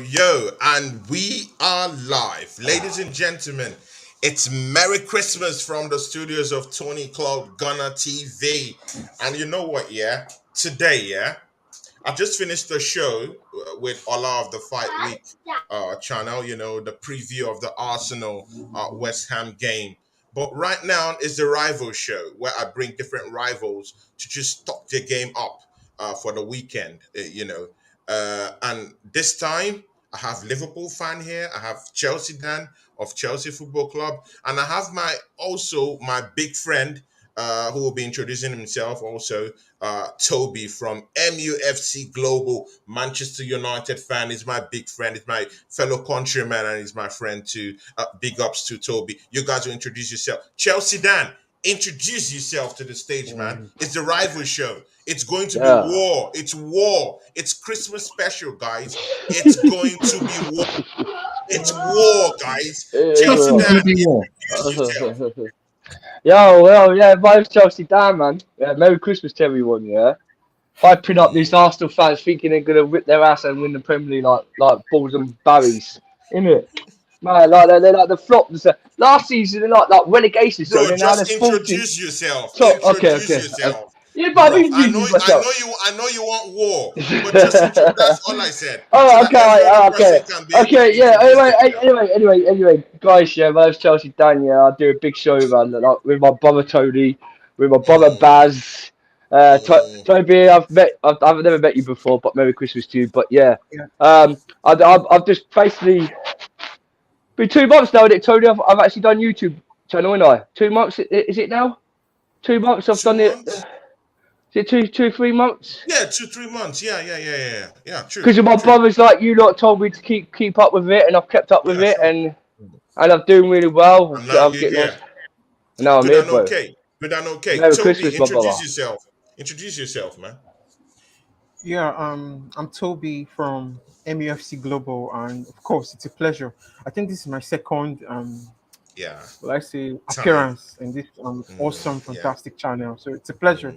yo, and we are live. Ladies and gentlemen, it's Merry Christmas from the studios of Tony Cloud Gunner TV. And you know what, yeah? Today, yeah, I just finished the show with Ola of the Fight Week channel, the preview of the Arsenal West Ham game. But right now is the rival show where I bring different rivals to just top their game up for the weekend, and this time I have Liverpool fan here, I have Chelsea Dan of Chelsea Football Club, and I have my big friend who will be introducing himself also, Toby from MUFC Global, Manchester United fan. Is my big friend, is my fellow countryman, and he's my friend too. Big ups to Toby. You guys will introduce yourself. Chelsea Dan, introduce yourself to the stage, man. It's the rival show. It's going to be Yeah. war. It's war. It's Christmas special, guys. It's going to be war. It's war, guys. Chelsea Yeah. Dan, Gonna be war. introduce yourself. Yo, well, yeah, mine's Chelsea Dan, man. Yeah, Merry Christmas to everyone, yeah. Hyping up these Arsenal fans thinking they're gonna whip their ass and win the Premier League like balls and barries. Innit? Man, like they're like the flops. Last season they're like relegation, so Bro, then now they're just 14. introduce yourself. So Introduce okay. yourself. Yeah, but Bro, I've introduced myself. I know you want war, but just that's all I said. So Oh, that okay, every other okay, person can be able to yeah. introduce themselves. Anyway, guys, yeah, my name's Chelsea Dan. Yeah, I do a big show, man, like, with my brother Tony, with my brother Mm, Baz. mm. Toby, I've never met you before, but Merry Christmas to you. But yeah, Yeah. I've just basically been 2 months now, Nick Tony. I've actually done YouTube channel, ain't I? 2 months, is it now? 2 months I've Two done it. months? Is it two, 3 months? Yeah, 2, 3 months. Yeah. True, Because my true. brothers like you lot told me to keep up with it, and I've kept up with Yeah, it, sure. and I'm doing really well. And now I'm you're getting on. here. Now I'm Good here, and bro. okay. Good and okay. Merry Toby, Christmas, my introduce brother. yourself. Introduce yourself, man. Yeah, I'm Toby from MUFC Global, and of course, it's a pleasure. I think this is my second, Yeah. well, I say, Time. appearance in this awesome, Yeah. fantastic channel. So it's a pleasure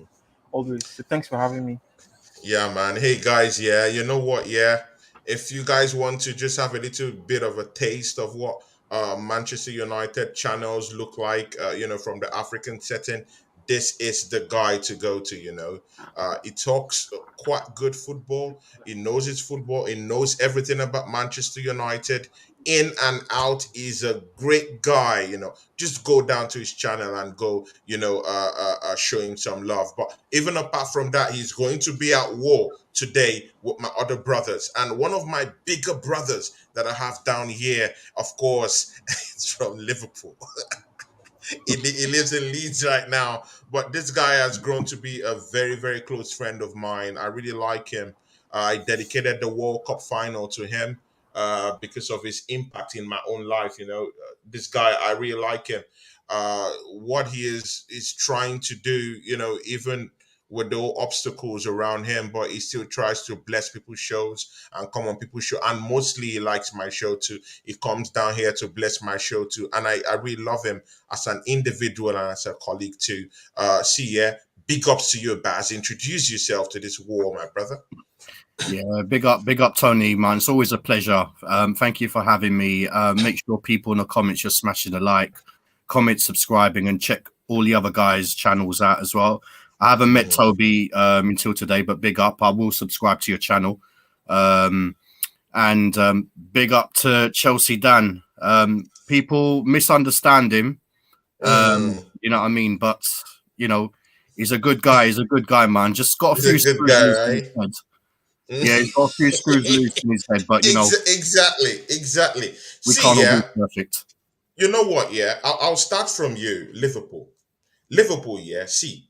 always. So thanks for having me. Yeah, man. Hey guys, yeah, you know what? Yeah, if you guys want to just have a little bit of a taste of what Manchester United channels look like, from the African setting, this is the guy to go to. He talks quite good football. He knows his football. He knows everything about Manchester United. In and out, he's a great guy. Just go down to his channel and go, show him some love. But even apart from that, he's going to be at war today with my other brothers. And one of my bigger brothers that I have down here, of course, it's from Liverpool. He lives in Leeds right now, but this guy has grown to be a very, very close friend of mine. I really like him. I dedicated the World Cup final to him because of his impact in my own life. This guy, I really like him. What he is trying to do, even with the obstacles around him, but he still tries to bless people's shows and come on people's show. And mostly he likes my show too. He comes down here to bless my show too. And I really love him as an individual and as a colleague too. Yeah, big ups to you, Baz. Introduce yourself to this war, my brother. Yeah, big up, Tony, man. It's always a pleasure. Thank you for having me. Make sure people in the comments you're smashing the like, comment, subscribing, and check all the other guys' channels out as well. I haven't met Toby until today, but big up. I will subscribe to your channel. And big up to Chelsea Dan. People misunderstand him. You know what I mean? But, he's a good guy. He's a good guy, man. Just got a few He's a good screws guy, loose in his right? head. Yeah, he's got a few screws loose in his head, but, Exactly. we See, can't all be yeah, perfect. you know what? Yeah, I'll start from you, Liverpool. Liverpool, yeah. See,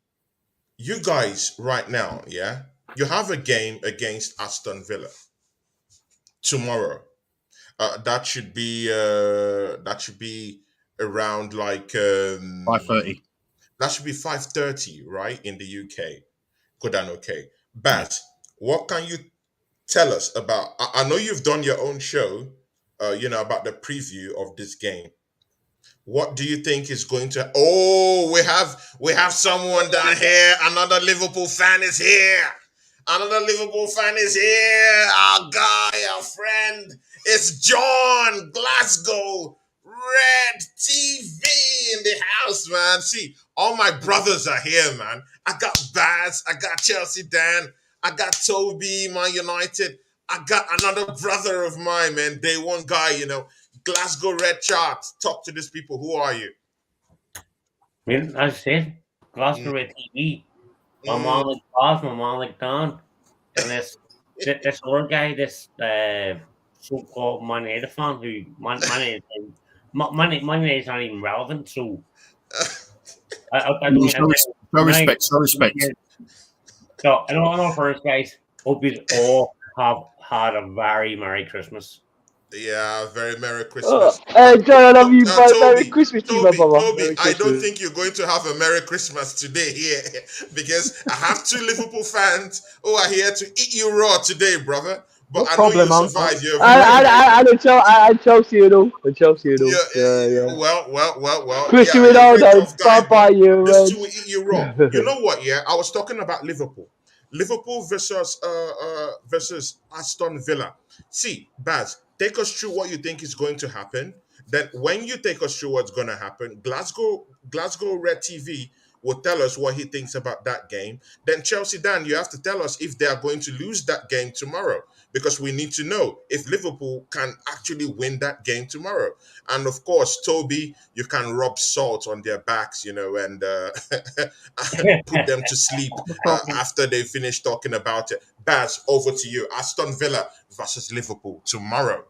you guys right now, yeah, you have a game against Aston Villa tomorrow. That should be around like 5:30. that should be 5:30, right, in the UK. Good and okay. Baz, what can you tell us about? I know you've done your own show, about the preview of this game. What do you think is going to? Oh, we have someone down here. Another Liverpool fan is here. Another Liverpool fan is here. Our guy, our friend. It's John Glasgow Red TV in the house, man. See, all my brothers are here, man. I got Baz, I got Chelsea Dan, I got Toby, Man United. I got another brother of mine, man. Day one guy, Glasgow Red Chart. Talk to these people. Who are you? As I said, Glasgow Mm, Red TV. My mm. mom like Boss, my mom like Don, and this other guy, this so-called Man United fan who Man United's not even relevant. So I don't Show, show my respect. Show respect. so I know first guys. Hope you all have had a very Merry Christmas. Yeah, very Merry Christmas. Hey, John, I love you, Uh, bro. Merry Toby, Christmas to you, my brother. Toby, Merry I don't Christmas. think you're going to have a Merry Christmas today here because I have two Liverpool fans who are here to eat you raw today, brother. But No I know problem, you'll uncle. survive. You're And Chelsea and all. And Chelsea and all. Yeah. well. Cristiano Yeah, you're a very Ronaldo, tough guy, bye-bye, but you this two Reds. will eat you raw. You know what? Yeah, I was talking about Liverpool. Liverpool versus Aston Villa. See, Baz, take us through what you think is going to happen. Then, when you take us through what's going to happen, Glasgow Red TV will tell us what he thinks about that game. Then, Chelsea Dan, you have to tell us if they are going to lose that game tomorrow because we need to know if Liverpool can actually win that game tomorrow. And of course, Toby, you can rub salt on their backs, and put them to sleep No problem. after they finish talking about it. Baz, over to you. Aston Villa versus Liverpool tomorrow.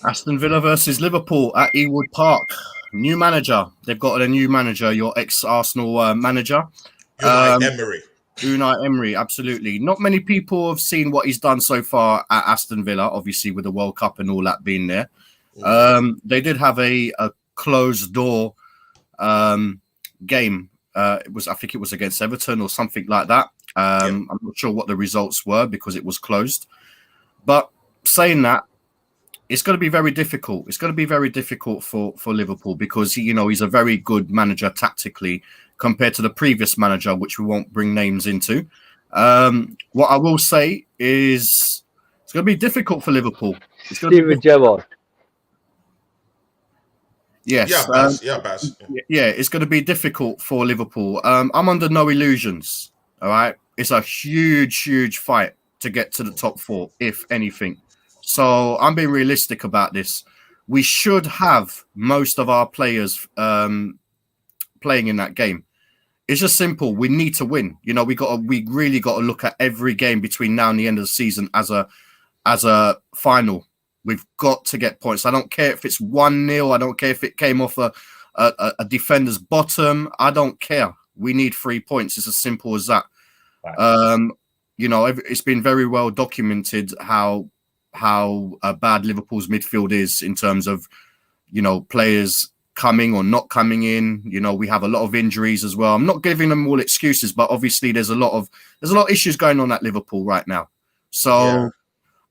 Aston Villa versus Liverpool at Ewood Park. New manager. They've got a new manager, your ex-Arsenal manager. Unai Emery. Unai Emery, absolutely. Not many people have seen what he's done so far at Aston Villa, obviously with the World Cup and all that being there. They did have a closed door game. I think it was against Everton or something like that. I'm not sure what the results were because it was closed. But saying that, it's going to be very difficult. It's going to be very difficult for Liverpool because he's a very good manager tactically compared to the previous manager, which we won't bring names into. What I will say is it's going to be difficult for Liverpool. It's going Steven Gerrard. Yes. Baz. Yeah, it's going to be difficult for Liverpool. I'm under no illusions. All right. It's a huge fight to get to the top four, if anything. So I'm being realistic about this. We should have most of our players playing in that game. It's just simple. We need to win. We really got to look at every game between now and the end of the season as a final. We've got to get points. I don't care if it's 1-0. I don't care if it came off a defender's bottom. I don't care. We need 3 points. It's as simple as that. Right. It's been very well documented how bad Liverpool's midfield is in terms of, players coming or not coming in. We have a lot of injuries as well. I'm not giving them all excuses, but obviously there's a lot of issues going on at Liverpool right now. So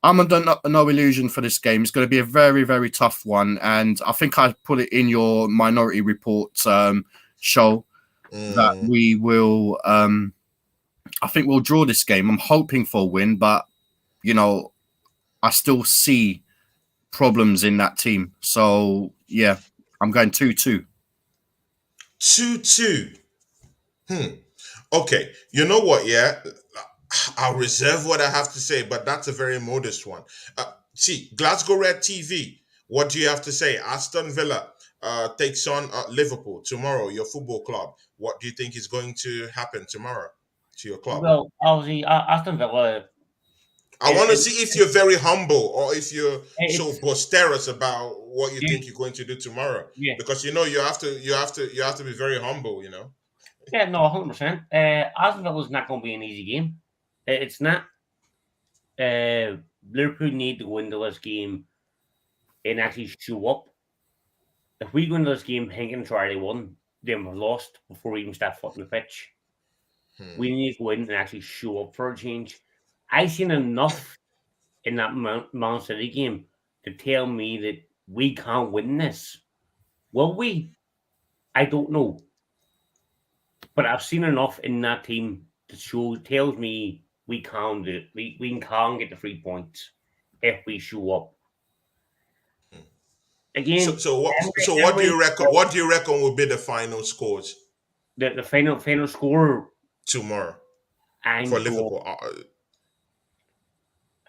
I'm under no illusion for this game. It's going to be a very, very tough one. And I think I put it in your Minority Report show that we will, I think we'll draw this game. I'm hoping for a win, but, I still see problems in that team. So, yeah, I'm going 2-2. 2-2. Okay. You know what? Yeah. I'll reserve what I have to say, but that's a very modest one. See, Glasgow Red TV, what do you have to say? Aston Villa takes on Liverpool tomorrow, your football club. What do you think is going to happen tomorrow to your club? Well, obviously, Aston Villa. I want to see if you're very humble or if you're so boisterous about what you think you're going to do tomorrow. Yeah. Because you have to be very humble. Yeah, no, 100%. Aston Villa's not going to be an easy game. It's not. Liverpool need to win this game and actually show up. If we go into this game thinking it's already won, then we've lost before we even step foot on the pitch. We need to go in and actually show up for a change. I've seen enough in that Man City game to tell me that we can't win this. Will we? I don't know. But I've seen enough in that team to tells me we can do it. We can get the 3 points if we show up. again, So what do you reckon? What do you reckon will be the final scores the final score? tomorrow I'm for going. Liverpool?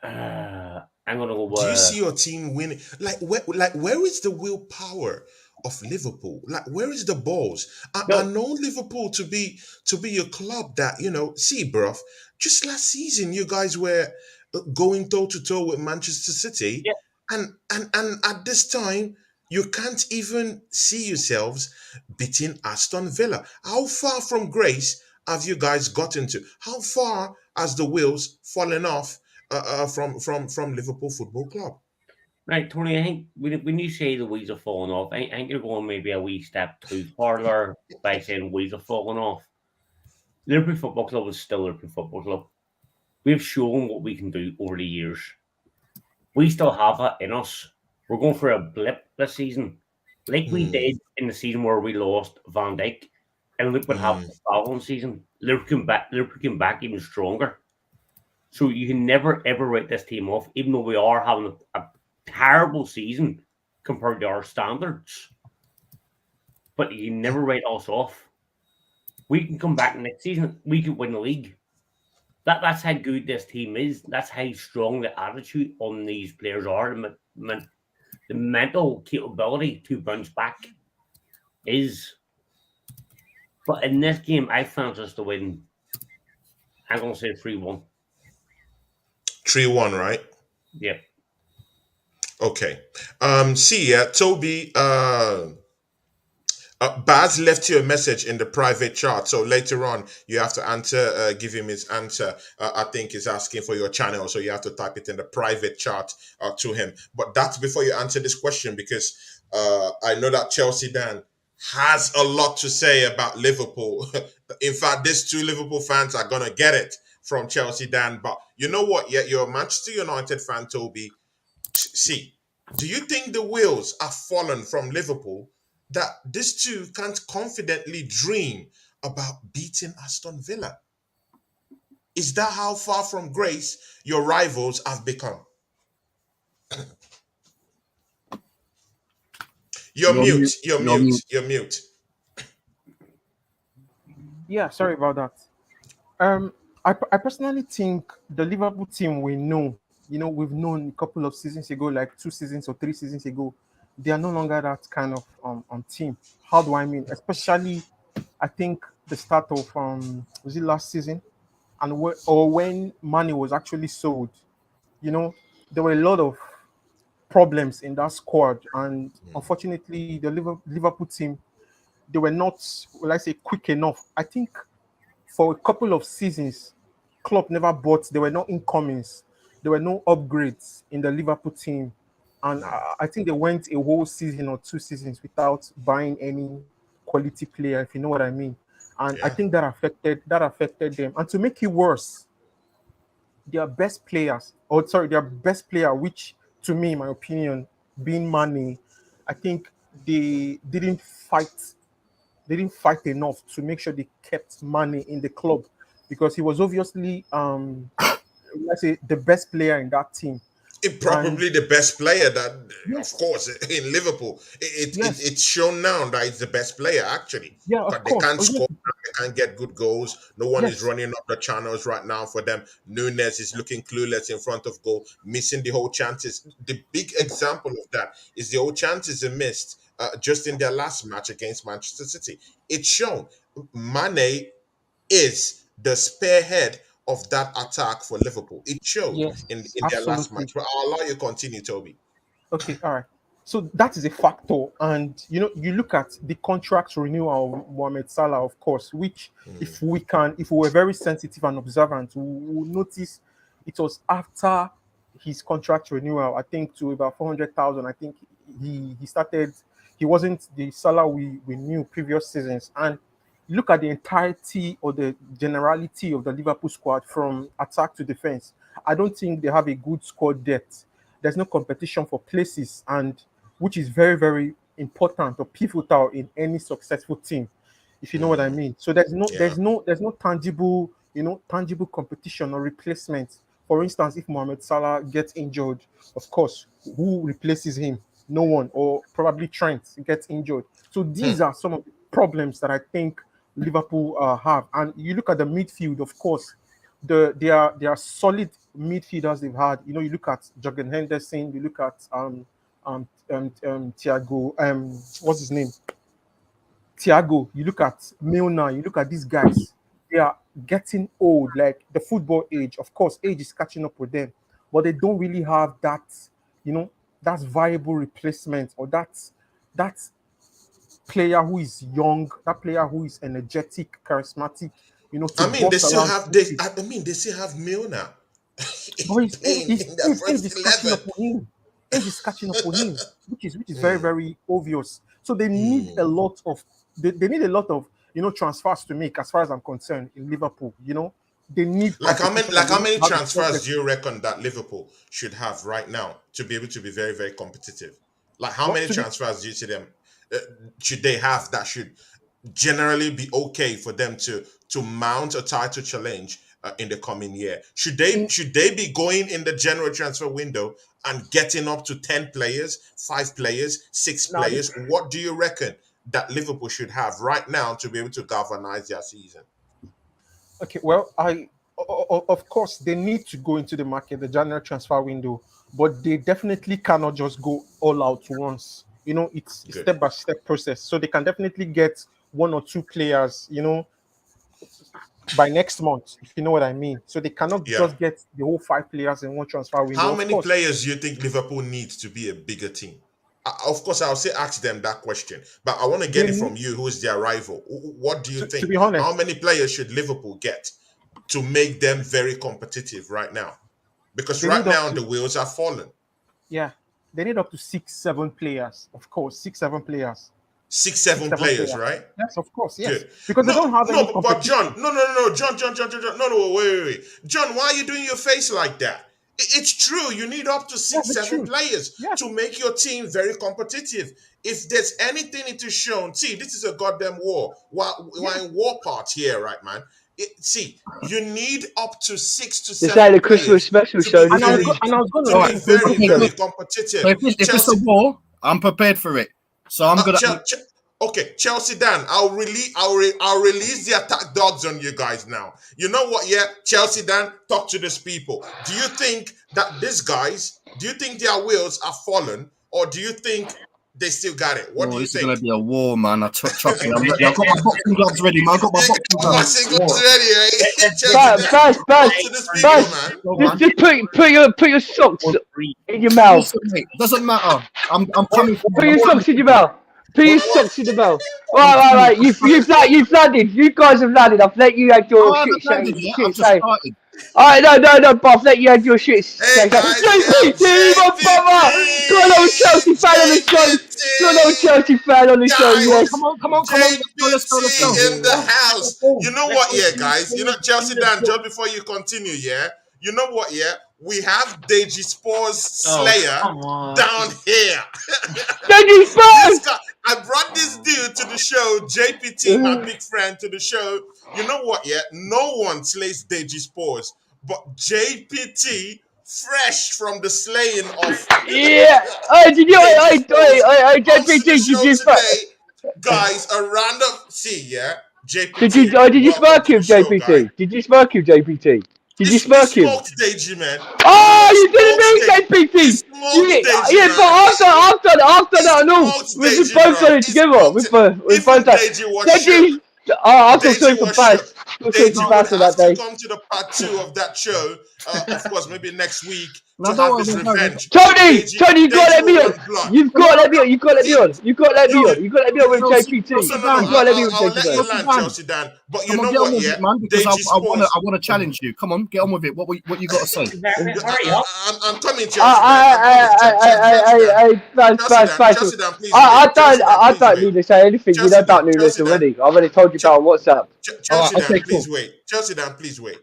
I'm gonna go. Do you see your team winning? Where is the willpower of Liverpool? Like, where is the balls? I No, know Liverpool to be a club that, see, bruv. Just last season, you guys were going toe to toe with Manchester City, yeah, and at this time, you can't even see yourselves beating Aston Villa. How far from grace have you guys gotten to? How far has the wheels fallen off from Liverpool Football Club? right, Tony. I think when you say the wheels are falling off, I think you're going maybe a wee step too far there by saying wheels are falling off. Liverpool Football Club is still Liverpool Football Club. We've shown what we can do over the years. We still have it in us. We're going for a blip this season, like we did in the season where we lost Van Dijk, and look what happened the following season. Liverpool came back even stronger. So you can never ever write this team off, even though we are having a terrible season compared to our standards. But you can never write us off. We can come back next season. We could win the league. That's how good this team is. That's how strong the attitude on these players are. The mental capability to bounce back is. But in this game, I found us to win. I'm going to say 3-1. 3-1, right? Yep. Okay. See, Toby, Baz left you a message in the private chat. So later on, you have to answer, give him his answer. I think he's asking for your channel. So you have to type it in the private chat to him. But that's before you answer this question, because I know that Chelsea Dan has a lot to say about Liverpool. In fact, these two Liverpool fans are going to get it from Chelsea Dan. But you know what? Yeah, you're a Manchester United fan, Toby. See, do you think the wheels have fallen from Liverpool that these two can't confidently dream about beating Aston Villa? Is that how far from grace your rivals have become? You're You're mute. mute. You're You're mute. mute. You're mute. Yeah, sorry about that. I personally think the Liverpool team we know, we've known a couple of seasons ago, like 2 seasons or 3 seasons ago, they are no longer that kind of team. How do I mean? Especially, I think the start of was it last season, and or when Mane was actually sold, you know, there were a lot of problems in that squad, and unfortunately, the Liverpool team, they were not, will I say, quick enough. I think for a couple of seasons, Klopp never bought. There were no incomings. There were no upgrades in the Liverpool team, and I think they went a whole season or 2 seasons without buying any quality player, if you know what I mean. And I Yeah. think that affected them. And to make it worse, their best players, or sorry, their best player, which to me, in my opinion, being Mane, I think they didn't fight they didn't fight enough to make sure they kept Mane in the club, because he was obviously let's say the best player in that team. And Probably the best player that, of yes, course, in Liverpool. yes, It's shown now that he's the best player, actually. yeah, of But they course. can't Oh, yes, score, they can't get good goals. No one is yes, running up the channels right now for them. Nunes is looking clueless in front of goal, missing the whole chances. The big example of that is the whole chances they missed just in their last match against Manchester City. It's shown. Mane is the spearhead of that attack for Liverpool. It showed yes, in their last absolutely. match. But I'll allow you to continue, Toby. Okay, all right. So that is a factor, and you look at the contract renewal of Mohamed Salah, of course, which if we were very sensitive and observant, we would notice it was after his contract renewal. I think to about 400,000. I think he started. He wasn't the Salah we knew previous seasons, and look at the entirety or the generality of the Liverpool squad from attack to defense. I don't think they have a good squad depth. There's no competition for places, and which is very, very important or pivotal in any successful team, if you know what I mean. So there's no Yeah. there's no there's no tangible, tangible competition or replacement. For instance, if Mohamed Salah gets injured, of course, who replaces him? No one, or probably Trent gets injured. So these are some of the problems that I think Liverpool have. And you look at the midfield, of course, they are solid midfielders they've had. You know, you look at Jurgen Henderson, you look at Thiago, what's his name? Thiago, you look at Milner, you look at these guys, they are getting old, like the football age. Of course, age is catching up with them, but they don't really have that, you know, that viable replacement, or that player who is young, that player who is energetic, charismatic, you know, to I mean, they boss still around. have they. I mean, they still have Milner But his in the age first is catching 11. up with him. Age is catching up with him, which is very, very obvious. So they need a lot of they need a lot of, you know, transfers to make, as far as I'm concerned, in Liverpool. You know, they need Like how many competition, like they how need many to have a transfers progress. do you reckon that Liverpool should have right now to be able to be very, very competitive? Like how But many to be transfers do you see them should they have that should generally be okay for them to mount a title challenge in the coming year? in Should they be going in the January transfer window and getting up to 10 players, 5 players, 6 now, players? What do you reckon that Liverpool should have right now to be able to galvanize their season? okay, well, of course they need to go into the market, the January transfer window, but they definitely cannot just go all out once. You know, it's a Good. step by step process. So they can definitely get one or two players, you know, by next month, if you know what I mean. So they cannot Yeah. just get the whole 5 players in one transfer window. How Of many course, players do you think Liverpool needs to be a bigger team? Of course, I'll say ask them that question, but I want to get they it need, from you, who is their rival. What do you to think? be How honest, many players should Liverpool get to make them very competitive right now? Because they right need up now to, the wheels are falling. yeah, they need up to 6, 7 players. Of course, 6, 7 players. Six, Six, seven seven players, players. right? Yes, of course, yes. Good. Because they don't No, have any no, but John, competition. no, John, no, wait. John, why are you doing your face like that? It's true. You need up to Yeah, six, the seven truth. players Yes. to make your team very competitive. If there's anything it is shown, see, this is a goddamn war. We're in war part here, right, man? See, you need up to 6 to This ain't 7 a Christmas players special to show. be And This I was, is very, and I was going to to All be right. say, very, Okay, very good. competitive. So if it's a Chelsea, war, I'm prepared for it. So I'm gonna. Okay, Chelsea Dan, I'll release the attack dogs on you guys now. You know what? Yeah, Chelsea Dan, talk to these people. Do you think that these guys, do you think their wheels are fallen, or do you think they still got it? What do Oh, you this is gonna think? be a war, man. Trust me. I'm ready. I've got my boxing gloves ready, man. I've got my You boxing got gloves. boxing gloves ready, right? Chelsea Baz, Dan, Baz, talk to these people, Baz, man. Go, just, man. just put your socks in your mouth. Listen, mate. Doesn't matter. I'm coming for Put you. your socks in your mouth. Put your What? socks in the mouth. Right. You've landed. You guys have landed. I've let you have your I shit haven't landed yet. I've shit just say. started. Alright, no, but I've let you have your shit Hey say. guys, we have JPT, my brother! Got an old Chelsea fan on the show. Got an old JPT. Chelsea fan on the show, Guys, yes. Come on. Let's go. JPT in the house. You know what, yeah, guys? You know, Chelsea Dan, just before you continue, yeah? You know what, yeah? We have Deji Sports Slayer down here. Deji This Spurs! guy, I brought this dude to the show, JPT, my big friend, to the show. You know what, yeah? No one slays Deji Sports, but JPT, fresh from the slaying of Yeah. Hey, did you, hey, hosts the JPT, show did you, today, guys. A random yeah, JPT. did you welcome smirk to him, the show, guy. JPT? Did you smirk him, JPT? Did you He smirk him? smoked Deji, man. Oh, you He didn't mean smoked Deji. He JPT! smoked Deji, Yeah, man. but after He that, no, smoked we Deji, both bro. got it He together. smoked We it. both Even that. Deji was shook. Deji, I feel sorry Deji for was Baz. shook. I feel sorry for Deji would Baz on have that to day. come to the part 2 of that show, of course, maybe next week, No, to don't have worry, his don't worry. revenge. Tony, Deji you gotta let me will on. run blood. You've got to let me on. You've got to let me See, on. You've got to let me you- on. You've got to let me on with Chelsea, JPT. Chelsea You've No, got to let me on I'll with let you JPT. land, Dan. Chelsea Dan. But you Come on, know get on what, with yeah? it, man. Because Deji I Sports. wanna challenge you. Come on, get on with it. What you got to say? Hurry up. I'm coming, Chelsea Dan. Baz. Chelsea Dan, please I wait. Chelsea Dan, please don't wait. need to say anything. You know about Nunes Chelsea Dan, already. I've already told you about WhatsApp. Chelsea Dan, okay, please cool. wait. Chelsea Dan, please wait.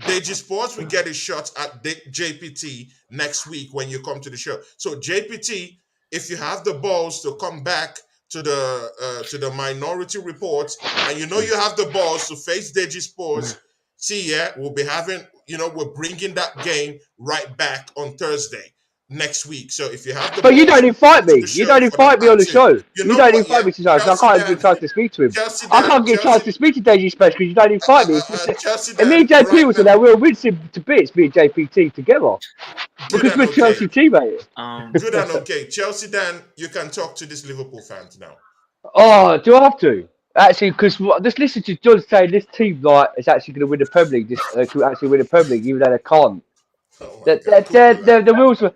Deji Sports will get a shot at JPT next week when you come to the show. So JPT, if you have the balls to come back to the Minority Report, and you know you have the balls to face Deji Sports, see, yeah, we'll be having, we're bringing that game right back on Thursday. next week. So if you have the But you balls don't invite to me. the You show don't for invite me on the action, show. you You know don't what? invite Yeah, me to show, so I Chelsea can't get a Dan, chance to speak to him. Chelsea I Dan, can't get a chance to speak to Deji Special because you don't invite me. Chelsea And me Dan, and JP right was now. there. We'll win to bits, me and JPT together. Good Because and we're okay. Chelsea teammates. Good and okay. Chelsea Dan, you can talk to these Liverpool fans now. Oh, do I have to? Actually, because just listen to John saying this team like is actually going to win the Premier League. Could actually win the Premier League, even though they can't. Oh my God, The wheels were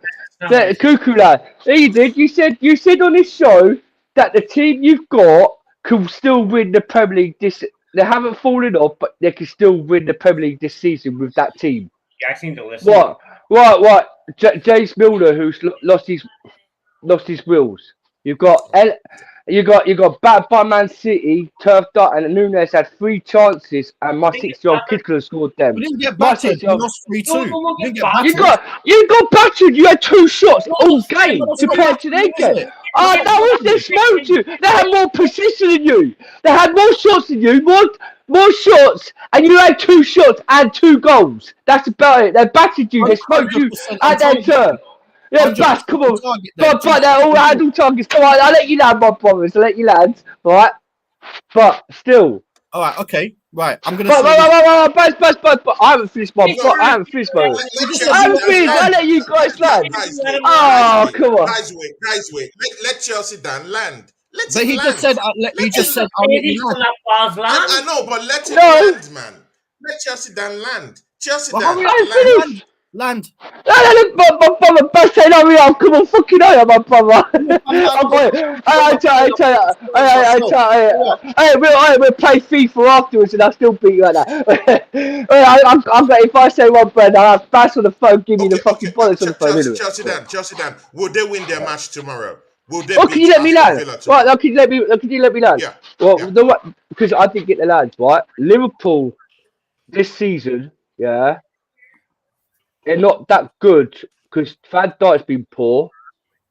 the cuckoo lad. You did. You said on this show that the team you've got can still win the Premier League this. They haven't fallen off, but they can still win the Premier League this season with that team. Yeah, I think they'll listen. What? James Milner, who's lost his wheels. You've got bad by Man City, turfed up, and Nunes had 3 chances, and my 6-year-old kid could have scored them. We didn't get My battered. We 6-year-old. lost 3-2. No, no, We didn't get no, You battered. got battered. You had 2 shots all game that's not compared to their battered, is game. it? Oh, that was they smoked you. They had more position than you. They had more shots than you. More shots, and you had 2 shots and 2 goals. That's about it. They battered you. They smoked you 100% at their turn. Yeah, 100% Bass, come on. target there. But they're all handle targets. Come on, I'll let you land, my promise. I'll let you land. Right? But still. All right, okay. Right, I'm going to But say this. Bass, I haven't finished my. I haven't finished my. I haven't finished. I'll let you guys land. Oh, come on. Guys, wait. Let Chelsea Dan land. Let But him he land. just said, I'll let you land. I know, but let him No. land, man. Let Chelsea Dan land. Chelsea Well, Dan, hurry I up, land. finished. Land. No, my brother, Bass saying, hurry up. Come on, fucking hurry up, my brother. I'm going. I tell you. We'll play FIFA afterwards, and I'll still beat you like that. I'm going. If I say one friend, I'll have Bass on the phone, give me the fucking bollocks on the phone. Anyway. Chelsea Dan, will they win their match tomorrow? Will they Oh, can you beat let me Aston land? Villa tomorrow? Right, can you let me land? Yeah. Well, yeah. Because I didn't get the lads, right? Liverpool this season, yeah, they're not that good because Van Dijk's been poor,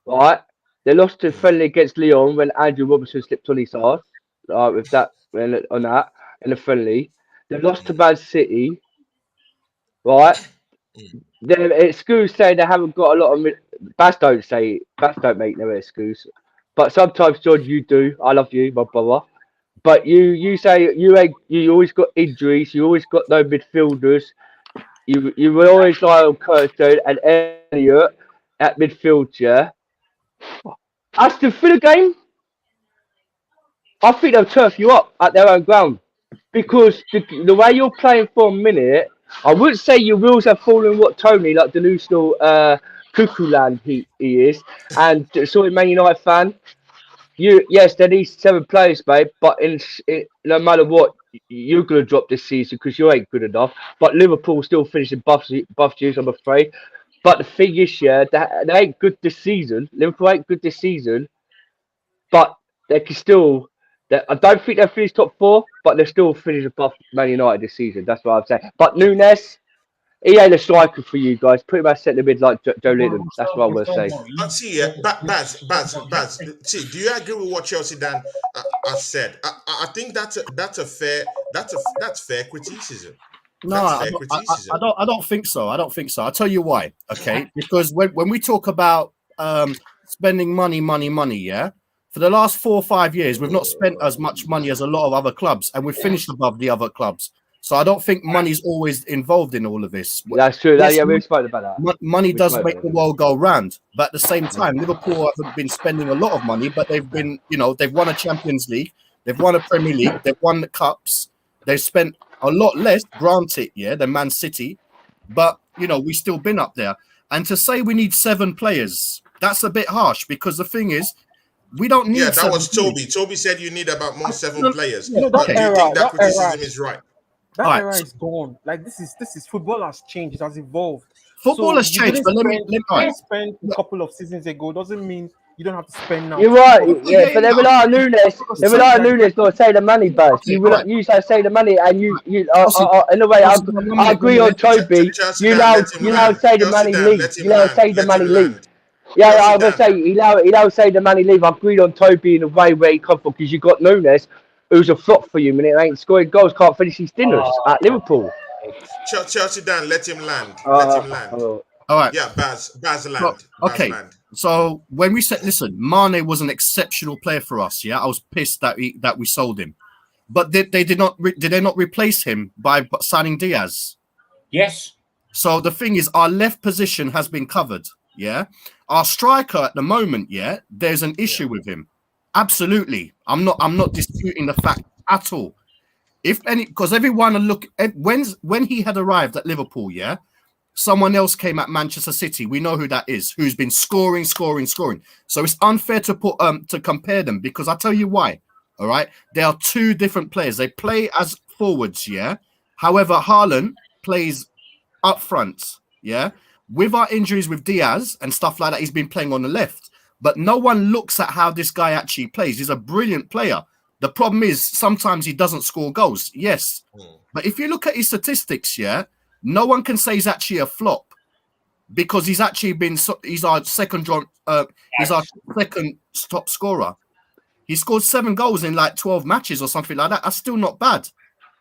right? They lost to friendly against Lyon when Andrew Robertson slipped on his arse, with that on that in the friendly. They lost to Man City, right? Their excuse say they haven't got a lot of. Bass don't make no excuse. But sometimes, George, you do. I love you, my brother. But you say you always got injuries. You always got no midfielders. You will always rely on Kirsten and Elliot at midfield. Yeah. Aston Villa game, I think they'll turf you up at their own ground because the way you're playing for a minute, I wouldn't say your wheels have fallen. What Tony, like delusional cuckoo land he is, and sorry, Man United fan. Yes, they need 7 players, babe. But no matter what, you're gonna drop this season because you ain't good enough. But Liverpool still finishing buff juice, I'm afraid. But the thing is, yeah, they ain't good this season. Liverpool ain't good this season, but they can still. I don't think they'll finish top 4, but they'll still finish above Man United this season. That's what I'm saying. But Nunes, he ain't a striker for you guys. Put him at centre mid like Joe Linton. That's what I'm gonna say. See, Baz, see, do you agree with what Chelsea Dan has said? I think that's fair criticism. No, That's fair criticism. I don't think so. I don't think so. I'll tell you why. Okay, because when we talk about spending money, yeah, for the last 4 or 5 years, we've not spent as much money as a lot of other clubs, and we've finished above the other clubs. So I don't think money's always involved in all of this. That's true. Yes, We've spoken about that. Money does make the world go round, but at the same time, Liverpool haven't been spending a lot of money, but they've been, they've won a Champions League, they've won a Premier League, they've won the cups, they've spent a lot less, granted, than Man City, but we've still been up there. And to say we need 7 players, that's a bit harsh because the thing is, we don't need. Yeah, that was Toby. Players. Toby said you need about more 7 players. That Do you era, think that that criticism era. is right? That All right, era so- is gone. Like this is football has changed. It has evolved. Football has you changed, didn't but let me spend a couple of seasons ago doesn't mean you don't have to spend now. You're right, Yeah, but they rely on Nunes. They rely on Nunes not to say the money, Baz. Okay, You say the money, and you in a way, Chelsea, I agree on Toby. Chelsea You Dan, now let him land. say the Chelsea money Dan, leave. let him You now land. say the Let money him leave. land. Yeah, Chelsea I was Dan. say he now say the money leave. I agreed on Toby in the way where he come from because you got Nunes, who's a flop for you, man. It ain't scoring goals, can't finish his dinners at Liverpool. Chelsea Dan, let him land. Let him land. All right. Yeah, So, Bazland. okay. Bazland. So when we said, listen, Mane was an exceptional player for us. Yeah, I was pissed that we sold him, but they did not did they not replace him by signing Diaz? Yes. So the thing is, our left position has been covered. Yeah, our striker at the moment. Yeah, there's an issue with him. Absolutely, I'm not disputing the fact at all. If any, because everyone look when he had arrived at Liverpool. Yeah, someone else came at Manchester City. We know who that is, who's been scoring. So it's unfair to put to compare them, because I'll tell you why. All right, they are two different players. They play as forwards, yeah. However, Haaland plays up front, yeah. With our injuries with Diaz and stuff like that, he's been playing on the left. But no one looks at how this guy actually plays. He's a brilliant player. The problem is sometimes he doesn't score goals. Yes, but if you look at his statistics, yeah, no one can say he's actually a flop, because he's actually been he's our second top scorer. He scored 7 goals in like 12 matches or something like that. That's still not bad.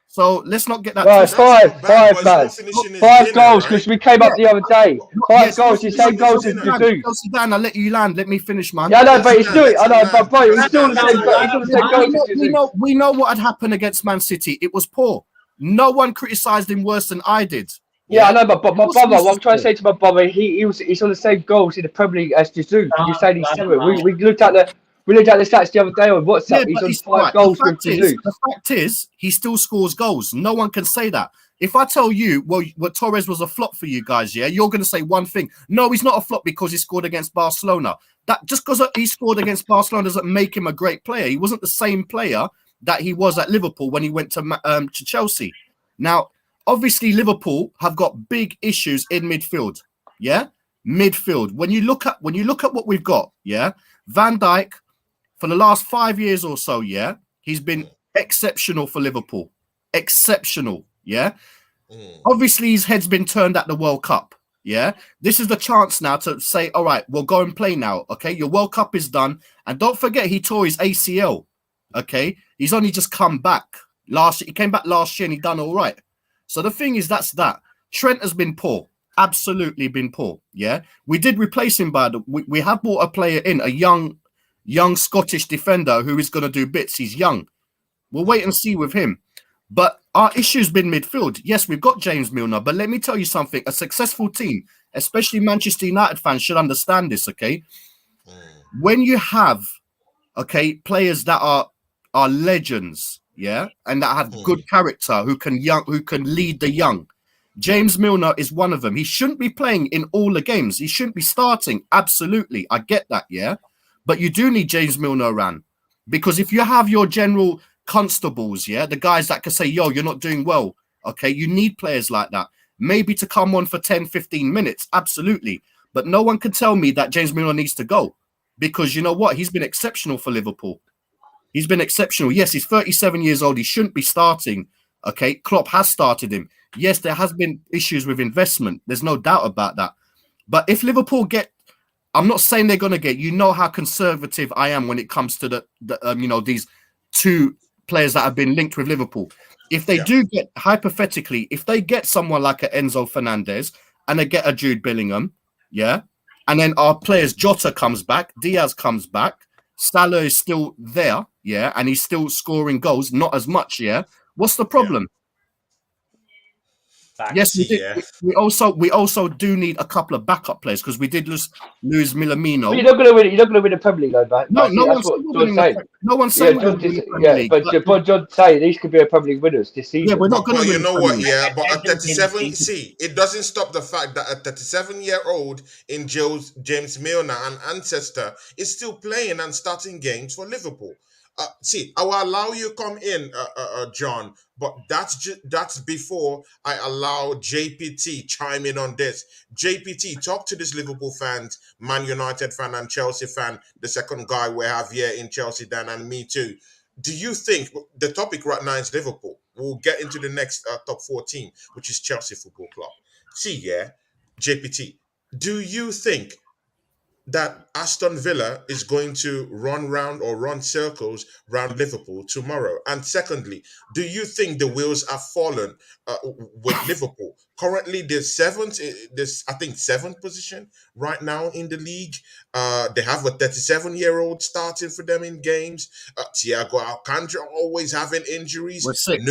So let's not get that. Right, That's five, not bad, but man. he's not finishing his 5 dinner, goals, right? because we came up the other day. 5 goals, the same goals as Chelsea Jesus. Chelsea Dan, I'll let you land. Let me finish, man. Yeah, I know, but he's Let's doing. I know, land. but bro, he's Let's still the land. same. He's still the same goals as Jesus. We know what had happened against Man City. It was poor. No one criticised him worse than I did. Yeah, I know, but my brother, what I'm trying to say to my brother, he's on the same goals in the Premier League as Jesus. You saying he's terrible? We looked at the stats the other day on WhatsApp. Yeah, He's but on he's 5 right. goals with Jesus. The fact is, he still scores goals. No one can say that. If I tell you, well, Torres was a flop for you guys, yeah, you're going to say one thing. No, he's not a flop because he scored against Barcelona. That just because he scored against Barcelona doesn't make him a great player. He wasn't the same player that he was at Liverpool when he went to Chelsea. Now, obviously, Liverpool have got big issues in midfield. Yeah, midfield. When you look at what we've got, yeah, Van Dijk for the last 5 years or so, yeah, he's been exceptional for Liverpool. Exceptional, yeah. Obviously, his head's been turned at the World Cup. Yeah, this is the chance now to say, all right, we'll go and play now. Okay, your World Cup is done, and don't forget he tore his ACL. Okay, he's only just come back last year. He came back last year and he done all right. So the thing is, that's that. Trent has been poor, absolutely been poor. Yeah, we did replace him by we have brought a player in, a young Scottish defender who is going to do bits. He's young. We'll wait and see with him. But our issue's been midfield. Yes, we've got James Milner, but let me tell you something. A successful team, especially Manchester United fans, should understand this, okay? When you have, okay, players that are legends, yeah, and that have good character, who can lead the young. James Milner is one of them. He shouldn't be playing in all the games. He shouldn't be starting. Absolutely. I get that, yeah? But you do need James Milner around, because if you have your general constables, yeah, the guys that can say, yo, you're not doing well, okay, you need players like that, maybe to come on for 10-15 minutes, absolutely, but no one can tell me that James Milner needs to go, because you know what, he's been exceptional for Liverpool. He's been exceptional. Yes, he's 37 years old. He shouldn't be starting. Okay, Klopp has started him. Yes, there has been issues with investment, there's no doubt about that, but if Liverpool get, I'm not saying they're going to get, you know how conservative I am when it comes to the these two players that have been linked with Liverpool. If they do get, hypothetically, if they get someone like a Enzo Fernandez and they get a Jude Bellingham, yeah, and then our players, Jota comes back, Diaz comes back, Salah is still there, yeah, and he's still scoring goals, not as much, yeah. What's the problem? Yes, we did. Yeah. We also do need a couple of backup players, because we did lose Milamino. But you're not going to win. You're not going to win the Premier League, though, mate. No one's saying. But John saying these could be a Premier League winners this season. Yeah, we're not going to. You know what? Yeah, but at 37, see, it doesn't stop the fact that a 37-year-old in James Milner, an ancestor, is still playing and starting games for Liverpool. See, I will allow you come in, John, but that's before I allow JPT chime in on this. JPT, talk to this Liverpool fans, Man United fan and Chelsea fan, the second guy we have here in Chelsea, Dan, and me too. Do you think the topic right now is Liverpool? We'll get into the next top 14, which is Chelsea Football Club. See, yeah, JPT, do you think that Aston Villa is going to run round or run circles round Liverpool tomorrow? And secondly, do you think the wheels have fallen with Liverpool? Currently, they're seventh, this I think seventh position right now in the league. They have a 37-year-old starting for them in games. Thiago Alcantara always having injuries. We're sixth.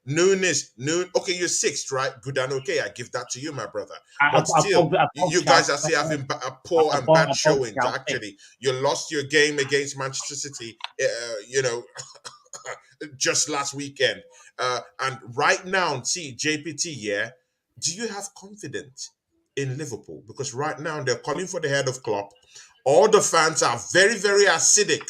Nunes. Okay, you're sixth, right? Good and okay. I give that to you, my brother. But still, you guys are still having a poor and bad showings. Actually, you lost your game against Manchester City. Just last weekend. And right now, see JPT. Yeah, do you have confidence in Liverpool? Because right now they're calling for the head of club. All the fans are very, very acidic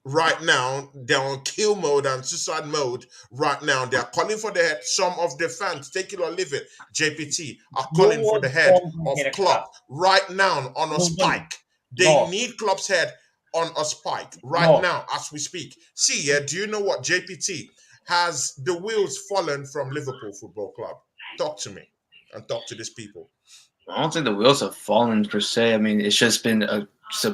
right now. They're on kill mode and suicide mode right now. They're calling for the head. Some of the fans, take it or leave it, JPT, are No calling for the one head calls of him head of club club. right now on a No one. spike. They No. need club's head on a spike right No. now as we speak. See, yeah, do you know what, JPT? Has the wheels fallen from Liverpool Football Club? Talk to me and talk to these people. I don't think the wheels have fallen per se. I mean, it's just been a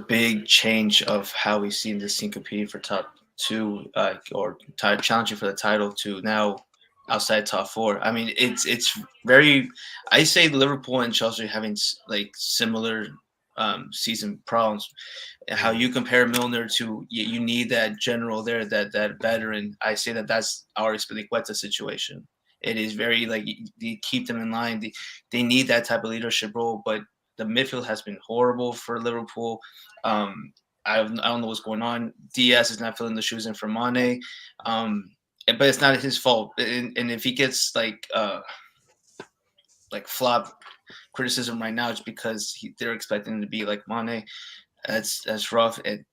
big change of how we've seen this team competing for top two or challenging for the title to now outside top four. I mean, it's very. I say Liverpool and Chelsea are having like similar season problems. How you compare Milner to you need that general there, that veteran. I say that's our Spilicueta situation. It is very like you keep them in line. They need that type of leadership role, but the midfield has been horrible for Liverpool. I don't know what's going on. Diaz is not filling the shoes in for Mane, but it's not his fault. And if he gets like flop criticism right now, it's because they're expecting him to be like Mane. That's rough, and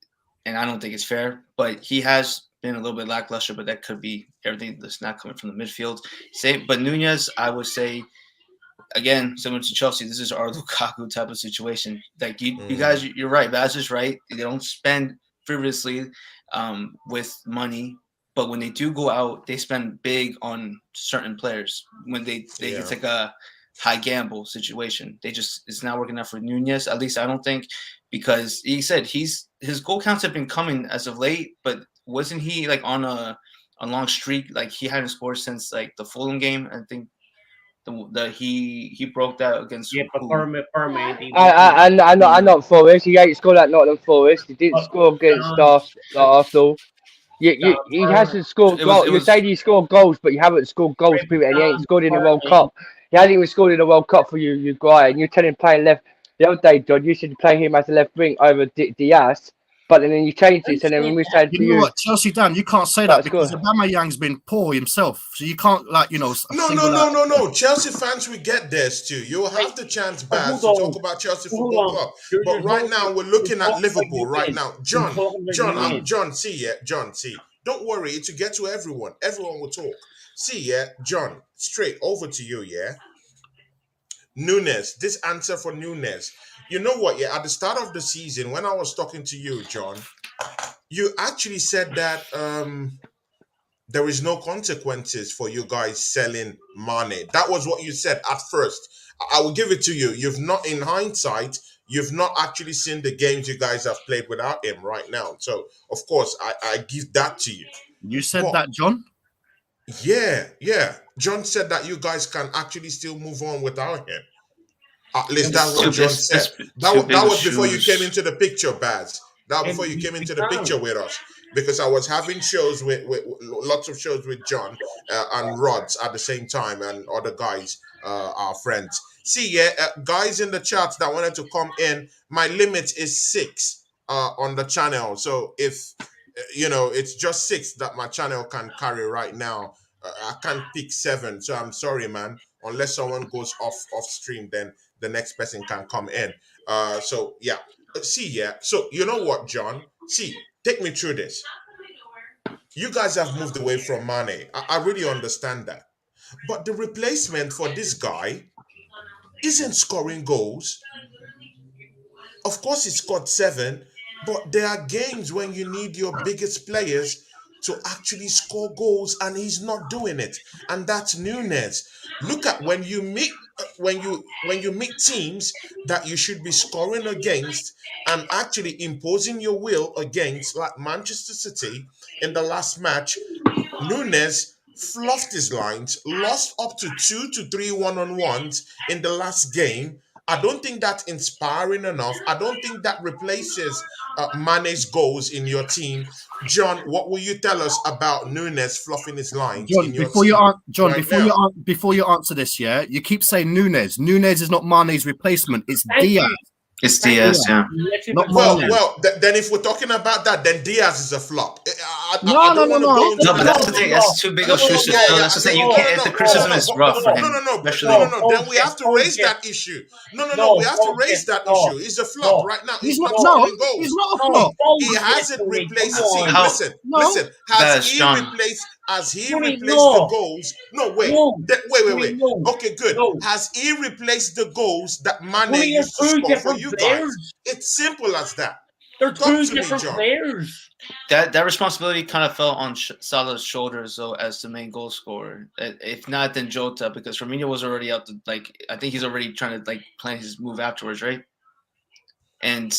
I don't think it's fair. But he has been a little bit lackluster, but that could be everything that's not coming from the midfield. But Nunez, I would say, again, similar to Chelsea, this is our Lukaku type of situation. Like you guys, you're right. Baz is right. They don't spend frivolously with money, but when they do go out, they spend big on certain players. When it's like a high gamble situation. It's not working out for Nunez. At least I don't think, because he said his goal counts have been coming as of late, but wasn't he like on a long streak? Like he hadn't scored since like the Fulham game. I think he broke that against. Yeah, but Perma, I not Forest. He ain't scored at Nottingham Forest. He didn't score against Arsenal. He hasn't scored goals. You're saying he scored goals, but you haven't scored goals, period, and he ain't scored in the World Cup. He hasn't even scored in the World Cup for you guy, and you're telling him playing left. The other day, John, you said playing him as a left wing over Diaz, but then you changed it, and then when we said you know what, Chelsea, Dan, you can't say that because Aubameyang's been poor himself, so you can't No. Chelsea fans, we get this too. You'll have the chance, Baz, to talk about Chelsea Football Club, but right now we're looking at Liverpool. Right now, John, see. Don't worry, to get to everyone. Everyone will talk. See, John, straight over to you, Nunes, this answer for Nunes. You know what, at the start of the season, when I was talking to you, John, you actually said that there is no consequences for you guys selling Mane. That was what you said at first. I will give it to you. In hindsight, you've not actually seen the games you guys have played without him right now. So, of course, I give that to you. You said that, John? Yeah. John said that you guys can actually still move on without him. At least that's what John said. That was before you came into the picture, Baz. That was before you came into the picture with us. Because I was having shows with lots of shows with John and Rods at the same time, and other guys, our friends. See, guys in the chat that wanted to come in, my limit is 6 on the channel. So if it's just 6 that my channel can carry right now. I can't pick 7, so I'm sorry, man. Unless someone goes off stream, then the next person can come in. So you know what, John? See, take me through this. You guys have moved away from Mane. I really understand that. But the replacement for this guy isn't scoring goals. Of course, he scored 7, but there are games when you need your biggest players to actually score goals, and he's not doing it. And that's Nunes. Look at when you meet teams that you should be scoring against and actually imposing your will against, like Manchester City in the last match. Nunes fluffed his lines, lost up to 2 to 3 one-on-ones in the last game. I don't think that's inspiring enough. I don't think that replaces Mane's goals in your team. John, what will you tell us about Nunes fluffing his lines John, in your team right now? before you answer this, yeah, you keep saying Nunes. Nunes is not Mane's replacement. It's Thank Diaz. you. It's Diaz, yeah. Not Well, Mane. then if we're talking about that, then Diaz is a flop. I No, don't want to no. go into No, but that's the that. thing. That's too big of shoes to Yeah, fill. yeah. That's the thing. You No, can't. no, The no, criticism is rough for him. No. Especially. Then we have to raise that issue. No. We have to raise that issue. He's a flop right now. He's not scoring goals. He's not a flop. He hasn't replaced. See, How- listen. That's John. Has he Tony, replaced no. the goals? No, wait. No. Wait. No. Okay, good. No. Has he replaced the goals that Mane Tony, used to they're two score for different you players. guys? It's simple as that. They're Talk two to me, different John. players. That responsibility kind of fell on Salah's shoulders, though, as the main goal scorer. If not, then Jota, because Firmino was already out. I think he's already trying to plan his move afterwards, right? And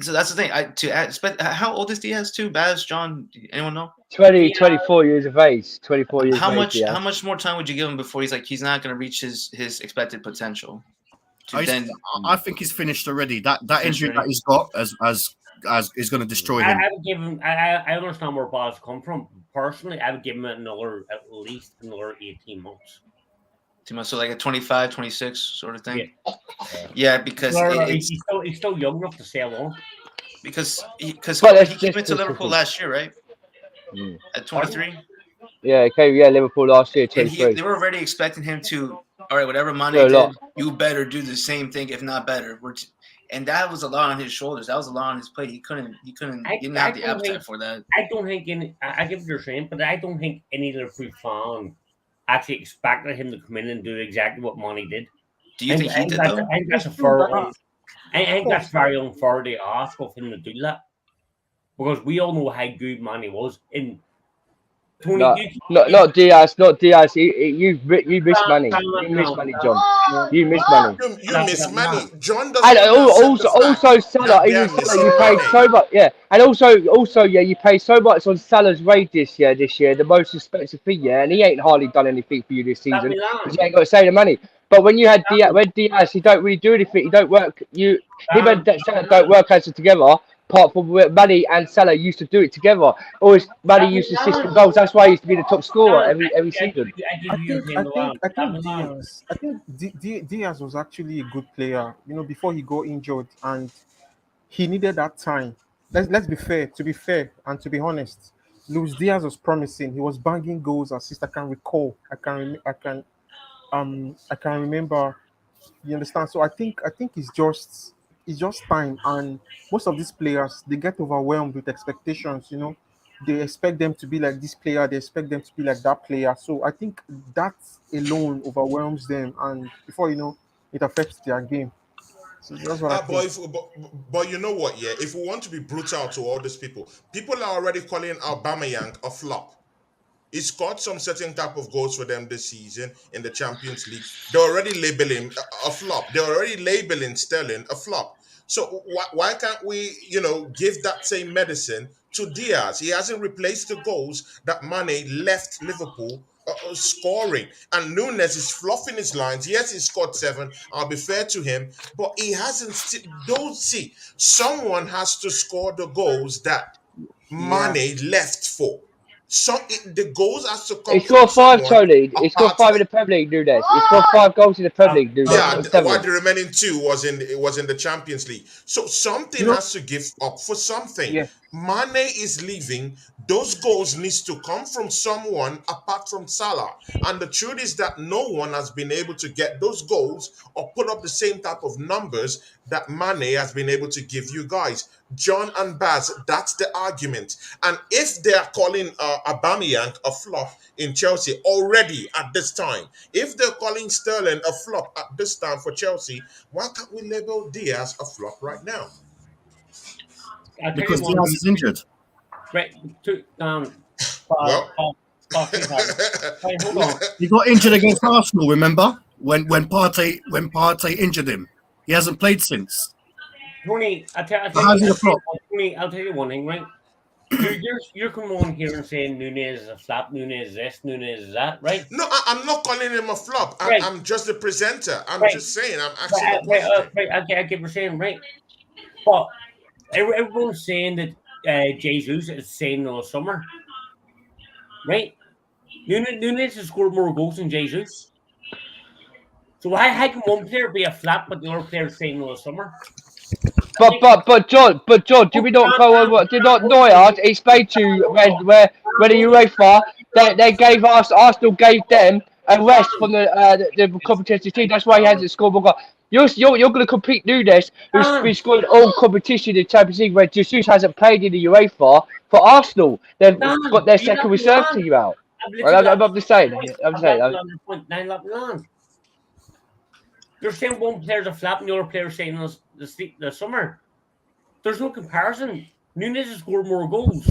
so that's the thing. How old is Diaz too? Baz, John, anyone know? 24 years of age. 24 years How of much? age, yeah. How much more time would you give him before he's not going to reach his expected potential? I think he's finished already. That Finished injury already? that he's got as is going to destroy him. I would give him. I understand where Bob's come from. Personally, I would give him at least another 18 months. So like a 25, 26 sort of thing. Yeah. Yeah, because He's still young enough to stay along. because he But came into Liverpool last year, right? Mm. At 23. Yeah, okay, yeah, Liverpool last year, And 23. they were already expecting him to, all right, whatever Mane Yeah, a did, lot. you better do the same thing, if not better. And that was a lot on his shoulders. That was a lot on his plate. He didn't have the appetite for that. I don't think I get what you're saying, but I don't think any Liverpool fan actually expected him to come in and do exactly what Mane did. Do you think he did, though? I think that's a fair. I think that's very unfair to ask of him to do that, because we all know how good Mane was. In Tony, Not Diaz. You miss money. You miss money, John. You miss money. You miss money. John doesn't. And accept the fact also Salah, that they even are Salah, you missing paid money. so much, yeah. And also, yeah, you paid so much on Salah's wages, this year, the most expensive fee, yeah. And he ain't hardly done anything for you this season because you ain't got to save the money. But when you had Diaz, he don't really do anything. He don't work. Him and Salah don't work as together. Apart from where Manny and Salah used to do it together. Always Manny used to assist the goals. That's why he used to be the top scorer every season. I think Diaz was actually a good player, before he got injured, and he needed that time. Let's be fair. To be fair and to be honest, Luis Diaz was promising. He was banging goals, assist. I can recall. I can remember. You understand? So I think it's just time, and most of these players, they get overwhelmed with expectations. They expect them to be like this player, they expect them to be like that player. So I think that alone overwhelms them, and before you know, it affects their game. So that's what I think. But you know what? Yeah, if we want to be brutal to all these people are already calling Aubameyang a flop. He scored some certain type of goals for them this season in the Champions League. They're already labeling a flop. They're already labeling Sterling a flop. So why can't we, give that same medicine to Diaz? He hasn't replaced the goals that Mane left Liverpool scoring. And Nunes is fluffing his lines. Yes, he scored 7. I'll be fair to him. But he hasn't. Someone has to score the goals that Mane left for. The goals has to come. He scored 5, Tony. He scored 5 in the Premier League, Nunes. He scored 5 goals in the Premier League, Nunes. While the remaining 2 was in the Champions League. So something has to give up for something. Yeah. Mane is leaving. Those goals needs to come from someone apart from Salah. And the truth is that no one has been able to get those goals or put up the same type of numbers that Mane has been able to give you guys. John and Baz, that's the argument. And if they are calling Aubameyang a flop in Chelsea already at this time, if they're calling Sterling a flop at this time for Chelsea, why can't we label Diaz a flop right now? Because Diaz is injured. Right, Well, Right, hold on. He got injured against Arsenal. Remember when Partey injured him? He hasn't played since. Tony, I'll tell How's you, it a flop? Tony, I'll tell you one thing, right? You're coming on here and saying Nunez is a flop, Nunez is this, Nunez is that, right? no, I'm not calling him a flop. Right. I'm just the presenter. I'm Right. just saying. I'm asking a Right, question. right, I get what you're saying, right? But everyone's saying that Jesus is saying in the summer, right? Nunez has scored more goals than Jesus. So how can one player be a flop but the other player is saying in the summer? But John, do we not go on what did not Neuer explain to you when the UEFA they gave us Arsenal gave them a rest from the competition team. That's why he hasn't scored more goals. You're going to compete Nunes, who's been scoring all competition in Champions League, where Jesus hasn't played in the UEFA for Arsenal. They've got their second reserve team out. I'm just saying. You're saying one player's a flap and the other player's saying the summer. There's no comparison. Nunez has scored more goals.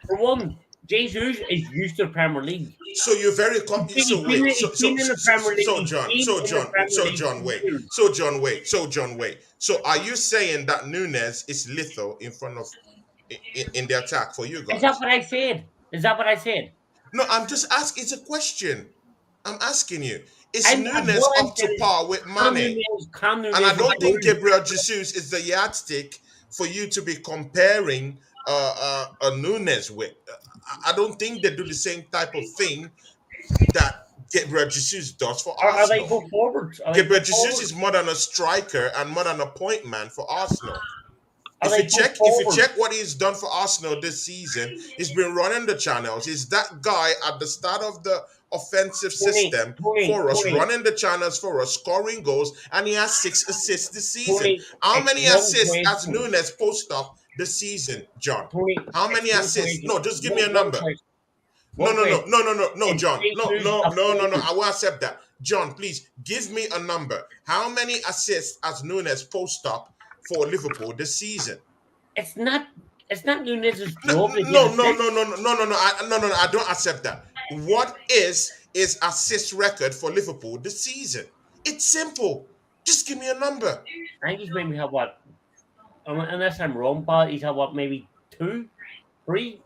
For one, Jesus is used to the Premier League. So you're very confused. So wait. So John, wait. So are you saying that Nunez is lethal in front of in the attack for you guys? Is that what I said? No, I'm just asking. It's a question. I'm asking you. Is Nunez up to par with Mane? And I don't think Gabriel Jesus is the yardstick for you to be comparing a Nunez with. I don't think they do the same type of thing that Gabriel Jesus does for Arsenal. Are they go forwards? Gabriel Jesus is more than a striker and more than a point man for Arsenal. If you check what he's done for Arsenal this season, he's been running the channels. He's that guy at the start of the offensive system for us, running the channels for us, scoring goals, and he has 6 assists this season. How many assists has Nunez posted up this season, John? How many assists? No, just give me a number. No, John. No. I won't accept that. John, please give me a number. How many assists has Nunez posted up for Liverpool this season? It's not Nunez's No, job. I don't accept that. What is his assist record for Liverpool this season? It's simple. Just give me a number. I think he's maybe had what, unless I'm wrong, but he's had what, maybe 2, 3?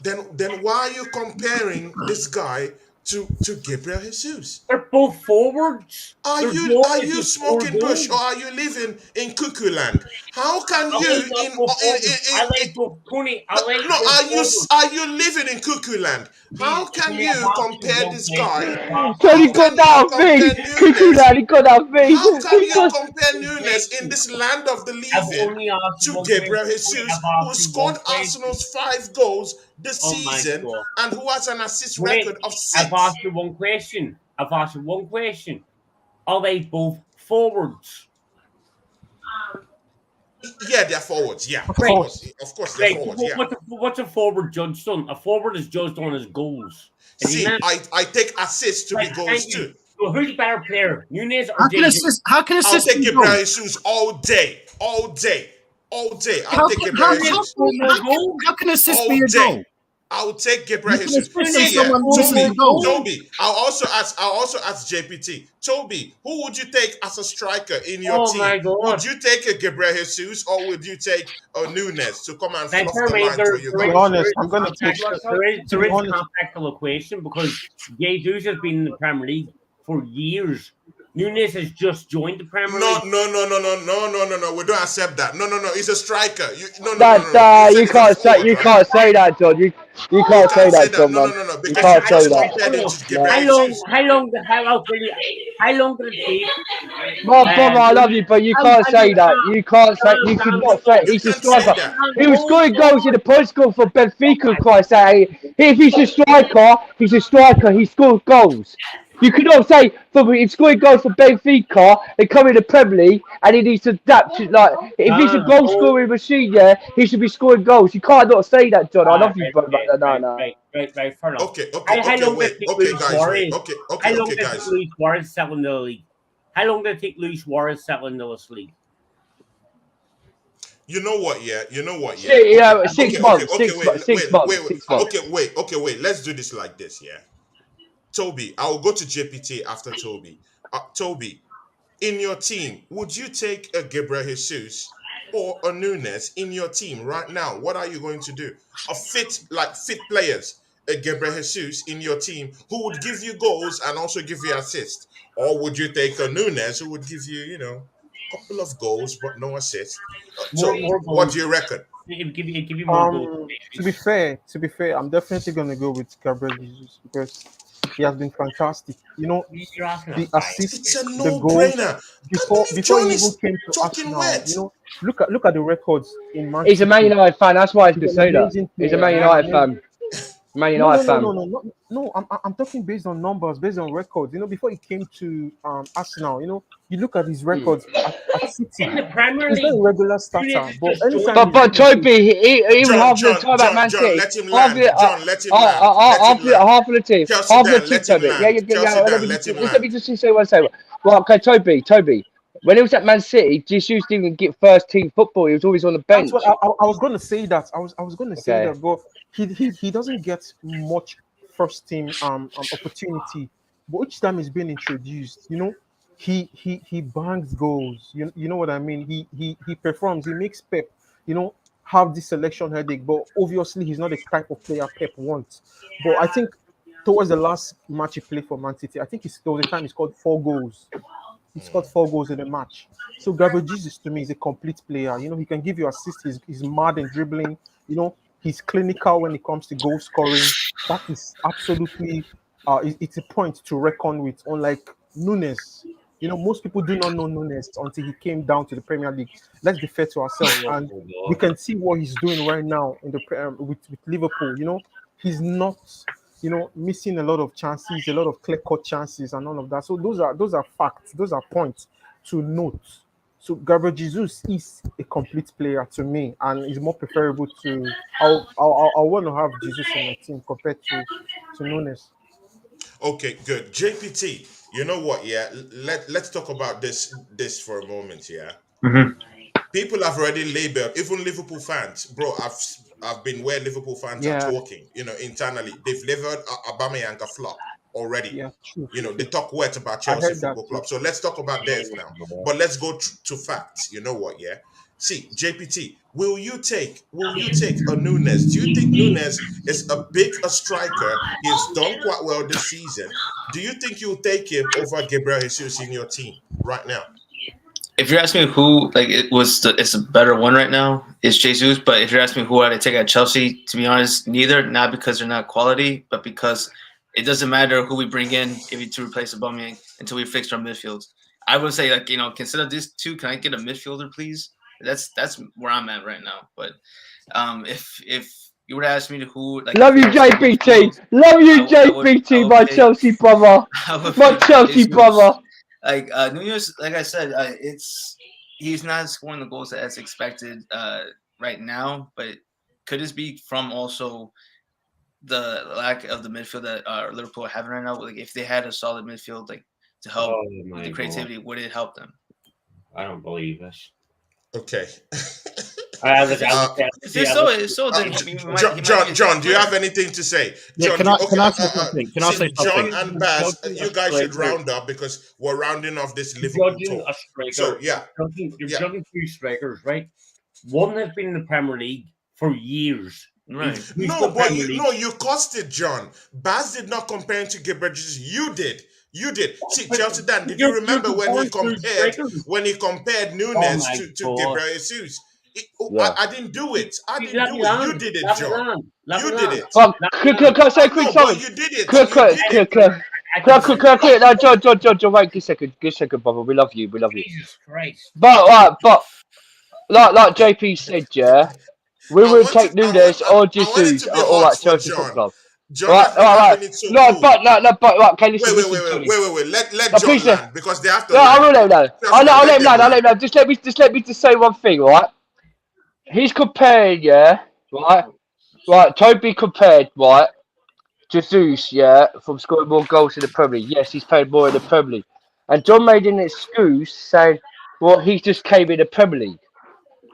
Then why are you comparing this guy to Gabriel Jesus? They're both forwards. Are you smoking bush or are you living in cuckoo land? How can you are you living in cuckoo land? How can you compare this guy? Tony got that me. Cuckoo land, he got that me. How can you compare Nunes in this land of the leaving to Gabriel Jesus, who scored Arsenal's 5 goals this season and who has an assist record of 6? I've asked you one question. Are they both forwards? Yeah, they're forwards. Yeah, of course they're forwards. Yeah. What's a forward judged on? A forward is judged on his goals. See, I take assists to be goals too. So who's the better player, Nunez or Jesus? How can assist? I'll take Gabriel Jesus all day. I'll take Gabriel Jesus. How can assist be a goal? I will take Gabriel Jesus. Toby, I'll also ask JPT. Toby, who would you take as a striker in your team? My God. Would you take a Gabriel Jesus or would you take a Nunes to come and fluff the line for you? To be honest, I'm going to take. There is a complex equation because Jesus has been in the Premier League for years. Nunes has just joined the Premier League. No. We don't accept that. No. He's a striker. You can't say that, John. You can't say that, John. No. You can't say that. How long did it take? Brother, I love you, but you can't say that. You cannot say it. He's a striker. He was scoring goals in the Portugal for Benfica, Christ sake. If he's a striker, he scores goals. You could not say he's scoring goals for Benfica, they come in the Premier League, and he needs to adapt to, if he's a goal scoring machine, he should be scoring goals. You can't not say that, John. I love you, brother. No. Right, fair enough. Okay, guys. How long did Luis Suarez settle into the league? How long did it take Luis Suarez settle into this league? You know what? Yeah. You know what? Yeah. Yeah, Okay. 6 Okay. months. Okay. Six Wait. months. 6 Wait. months. Wait. Wait. 6 months. Okay. Wait. Okay. Wait. Let's do this like this. Yeah. Toby, I will go to JPT after Toby. Toby, in your team, would you take a Gabriel Jesus or a Nunes in your team right now? What are you going to do? A fit players, a Gabriel Jesus in your team who would give you goals and also give you assists, or would you take a Nunes who would give you, a couple of goals but no assists? So, More what goals. do you reckon? It give you more goals. To be fair, I'm definitely gonna go with Gabriel Jesus because he has been fantastic. You know, You're asking the us bias. assists, It's a the goals no-brainer. before Can't believe before John he even is came to talking Arsenal. wet. You know, look at the records in Man He's a Man City. United fan. That's why I He's could an say that. amazing He's a player. Man He's an United amazing. fan. Man No, United fan. no. I'm talking based on numbers, based on records. You know, before he came to Arsenal, you know, you look at his records at City. In the Premier He's not a League, regular starter, Nunes but just anytime joined. But he's Toby, even half the time at Man John, City, let him half land. the John, let him land. Let half him land. half of the team, Chelsea half of the Dan, team, let him Toby. land. Chelsea Let Dan, me let him just let me land. just say one second. Well, okay, Toby. When he was at Man City, Jesus didn't even get first team football. He was always on the bench. That's what I was going to say. That I was going to say Okay. that, but he doesn't get much first team opportunity. But each time he's been introduced, you know, he bangs goals. You know what I mean? He performs. He makes Pep, you know, have this selection headache. But obviously, he's not the type of player Pep wants. But I think towards the last match he played for Man City, I think there was a time he scored 4 goals. He scored 4 goals in a match. So Gabriel Jesus to me is a complete player. You know, he can give you assists. He's mad in dribbling. You know, he's clinical when it comes to goal scoring. That is absolutely it's a point to reckon with. Unlike Nunes, you know, most people do not know Nunes until he came down to the Premier League. Let's be fair to ourselves, and we can see what he's doing right now in the with Liverpool. You know, he's not, you know, missing a lot of chances, a lot of clear-cut chances, and all of that. So those are facts. Those are points to note. So Gabriel Jesus is a complete player to me, and is more preferable to. I want to have Jesus in my team compared to Nunes. Okay, good. JPT, you know what? Yeah, let's talk about this for a moment. Yeah, people have already labeled, even Liverpool fans, bro. I've been where Liverpool fans are Yeah. talking. You know, internally, they've labeled Aubameyang a flop already. Yeah, true. You know, they talk wet about I Chelsea heard that Football too. Club. So let's talk about theirs now. But let's go to facts. You know what? Yeah. See, JPT, will you take a Nunes? Do you think Nunes is a striker? He's done quite well this season. Do you think you'll take him over Gabriel Jesus in your team right now? If you're asking me who it's a better one right now, it's Jesus. But if you're asking me who I'd take at Chelsea, to be honest, neither. Not because they're not quality, but because it doesn't matter who we bring in to replace Aubameyang until we fix our midfield. I would say, like, you know, consider these two. Can I get a midfielder, please? That's where I'm at right now. But if you were to ask me who, like, Love you, JPT. Love you, JPT, my Chelsea brother. My Chelsea brother. Like Nunes, like I said, he's not scoring the goals as expected right now. But could this be from also the lack of the midfield that Liverpool are having right now? Like, if they had a solid midfield, like, to help with the creativity, would it help them? I don't believe this. Okay. John, do you have anything to say? Yeah, John, can I say something? Can I say John something? and Baz, you guys should round up because we're rounding off this Liverpool Judging talk. a striker, So yeah, you're judging 2 strikers, right? One has been in the Premier League for years. Right. No, but you costed John. Baz did not compare him to Gabriel Jesus. You did. See, Chelsea Dan, did you remember when he compared Nunes to Gabriel Jesus? I didn't do it. You did it, John. You did it. Can I say a quick but something? you did it. Quick. No, John, wait, good second, brother. We love you. Jesus Christ. But like JP said, yeah, we would take Nunes or Jesus or like Chelsea Football Club. John, Right. But okay, listen. Wait. Let John land because they have to. No, I'll let him land. Just let me say one thing, right? He's compared, yeah, right. Toby compared, right, Jesus, yeah, from scoring more goals in the Premier League. Yes, he's paid more in the Premier League. And John made an excuse saying, well, he just came in the Premier League.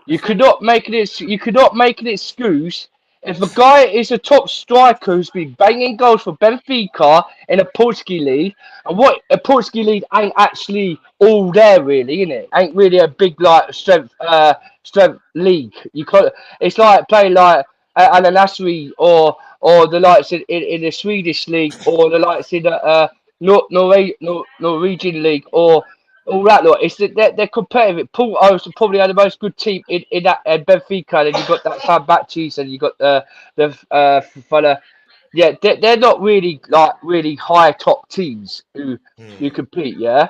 You could not make it. You could not make an excuse if a guy is a top striker who's been banging goals for Benfica in a Portuguese league, and what a Portuguese league ain't actually all there really, innit? Ain't really a big like strength league. You can't. It's like playing like Al Nassr or the likes in the Swedish league or the likes in the Norwegian league or all that lot. It's that they're competitive. Porto is probably the most good team in that Benfica. And you got that Sam Baptiste and you got the fella. Yeah, they're not really like really high top teams who you compete. Yeah,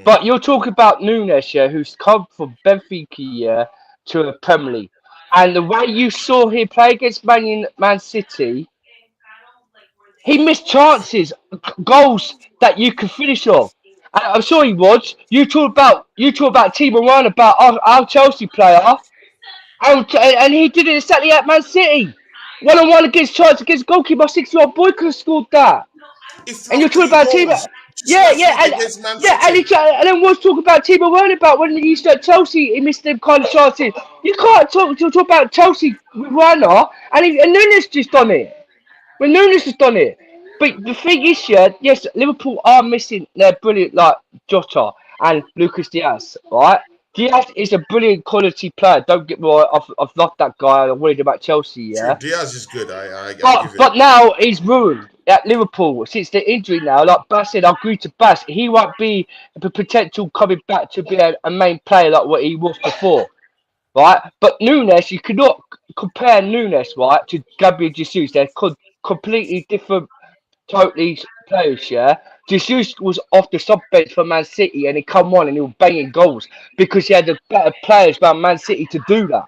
but you're talking about Nunes, yeah, who's come from Benfica, yeah, to the Premier League, and the way you saw him play against Man City. He missed chances, goals that you could finish off. And I'm sure he was. You talk about Timo Werner, about our Chelsea player, and he did it exactly at Man City. 1-on-1 against goalkeeper, 6-year-old boy could have scored that. And you're talking about Timo. Yeah, and then we'll talk about Timo Werner about when he used to at Chelsea, he missed them kind of chances. You can't talk about Chelsea with Werner, and Nunes just done it. When Nunes has done it. But the thing is, yeah, yes, Liverpool are missing their brilliant, like, Jota and Lucas Diaz, right? Diaz is a brilliant quality player. Don't get me wrong, I've loved that guy. I'm worried about Chelsea, yeah? True, Diaz is good. I But now he's ruined at Liverpool since the injury now. Like Bass said, I agree to Bass. He won't be the potential coming back to be a main player like what he was before. Right, but Nunes, you cannot compare Nunes, right, to Gabriel Jesus. They're completely different, totally players. Yeah, Jesus was off the sub bench for Man City, and he come on and he was banging goals because he had the better players around Man City to do that.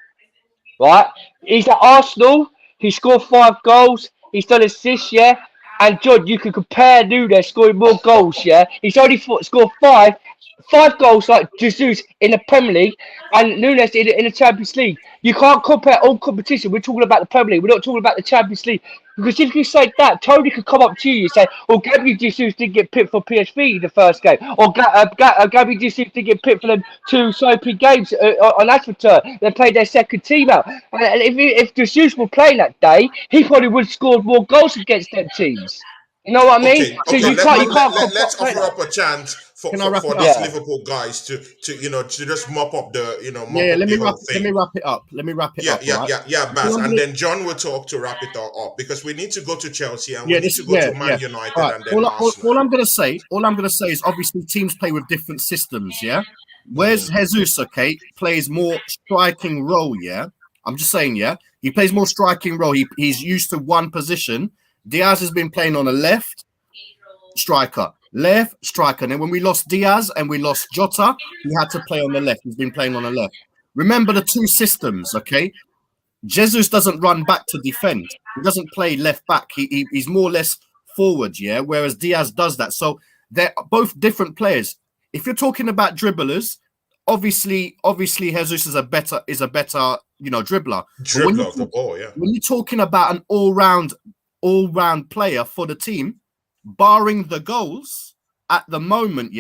Right, he's at Arsenal. He scored 5 goals. He's done assists. Yeah, and John, you can compare Nunes scoring more goals. Yeah, he's only scored 5 goals like Jesus in the Premier League and Nunes in the Champions League. You can't compare all competition. We're talking about the Premier League. We're not talking about the Champions League. Because if you say that, Tony could come up to you and say, "Oh, Gabriel Jesus didn't get picked for PSV in the first game, or Gabriel Jesus didn't get picked for them 2 soapy games on AstroTurf. They played their second team out. And if Jesus were playing that day, he probably would have scored more goals against them teams. You know what I mean? Okay, So let's offer up a chance for these Liverpool guys to just mop up the let me wrap it up. Baz, and then John will talk to wrap it all up because we need to go to Chelsea and we need to go to Man United and then Arsenal. All I'm gonna say is obviously teams play with different systems, yeah. Whereas Jesus, okay, plays more striking role, yeah. I'm just saying, yeah, he plays more striking role. He's used to one position. Diaz has been playing on a left striker. And then when we lost Diaz and we lost Jota, he had to play on the left. He's been playing on the left. Remember the 2 systems, okay? Jesus doesn't run back to defend. He doesn't play left back. He's more or less forward, yeah? Whereas Diaz does that. So they're both different players. If you're talking about dribblers, obviously Jesus is a better dribbler. Dribbler of the ball, yeah. When you're talking about an all-round player for the team, barring the goals at the moment,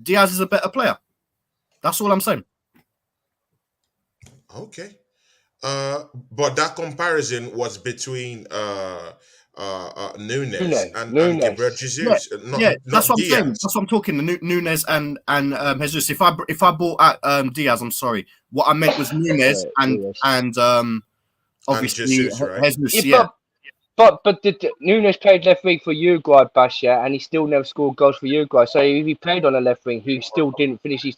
Diaz is a better player. That's all I'm saying. Okay. But that comparison was between Nunes and Gabriel Jesus. That's what I'm saying. That's what I'm talking. Nunes and Jesus. If I bought at Diaz, I'm sorry. What I meant was Nunes and obviously Jesus, right? Jesus, yeah. But Nunes played left wing for Uruguay, Basha, and he still never scored goals for Uruguay. So if he played on the left wing, he still didn't finish. He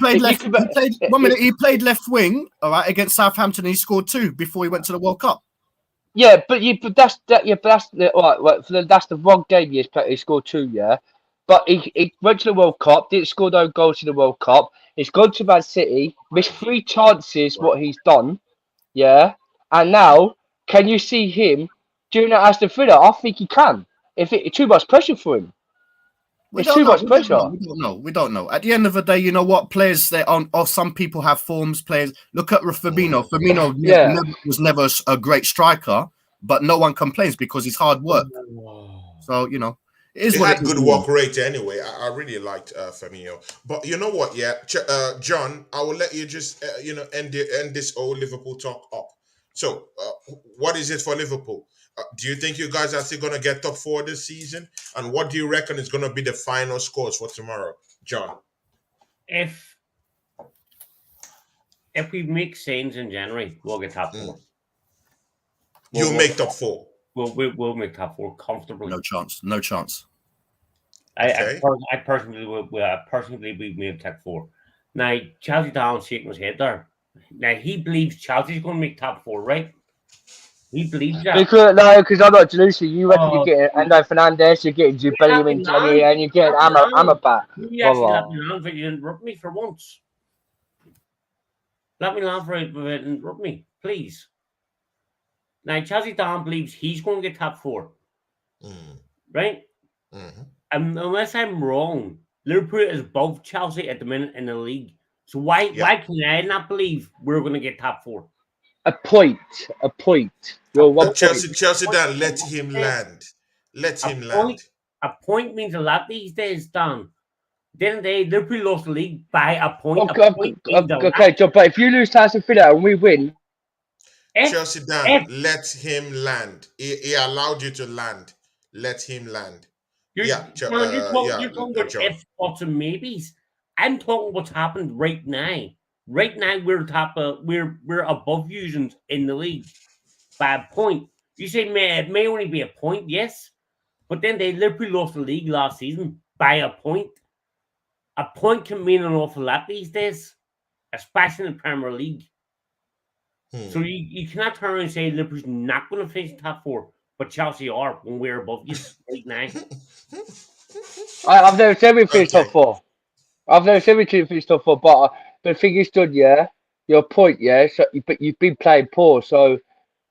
played left wing, all right, against Southampton. And he scored 2 before he went to the World Cup. Yeah, but that's the wrong game he scored 2. Yeah, but he went to the World Cup, didn't score no goals in the World Cup. He's gone to Man City, missed 3 chances. What he's done, yeah, and now can you see him doing that as the Villa? I think he can. If it's too much pressure for him. It's too much pressure. We don't know. At the end of the day, you know what? Players or some people have forms. Players. Look at Firmino. Firmino was never a great striker, but no one complains because he's hard work. So It is He what it had is. good work rate anyway. I really liked Firmino. But you know what? Yeah, John, I will let you just end this old Liverpool talk up. So, what is it for Liverpool? Do you think you guys are still going to get top four this season? And what do you reckon is going to be the final scores for tomorrow, John? If we make signs in January, we'll get top four. You make top four. We'll make top four comfortably. No chance. No chance. Okay. I personally believe we made top four. Now Chelsea down shaking his head there. Now he believes Chelsea's going to make top four, right? He believes that. Because I'm not delusional. You reckon you're getting Endo Fernandez, you're getting Jude Bellingham in January, and you're getting Amrabat. You actually let me land for you interrupt me for once. Let me land for it and interrupt me, please. Now Chelsea down believes he's going to get top four, right? Mm-hmm. Unless I'm wrong, Liverpool is above Chelsea at the minute in the league. So why can I not believe we're going to get top four? A point. You're one Chelsea Dan, let him land. Let him land. A point means a lot these days, Dan. Then Liverpool lost the league by a point. Okay, John, but if you lose to Aston Villa and we win, Chelsea Dan, let him land. He allowed you to land. Let him land. You're talking about if, buts, and maybes. I'm talking what's happened right now. Right now, we're above you in the league by a point. You say it may only be a point, yes, but then Liverpool lost the league last season by a point. A point can mean an awful lot these days, especially in the Premier League. So you cannot turn around and say Liverpool's not going to finish top four, but Chelsea are when we're above you right now. I've never said we finished top four. I've never said we finished top four, but the thing is, done, yeah, your point, yeah. So, but you've been playing poor, so.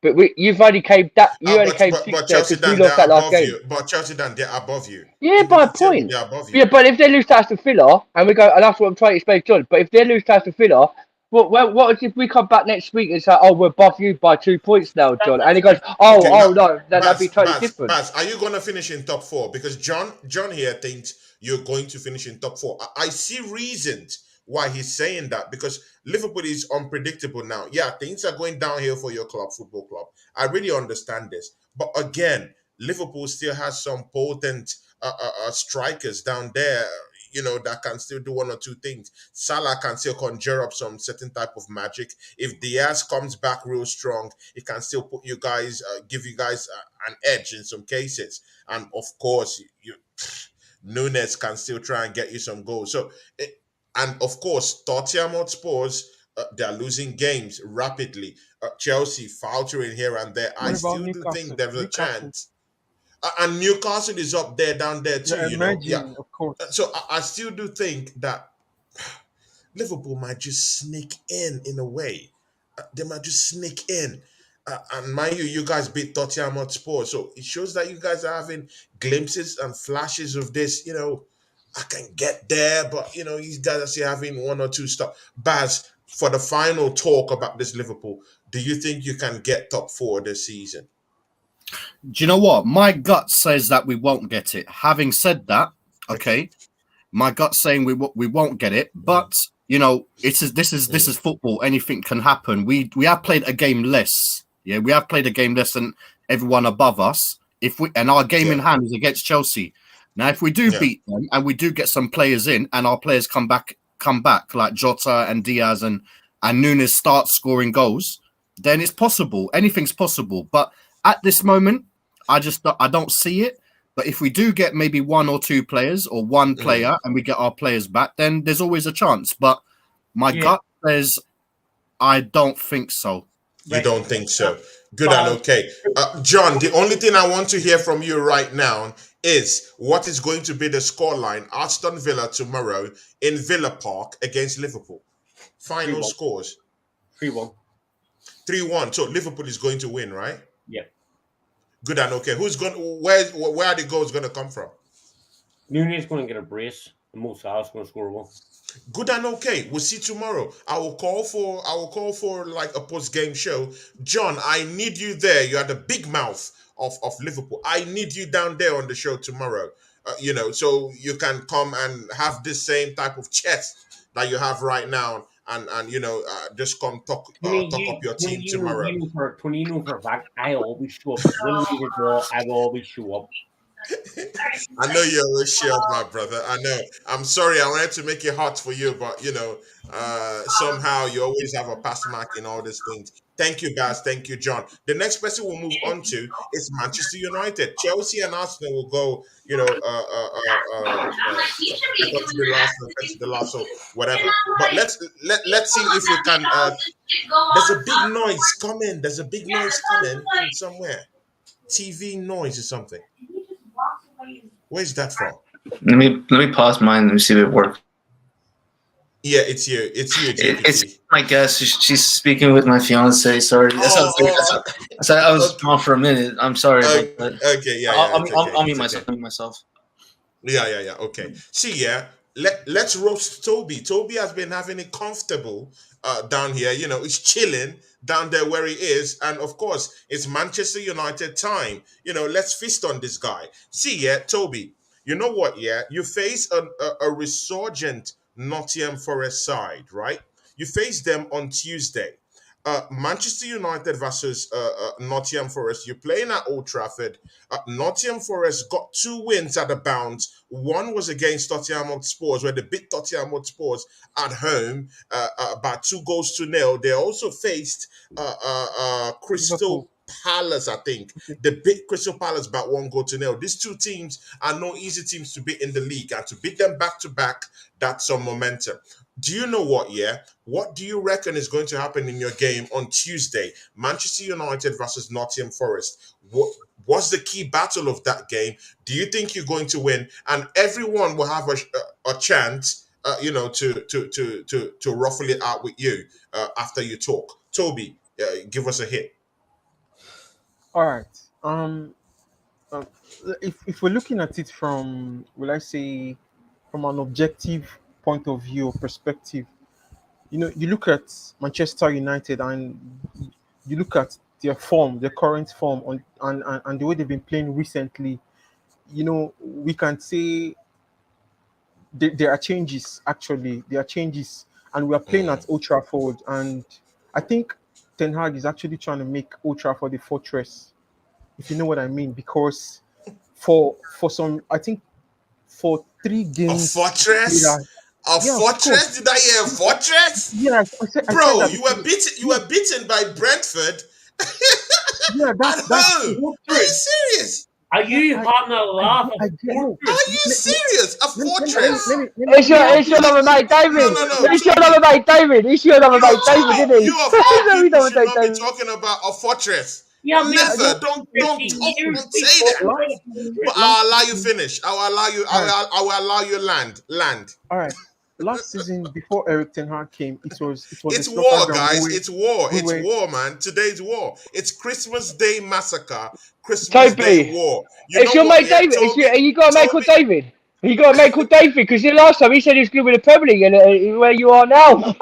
But you've only came that you only came sixth there because we lost that last game. But Chelsea Dan, they're above you. Yeah, by a point. They're above you. Yeah, but if they lose to Aston Villa, and we go, and that's what I'm trying to explain, John. But if they lose to Aston Villa, what if we come back next week and say, oh, we're above you by 2 points now, John? And he goes, no, then that'd be totally different. Baz, are you going to finish in top four? Because John here thinks you're going to finish in top four. I see reasons why he's saying that, because Liverpool is unpredictable now. Yeah, things are going downhill for your football club. I really understand this. But again, Liverpool still has some potent strikers down there, that can still do one or two things. Salah can still conjure up some certain type of magic. If Diaz comes back real strong, it can still put you guys, give you guys an edge in some cases. And of course, Nunes can still try and get you some goals. So, and of course, Tottenham Hotspurs, they're losing games rapidly. Chelsea faltering here and there. I still do think there's a chance. And Newcastle is up there, down there too, Of course. So I still do think that Liverpool might just sneak in a way. They might just sneak in. And mind you guys beat Tottenham Hotspur. So it shows that you guys are having glimpses and flashes of this, I can get there, but, these guys are still having one or two stuff. Baz, for the final talk about this Liverpool, do you think you can get top four this season? Do you know what? My gut says that we won't get it. Having said that, okay, my gut's saying we won't get it, but this is football. Anything can happen. We have played a game less. Yeah, we have played a game less than everyone above us. And our game in hand is against Chelsea. Now, if we do beat them and we do get some players in, and our players come back like Jota and Diaz and Nunes start scoring goals, then it's possible. Anything's possible. But at this moment, I don't see it. But if we do get maybe one or two players or one player and we get our players back, then there's always a chance. But my gut says I don't think so. You don't think so? Good and okay. John, the only thing I want to hear from you right now is what is going to be the scoreline Aston Villa tomorrow in Villa Park against Liverpool. Final 3-1. Scores. 3-1. 3-1. So Liverpool is going to win, right? Yeah. Good and okay. Where are the goals going to come from? Nunes is going to get a brace, and Mo Salah's going to score one. Good and okay. We'll see tomorrow. I will call for like a post-game show. John, I need you there. You are the big mouth of Liverpool. I need you down there on the show tomorrow. so you can come and have this same type of chest that you have right now, and just come talk up your team tomorrow. Tony, you know for a fact, I always show up. When we need a draw, I will always show up. I know you always share up, my brother. I know. I'm sorry, I wanted to make it hard for you, but somehow you always have a pass mark in all these things. Thank you, guys. Thank you, John. The next person we'll move on to is Manchester United. Chelsea and Arsenal will go, second to the last, and first to the last, or whatever. But let's see if we can. There's a big noise coming. There's a big noise coming from somewhere. TV noise or something. Where's that from? Let me pause mine. Let me see if it works. Yeah, it's you. It's you, GPT. It's my guest. She's speaking with my fiance. Sorry, I was gone for a minute. I'm sorry. Okay, yeah. I'll mute myself. Yeah. Okay. See, yeah. Let's roast Toby. Toby has been having it comfortable down here. He's chilling down there where he is, and of course, it's Manchester United time. Let's feast on this guy. See, yeah, Toby. You know what? Yeah, you face a resurgent Nottingham Forest side, right? You face them on Tuesday. Manchester United versus Nottingham Forest. You're playing at Old Trafford. Nottingham Forest got 2 wins at the bounce. One was against Tottenham Hotspur, where they beat Tottenham Hotspur at home by 2-0. They also faced Crystal Palace, I think. They beat Crystal Palace by 1-0. These 2 teams are no easy teams to beat in the league, and to beat them back to back, that's some momentum. Do you know what, yeah? What do you reckon is going to happen in your game on Tuesday? Manchester United versus Nottingham Forest. What's the key battle of that game? Do you think you're going to win? And everyone will have a chance, to ruffle it out with you after you talk. Toby, give us a hit. All right. If we're looking at it from, will I say, from an objective point of view or perspective, you look at Manchester United and you look at their form, their current form, and the way they've been playing recently. We can say there are changes. Actually, there are changes, and we are playing at Old Trafford, and I think Ten Hag is actually trying to make Old Trafford a fortress, if you know what I mean, because for some, I think for 3 games, a fortress. Fortress? Did I hear a fortress? Yeah, bro, you were beaten by Brentford. Yeah, that's Are you serious? Are you having a laugh? Are you serious? A fortress? It's your number mate, David. No. It's your number mate, David. It's your number mate, David, isn't it? You of all people should not be talking about a fortress. Yeah, never. Don't say that. But I'll allow you finish. I will allow you land. All right. Last season, before Eric Ten Hag came, it was it's war, guys. It's war. It's war, man. Today's war. It's Christmas Day massacre. Christmas Day war. It's your mate David. You got a mate called David. You got a mate called David because the last time he said he was good with the Premier League, and where you are now.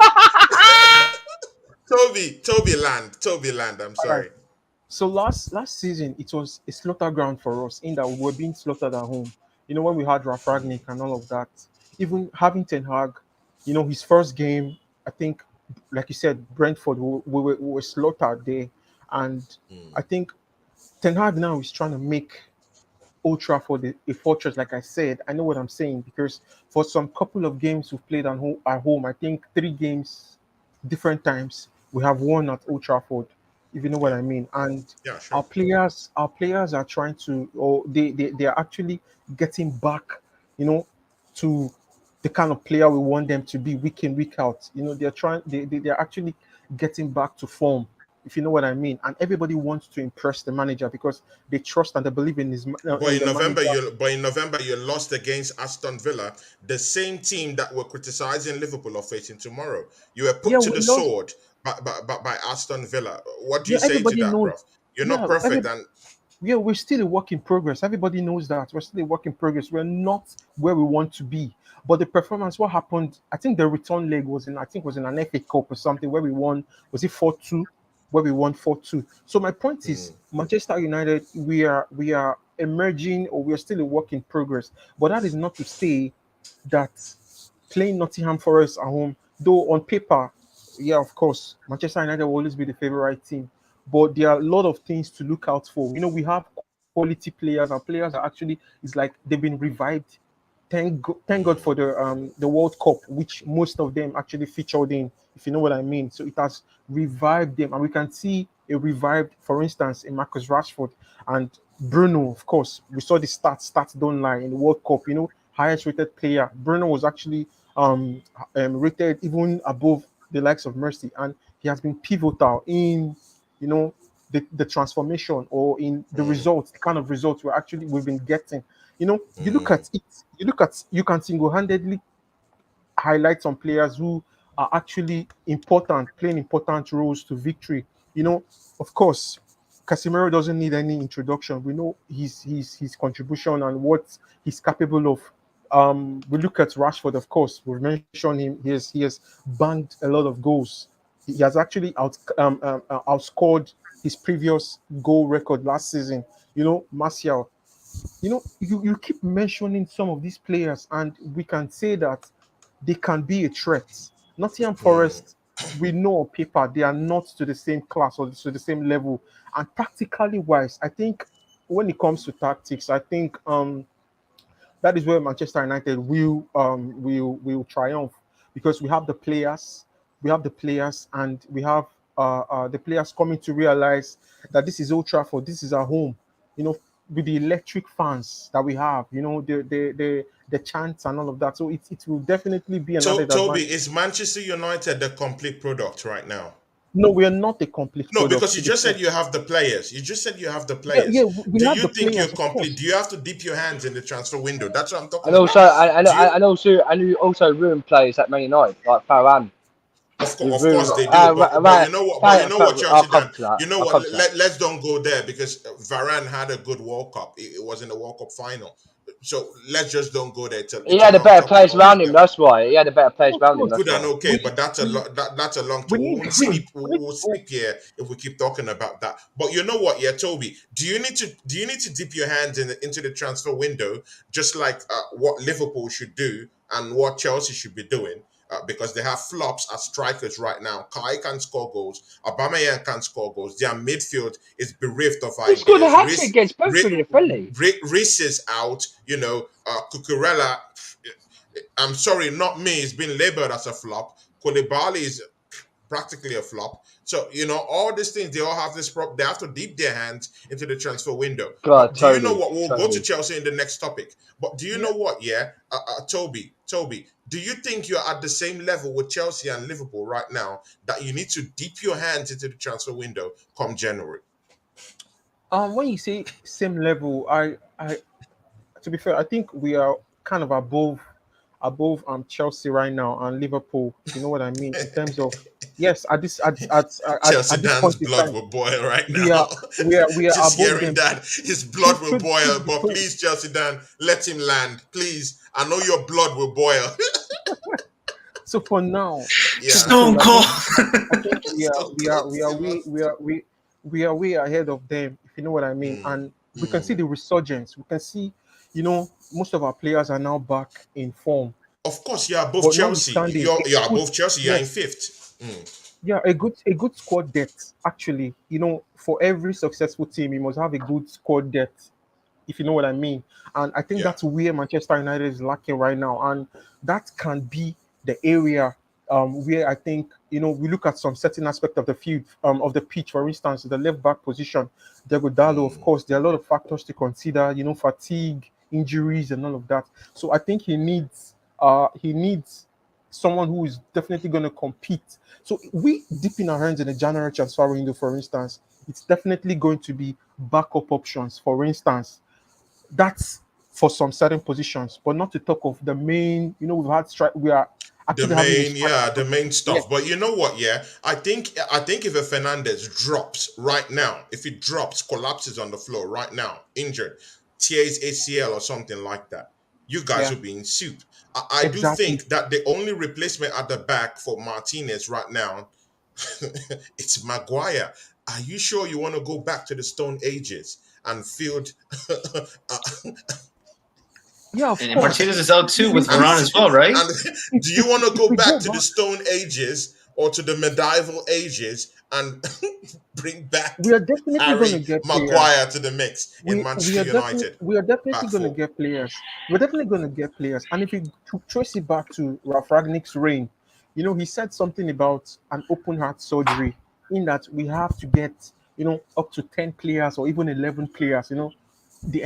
Toby land. I'm sorry. Right. So last season, it was a slaughter ground for us in that we were being slaughtered at home. When we had Ralf Rangnick and all of that. Even having Ten Hag, his first game, I think, like you said, Brentford, we were slaughtered there. And I think Ten Hag now is trying to make Old Trafford a fortress, like I said. I know what I'm saying, because for some couple of games we've played at home, I think 3 games, different times, we have won at Old Trafford, if you know what I mean. And yeah, sure. our players are trying to, or they are actually getting back, to the kind of player we want them to be week in, week out. They're actually getting back to form, if you know what I mean. And everybody wants to impress the manager because they trust and they believe in his. But in November, you lost against Aston Villa, the same team that we're criticizing Liverpool are facing tomorrow. You were put to the sword by Aston Villa. What do you say to that, bro? You're not perfect, and we're still a work in progress. Everybody knows that. We're still a work in progress. We're not where we want to be. But the performance, what happened, I think the return leg was in an FA Cup or something where we won, was it 4-2? Where we won 4-2. So my point is, Manchester United, we are emerging, or we are still a work in progress. But that is not to say that playing Nottingham Forest at home, though on paper, yeah, of course, Manchester United will always be the favorite team. But there are a lot of things to look out for. We have quality players, and players are actually, it's like they've been revived. Thank God for the World Cup, which most of them actually featured in, if you know what I mean. So it has revived them, and we can see a revived, for instance, in Marcus Rashford and Bruno. Of course, we saw the stats don't lie in the World Cup. Highest rated player. Bruno was actually rated even above the likes of Mercy, and he has been pivotal in you know the transformation, or in the Mm, results, the kind of results we've been getting. You look mm, at it, you can single-handedly highlight some players who are actually important, playing important roles to victory. Of course, Casemiro doesn't need any introduction. We know his contribution and what he's capable of. We look at Rashford, of course. We've mentioned him. He has banged a lot of goals. He has actually outscored his previous goal record last season. Martial. You keep mentioning some of these players, and we can say that they can be a threat. Nottingham mm. Forest, we know on paper they are not to the same class or to the same level. And tactically wise, I think when it comes to tactics, I think that is where Manchester United will triumph, because we have the players, and we have the players coming to realize that this is Old Trafford, this is our home. You know, with the electric fans that we have, the chants and all of that. So it will definitely be an added Toby, advantage. is Manchester United the complete product right now? No, we are not a complete No, product because you to the just said point. you have the players. You just said you have the Yeah, yeah, players. we Do have you the think you're players, of complete? Do course. you have to dip your hands in the transfer window? That's what I'm talking And also, about. and, Do you? and also ruin players at Man United, like Varane. You've Of ruined. course they do, but you know what? But you know what I'll Chelsea come done. to that. You know I'll what? come to that. Let's don't go there because Varane had a good World Cup. It was in the World Cup final, so let's just don't go there. He It's a had a long better topic players around him. altogether. That's why he had a better players Of around him. course, That's Good and why. okay, we but that's a we lot. That's a long. we We need won't sleep. We we need will sleep here if we keep talking about that. But you know what? Yeah, Toby, do you need to dip your hands into the transfer window, just like what Liverpool should do and what Chelsea should be doing? Because they have flops as strikers right now. Kai can score goals. Aubameyang can score goals. Their midfield is bereft of He scored a ideas. hat trick against Brentford in the friendly. Reese is out. Cucurella. I'm sorry, not me. It's been labeled as a flop. Koulibaly is practically a flop. So all these things, they all have this problem. They have to dip their hands into the transfer window. God, But do you know totally, what? We'll go to totally. Chelsea in the next topic. But do you yeah. know what? Yeah, Toby, do you think you're at the same level with Chelsea and Liverpool right now that you need to dip your hands into the transfer window come January? When you say same level, I to be fair, I think we are kind of above Chelsea right now and Liverpool, if you know what I mean, in terms of, yes, at this Chelsea at this Dan's point in blood time, will boil right we now. are we are Just above hearing them. that, his blood will boil. But To- please, Chelsea Dan, let him land. Please. I know your blood will boil. so for now, truth be Yeah. told, Stone I Cold. think I think So close, Simmons. we are way ahead of them, if you know what I mean. Mm, And we can see mm. the resurgence. We can see, most of our players are now back in form. Of course, you're above But Chelsea. notwithstanding, You're above Chelsea. You're in yes, fifth. Mm, yeah, a good squad depth. Actually, for every successful team, you must have a good squad depth, if you know what I mean. And I think yeah. that's where Manchester United is lacking right now, and that can be the area where I think we look at some certain aspect of the field, of the pitch, for instance, the left back position. Diego Dallo, of Mm. course, there are a lot of factors to consider. Fatigue, injuries, and all of that. So I think he needs someone who is definitely going to compete. So we dipping our hands in the January transfer window, for instance, it's definitely going to be backup options. For instance, that's for some certain positions, but not to talk of the main. We've had strike. We are The actually having a main, strike. yeah, the main Yes, stuff. But you know what? Yeah, I think if a Fernandez drops right now, if he drops, collapses on the floor right now, injured, tears ACL or something like that, you guys yeah, will be in soup. I do exactly. think that the only replacement at the back for Martinez right now, it's Maguire. Are you sure you want to go back to the Stone Ages and filled. Yeah, of And course. Martinez is out too with And, Varane as well, right? and do you want to If go we back go to the back, Stone Ages or to the medieval ages and bring back we are definitely going to Harry get players. Maguire to the mix in Manchester United? We are definitely Back going to four. get players. We're definitely going to get players. And if you trace it back to Ralph Ragnick's reign, he said something about an open heart surgery, in that we have to get up to 10 players or even 11 players. The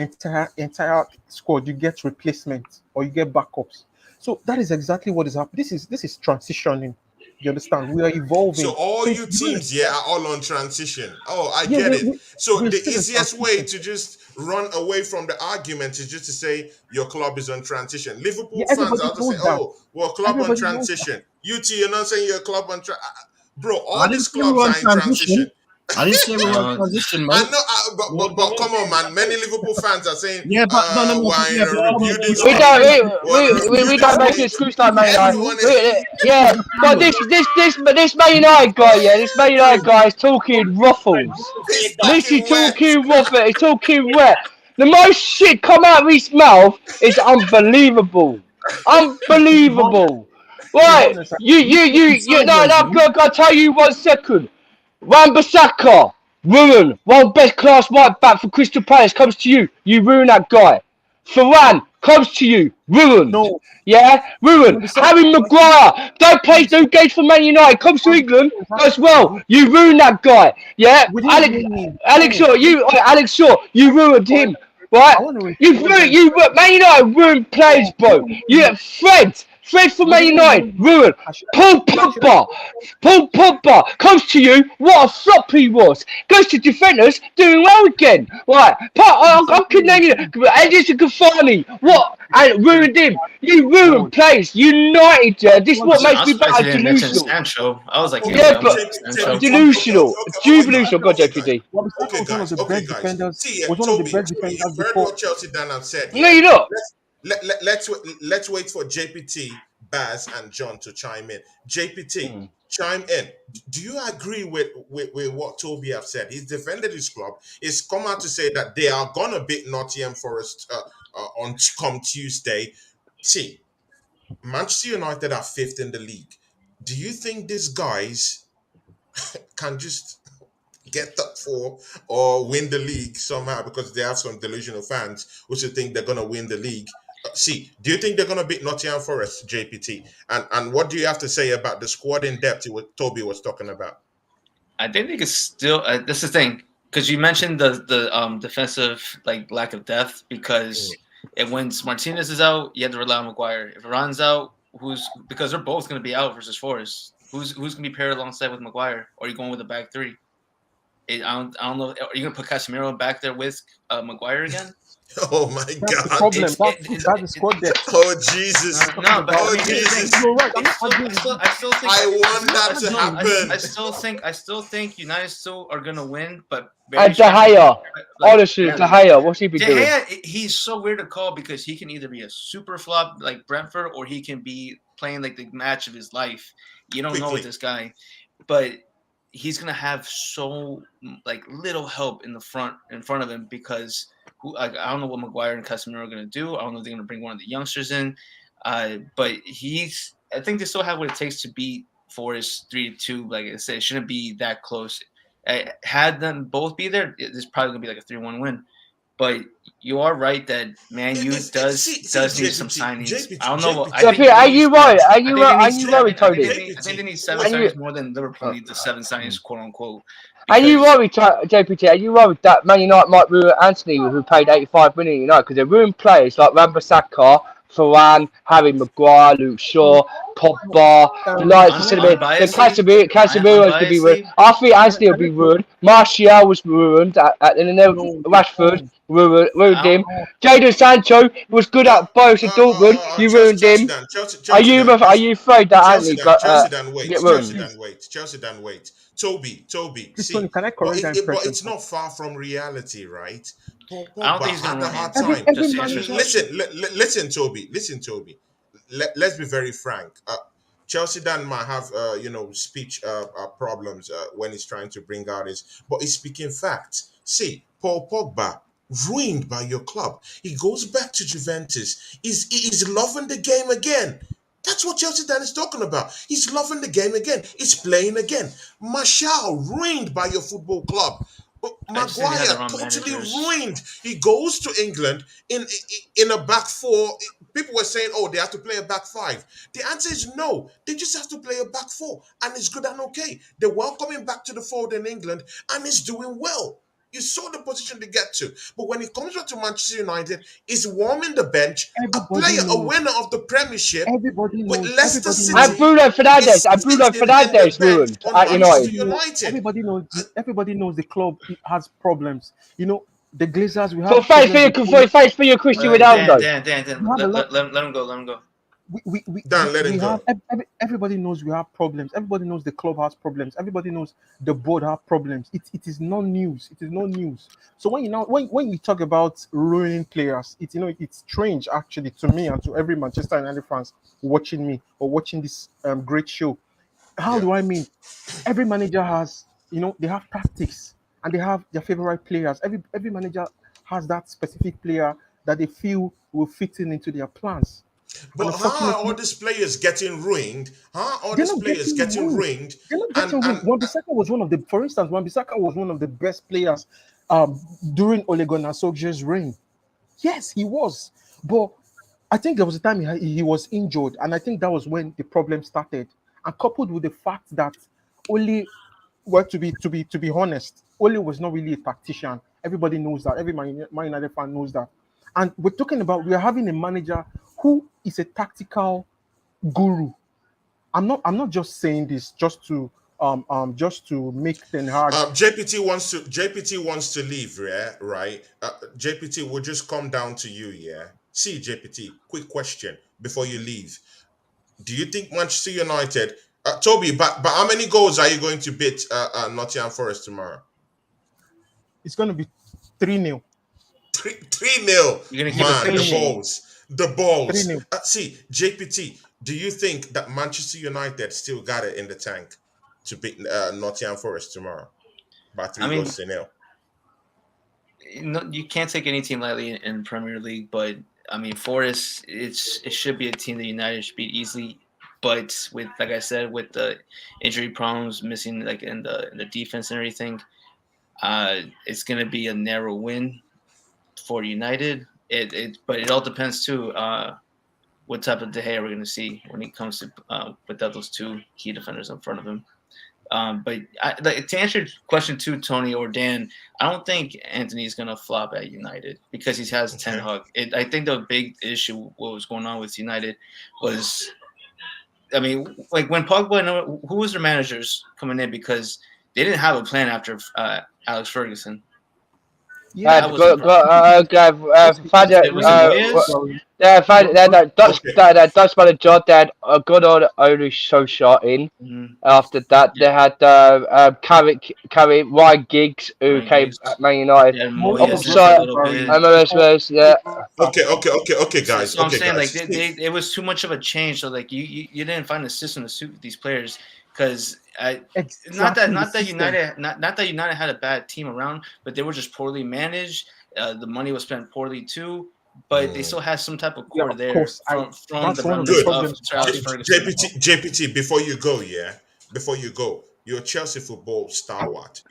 entire squad, you get replacement or you get backups. So that is exactly what is happening. This is transitioning. You understand? We are So evolving. all So if you you don't teams, yeah, expect, are all on transition. Oh, I yeah, get it. So we're the still in easiest way transition. to just run away from the argument is just to say your club is on transition. Yeah, Liverpool fans everybody are to say, knows that. "Oh, we're a club on Everybody knows that. transition." You're not saying you're a club on bro. I All didn't these say we clubs were on are in transition. transition. I didn't say we were on No, transition, I mate. know, but come on, man. Many Liverpool fans are saying, Yeah, but no, no, no. "We're Yeah, in but a hold on, rebuilding We hold stage. don't, on. We're in a we rebuilding don't make an stage." excuse like Man United. Everyone is. Yeah, but this Man United guy, yeah, this Man United guy is talking ruffles. Piss Literally fucking wet. talking ruffles. He's talking wet. The most shit come out of his mouth is unbelievable. Unbelievable. To be Right, honest, you. No, no, I'll tell you 1 second. Wan-Bissaka, ruin. One best class right back for Crystal Palace comes to you. You ruin that guy. Varane comes to you. Ruined. no, Yeah, ruined. Wan Bissaka, Harry Maguire don't play no games for Man United. Comes to England as well. You ruined that guy. Yeah, we didn't ruin him. Alex No, Shaw. Alex Shaw. You ruined him. Right? I want to You remind ruined. them. Man United ruined players, No, we bro. didn't You ruin him. Fred for We Man didn't United ruin him. ruined. I should, Paul should I? Pogba. Paul Pogba comes to you. What a flop he was. Goes to defenders, doing well again. Right. I can name you. Edison Cavani. What? And ruined him. You ruined No, players. United. This is what I makes was me surprised better. you didn't mention Delusional. Sancho. I was like, Yeah, yeah, but Sancho. delusional. Delusional. God, Okay, guys. JPD. Wan Bissaka was one of the Okay, best guys. defenders. See, yeah, Was one of the Toby, best defenders you've heard before. what Chelsea Dan have said. No, Yeah, you're not. let's wait for JPT, Baz, and John to chime in. JPT, chime in. Do you agree with what Toby have said? He's defended his club. He's come out to say that they are gonna beat Nottingham Forest on come Tuesday. See, Manchester United are fifth in the league. Do you think these guys can just get top four or win the league somehow because they have some delusional fans who should think they're going to win the league? See, do you think they're going to beat Nottingham Forest, JPT? And what do you have to say about the squad in depth what Toby was talking about? I think they could still. This is the thing, because you mentioned the defensive like lack of depth. Because when Martinez is out, you have to rely on Maguire. If Varane's out, because they're both going to be out versus Forest. Who's going to be paired alongside with Maguire? Or are you going with a back three? I don't know. Are you going to put Casemiro back there with Maguire again? Oh my That's the God! problem. That's the squad depth. Oh Jesus! No, but Oh I mean, here's the Jesus! thing. You're right. I'm It's not still, arguing. I still think. I want that to no, happen. I still think United still are gonna win, but And De Gea. like, Honestly, De barely. Gea. What's he be De doing? Gea, he's so weird to call because he can either be a super flop like Brentford or he can be playing like the match of his life. You don't know Quickly. with this guy, but he's gonna have so like little help in front of him because I don't know what Maguire and Casemiro are gonna do. I don't know if they're gonna bring one of the youngsters in, but I think they still have what it takes to beat Forest 3-2. Like I said, it shouldn't be that close. Had them both be there, it's probably gonna be like a 3-1 win. But you are right that Man U does need some signings. I don't know. Are you right? Are you right, Tony? I think they need 7 signings more than Liverpool needs the 7 signings, quote unquote. Are you worried, JPT? Are you worried that Man United might ruin Anthony, who paid 85 million United, because they ruined players like Wan-Bissaka, Varane, Harry Maguire, Luke Shaw, Pogba, Casemiro could be ruined. I think Anthony will be ruined. Martial was ruined, and then Rashford ruined him. Jadon Sancho was good at both at Dortmund. You ruined him. Are you afraid that Anthony got get ruined? Chelsea done wait. Toby, This see, one, can I correct that but impression? it's not far from reality, right? I don't think he's had gonna a hard ruin time. it. Listen, Toby. Let's be very frank. Chelsea Dan might have, speech problems when he's trying to bring out his, but he's speaking facts. See, Paul Pogba ruined by your club. He goes back to Juventus. He's loving the game again. That's what Chelsea Dan is talking about. He's loving the game again. He's playing again. Martial ruined by your football club. I just think they had the Maguire wrong totally managers. ruined. He goes to England in a back four. People were saying, "Oh, they have to play a back five." The answer is no. They just have to play a back four, and it's good and okay. They're welcoming back to the fold in England, and he's doing well. You saw the position they get to, but when it comes back to Manchester United, he's warming the bench. A Everybody player, a knows. winner of the Premiership Everybody with knows. Leicester Everybody City. knows. And Bruno Fernandes, and Bruno Sitting in the Fernandes bench ruined on at Manchester United. United. Everybody knows. Everybody knows the club has problems. You know, the Glazers. We For have face problems. for your Cristiano Dan, Ronaldo. Dan, We have a lot. let him go. Let him go. Dan, let him We go. have everybody knows we have problems. Everybody knows the club has problems. Everybody knows the board have problems. It is no news. It is no news. So when you talk about ruining players, it's strange actually to me and to every Manchester United fans watching me or watching this great show. How do I mean? Every manager has, they have tactics and they have their favorite players. Every manager has that specific player that they feel will fit into their plans. And But how are all unfortunately, these players getting ruined? How are all they're these not players getting getting ruined. ruined? They're not And getting ruined. Wan-Bissaka was one of the, for instance, Wan-Bissaka was one of the best players during Ole Gunnar Solskjaer's reign. Yes, he was. But I think there was a time he was injured, and I think that was when the problem started. And coupled with the fact that Ole, well, to be honest, Ole was not really a tactician. Everybody knows that. Every Man United fan knows that. And we are having a manager who is a tactical guru. I'm not just saying this just to make Ten Hag. JPT wants to leave, yeah, right? JPT will just come down to you, yeah. See, JPT, quick question before you leave. Do you think Manchester United, Toby, but how many goals are you going to beat Nottingham Forest tomorrow? It's going to be 3-0. 3-0. You're gonna keep it Man, the clean. balls. The balls. 3-0. See, JPT, do you think that Manchester United still got it in the tank to beat Nottingham Forest tomorrow by 3-0? No, you can't take any team lightly in Premier League, but I mean, Forest, it should be a team that United should beat easily. But with, like I said, with the injury problems, missing like in the defense and everything, it's gonna be a narrow win for United. But it all depends too. What type of De Gea we're gonna see when he comes to without those two key defenders in front of him. But to answer your question too, Tony or Dan, I don't think Anthony is going to flop at United because he has Ten Hag. I think the big issue what was going on with United was, I mean, like when Pogba, who was their managers coming in because they didn't have a plan after Alex Ferguson. Yeah, Dutch manager. They had a good old Ole Solskjaer in. Mm-hmm. After that, they had Ryan Giggs, who came at Man United. Okay, guys. So I'm saying, like, it was too much of a change. So, like, you didn't find a system to suit these players because not that United had a bad team around, but they were just poorly managed. The money was spent poorly too, but they still had some type of core there from the JPT, before you go, you're a Chelsea football stalwart.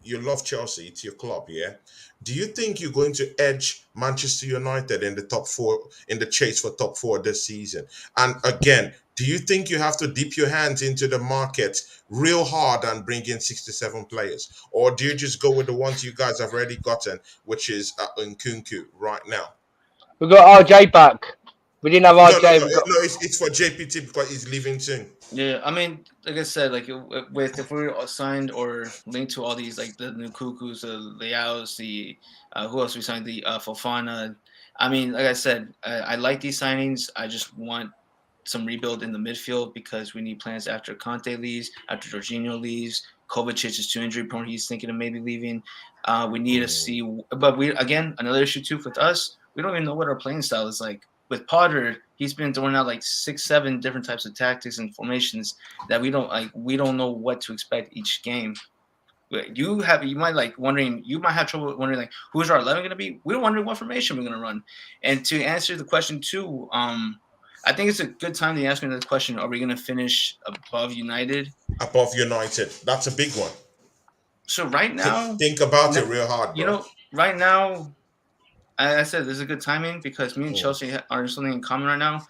You love Chelsea, it's your club, yeah. Do you think you're going to edge Manchester United in the top four in the chase for top four this season? And again, do you think you have to dip your hands into the market real hard and bring in 67 players? Or do you just go with the ones you guys have already gotten, which is Nkunku right now? We got RJ back. We didn't have RJ. No, it's for JPT because he's leaving soon. Yeah, I mean, like I said, like if we were assigned or linked to all these, like the Nkunkus, the Leaos, the who else we signed, the Fofana. I mean, like I said, I like these signings. I just want some rebuild in the midfield because we need plans after Conte leaves, after Jorginho leaves. Kovacic is too injury prone. He's thinking of maybe leaving. We need to see, but another issue too with us. We don't even know what our playing style is like. With Potter, he's been throwing out like 6-7 different types of tactics and formations that we don't know what to expect each game. You might have trouble wondering like who's our 11 going to be. We're wondering what formation we're going to run. And to answer the question too, I think it's a good time to ask me the question: are we going to finish above United? Above United, that's a big one. So right now, think about it real hard, bro. You know, right now, I said this is a good timing because me and Chelsea are something in common right now.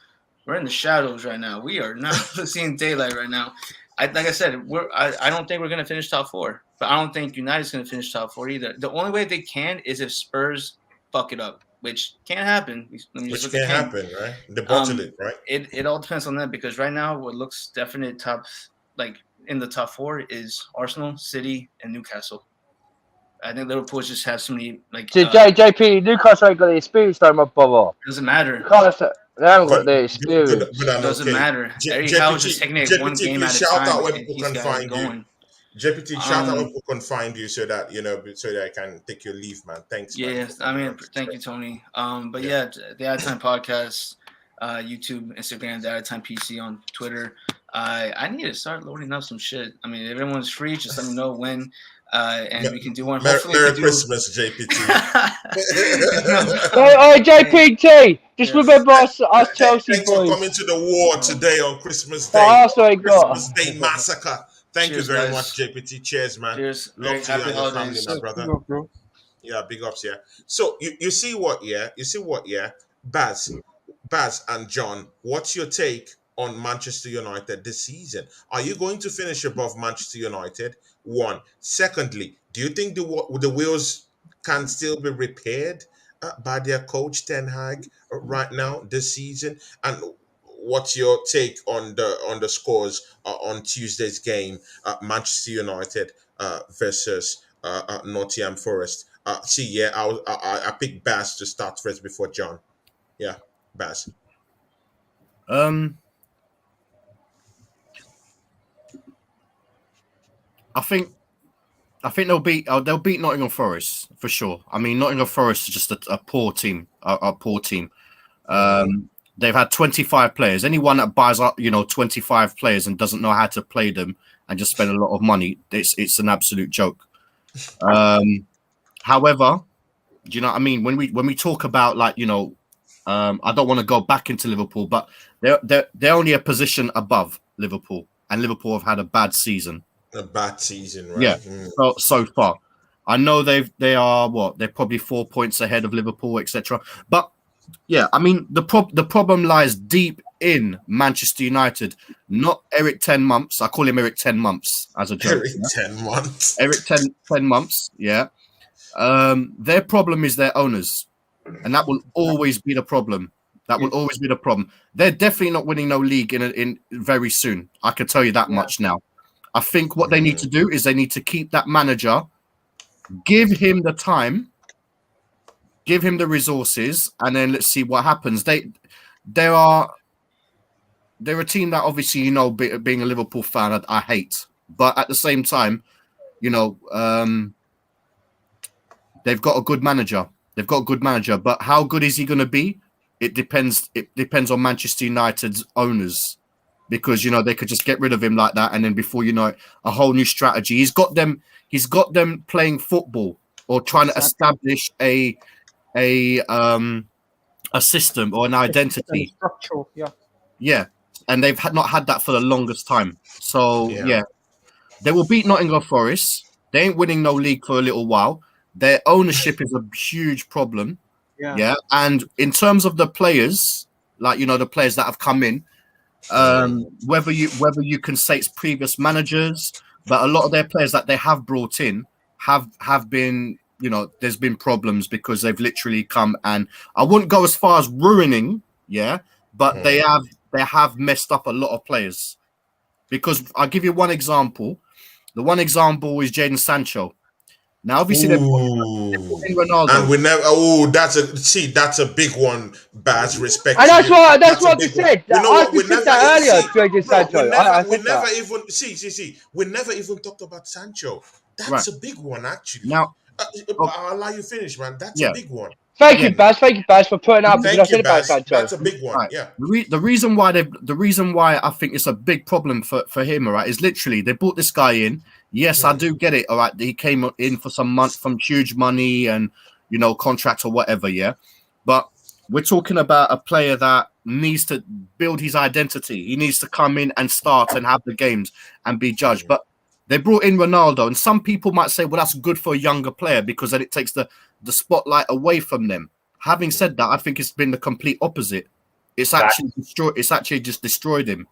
We're in the shadows right now. We are not seeing daylight right now. Like I said, I don't think we're going to finish top 4, but I don't think United's going to finish top 4 either. The only way they can is if Spurs fuck it up, which can't happen. Which can't happen, right? The bottle it, right? It all depends on that because right now, what looks definite top, like in the top 4 is Arsenal, City, and Newcastle. I think Liverpool just has so many like. JP, Newcastle ain't got the experience, though, my brother. Doesn't matter. They haven't got the experience. Doesn't matter. Eddie Howe is just taking it one game at a time, and he's got it going. JPT, shout out where people can find you so that so that I can take your leave, man. Thanks. Yeah, man. Thank you, Tony. But yeah, the Out of Time podcast, YouTube, Instagram, the Out of Time PC on Twitter. I need to start loading up some shit. I mean, if everyone's free, just let me know when. And we can do one. Merry Christmas, JPT. Oh, JPT, just remember us Chelsea thanks boys. for coming to the war today on Christmas Day. Christmas Day massacre. Thank you very much, JPT. Cheers, man. Cheers. Love to you and your family, my brother. Big up, bro. Yeah, big ups, yeah. So you see what, yeah? Baz and John, what's your take on Manchester United this season? Are you going to finish above Manchester United? One. Secondly, do you think the wheels can still be repaired by their coach Ten Hag right now this season? And what's your take on the scores on Tuesday's game, Manchester United versus Nottingham Forest? I picked Baz to start first before John. Yeah, Baz. I think they'll beat Nottingham Forest for sure. I mean, Nottingham Forest is just a poor team. A poor team. They've had 25 players. Anyone that buys up, 25 players and doesn't know how to play them and just spend a lot of money, it's an absolute joke. However, do you know what I mean? When we talk about I don't want to go back into Liverpool, but they're only a position above Liverpool, and Liverpool have had a bad season. A bad season, right? Yeah. So far, I know they're probably 4 points ahead of Liverpool, etc. But yeah, I mean the problem lies deep in Manchester United, not Eric 10 months. I call him Eric 10 months as a joke. Eric 10 months. Eric 10 months. Yeah. Their problem is their owners, and that will always be the problem. That will always be the problem. They're definitely not winning no league in very soon. I can tell you that much now. I think what they need to do is they need to keep that manager, give him the time, give him the resources, and then let's see what happens. They're a team that obviously, being a Liverpool fan, I hate. But at the same time, they've got a good manager. But how good is he going to be? It depends on Manchester United's owners. Because they could just get rid of him like that, and then before you know it, a whole new strategy. He's got them playing football or trying to establish a system or an identity. Structural, yeah. Yeah, and they've not had that for the longest time. So yeah, they will beat Nottingham Forest. They ain't winning no league for a little while. Their ownership is a huge problem. Yeah, and in terms of the players, the players that have come in. Whether you can say it's previous managers, but a lot of their players that they have brought in have been, there's been problems because they've literally come, and I wouldn't go as far as ruining, but they have messed up a lot of players. Because I'll give you one example. The one example is Jadon Sancho. Now, obviously, they're putting Ronaldo. And we never. That's a big one. Baz, respect. And that's what I said. I said that earlier, Jadon Sancho. We never even talked about Sancho. That's a big one, actually. Now, I'll allow you finish, man. That's a big one. Thank Yeah. you, Baz. Thank you, Baz, for putting up. Because I Thank said you, about Baz. Sancho. That's a big one. Right. Yeah. The reason why I think it's a big problem for him, all right, is literally they brought this guy in. Yes, I do get it. All right, he came in for some huge money and contract or whatever. Yeah, but we're talking about a player that needs to build his identity. He needs to come in and start and have the games and be judged. But they brought in Ronaldo, and some people might say, well, that's good for a younger player because then it takes the spotlight away from them. Having said that, I think it's been the complete opposite. It's actually destroyed. It's actually just destroyed him.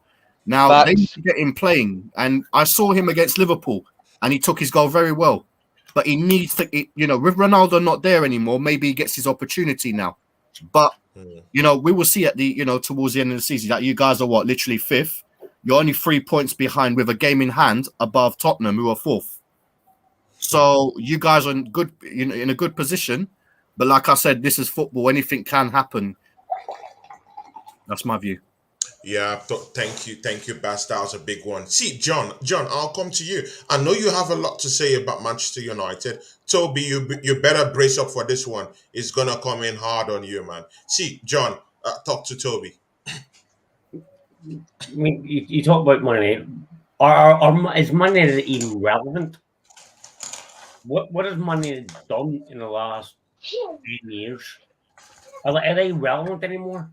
Now they need to get him playing, and I saw him against Liverpool, and he took his goal very well. But he needs to, with Ronaldo not there anymore, maybe he gets his opportunity now. But we will see at the towards the end of the season that you guys are literally 5th. You're only 3 points behind with a game in hand above Tottenham, who are 4th. So you guys are in a good position. But like I said, this is football. Anything can happen. That's my view. Yeah, thank you, Baz. That was a big one. See, John, I'll come to you. I know you have a lot to say about Manchester United. Toby, you better brace up for this one. It's gonna come in hard on you, man. See, John, talk to Toby. I mean, you talk about money. Is money even relevant? What has money done in the last 10 years? Are they relevant anymore?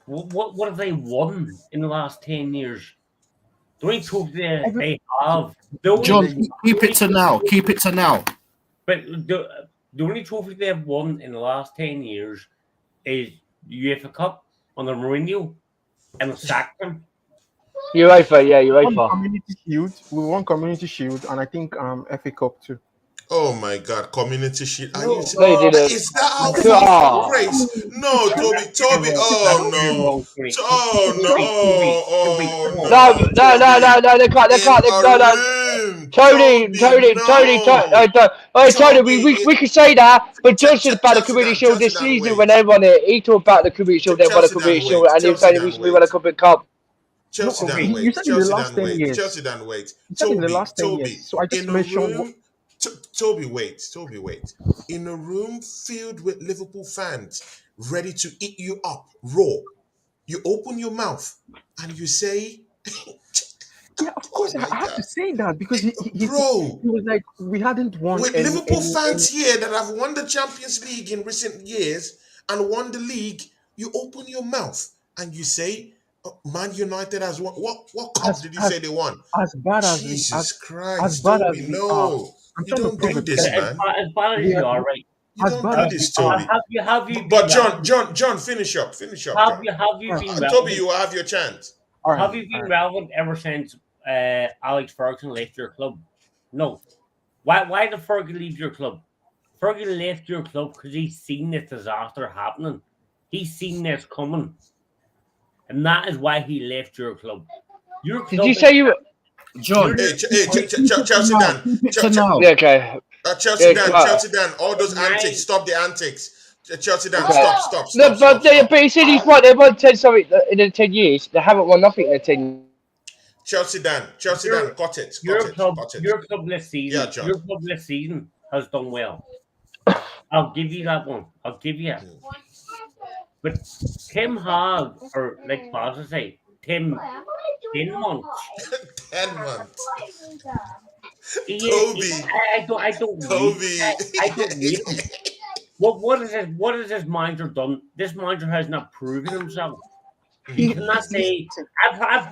What have they won in the last 10 years? The only trophy they have. John, keep it to now. Keep it to now. But the only trophy they have won in the last 10 years is UEFA Cup under Mourinho and sacked him. UEFA, yeah, We won UEFA. Community Shield. We won Community Shield, and I think FA Cup too. Oh my God, Community Shield. Are you No, you didn't. Is that how Ah. full grace? No, Toby. Oh no. No, they can't. No. Tony, we can say that, but Johnson about the Community Shield this season when they won it. He talked about the Community Shield, they won the Community Shield, and he was saying we won a Cup and Cup. Chelsea No, done you wait. said in the Chelsea last done 10 wait. years. Chelsea done wait. You said in the last 10 Toby. years. So I just In a mentioned. room, Toby, wait. In a room filled with Liverpool fans ready to eat you up raw, you open your mouth and you say, Yeah, of course, Oh my I have God. to say that because he bro, was like, we hadn't won. with Liverpool fans here that have won the Champions League in recent years and won the league, you open your mouth and you say, Man United has won. What cup did you say they won? As bad as Jesus as Christ, bad Toby, as we no. are. I'm You trying to don't prove do it. this, As man. bad as you are, right? You as don't bad do as this, we are. Toby. Have you But been John, finish up, have John. you been And relevant? Toby, you will have your chance. All right, Have you all been right. relevant ever since Alex Ferguson left your club? No. Why did Fergie leave your club? Fergie left your club because he's seen this disaster happening. He's seen this coming. And that is why he left your club. Your club Did you say you? John, Hey, Chelsea Dan. keep it to now. Yeah, okay. Chelsea Yeah, Dan, all those antics, stop the antics. Chelsea Dan, Okay. stop. No, but he said he's won. They won 10 something in the 10 years. They haven't won nothing in the 10. Chelsea Dan, got it. Your club this season. Yeah, John. Your club this season has done well. I'll give you that one. I'll give you it. But Tim Hag, or like Pastor say, Tim 10 months. 10 months. Toby. I don't Toby. I don't rate him. What has this manager done? This manager has not proven himself. You cannot say I've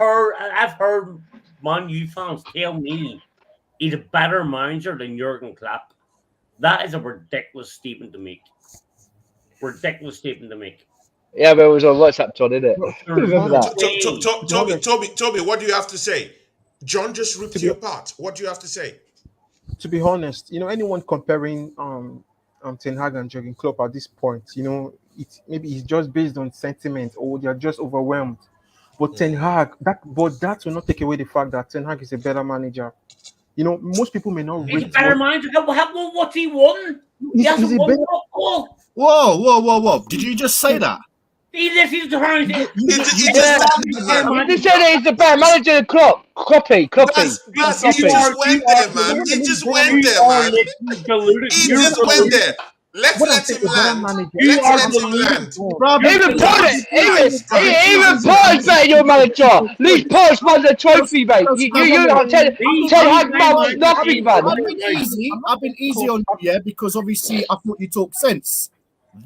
heard Man U fans tell me he's a better manager than Jurgen Klopp. That is a ridiculous statement to make. Yeah, but it was on WhatsApp, John, isn't it? Remember that? Toby, what do you have to say? John just ripped you apart. What do you have to say? To be honest, anyone comparing Ten Hag and Jurgen Klopp at this point, maybe it's just based on sentiment or they're just overwhelmed. But Ten Hag, that will not take away the fact that Ten Hag is a better manager. Most people may not He's a rate better manager. What's he won? He He's hasn't a won better- one goal. Whoa. Did you just say that? He's trying to. He He just said that he's the better manager than Klopp. Kloppy. He just went there, man. He just went there, man. He just went there. Let's What I'm let saying, him a better land. manager. You Let's are let him the land. Brother, Even Pod, Guys, even Pod's better your manager. Luke Pod's won the trophy, mate. You are Ten Hag mum's nothing, man. I've been easy. I've been easy on you, yeah, because obviously I thought you talked sense.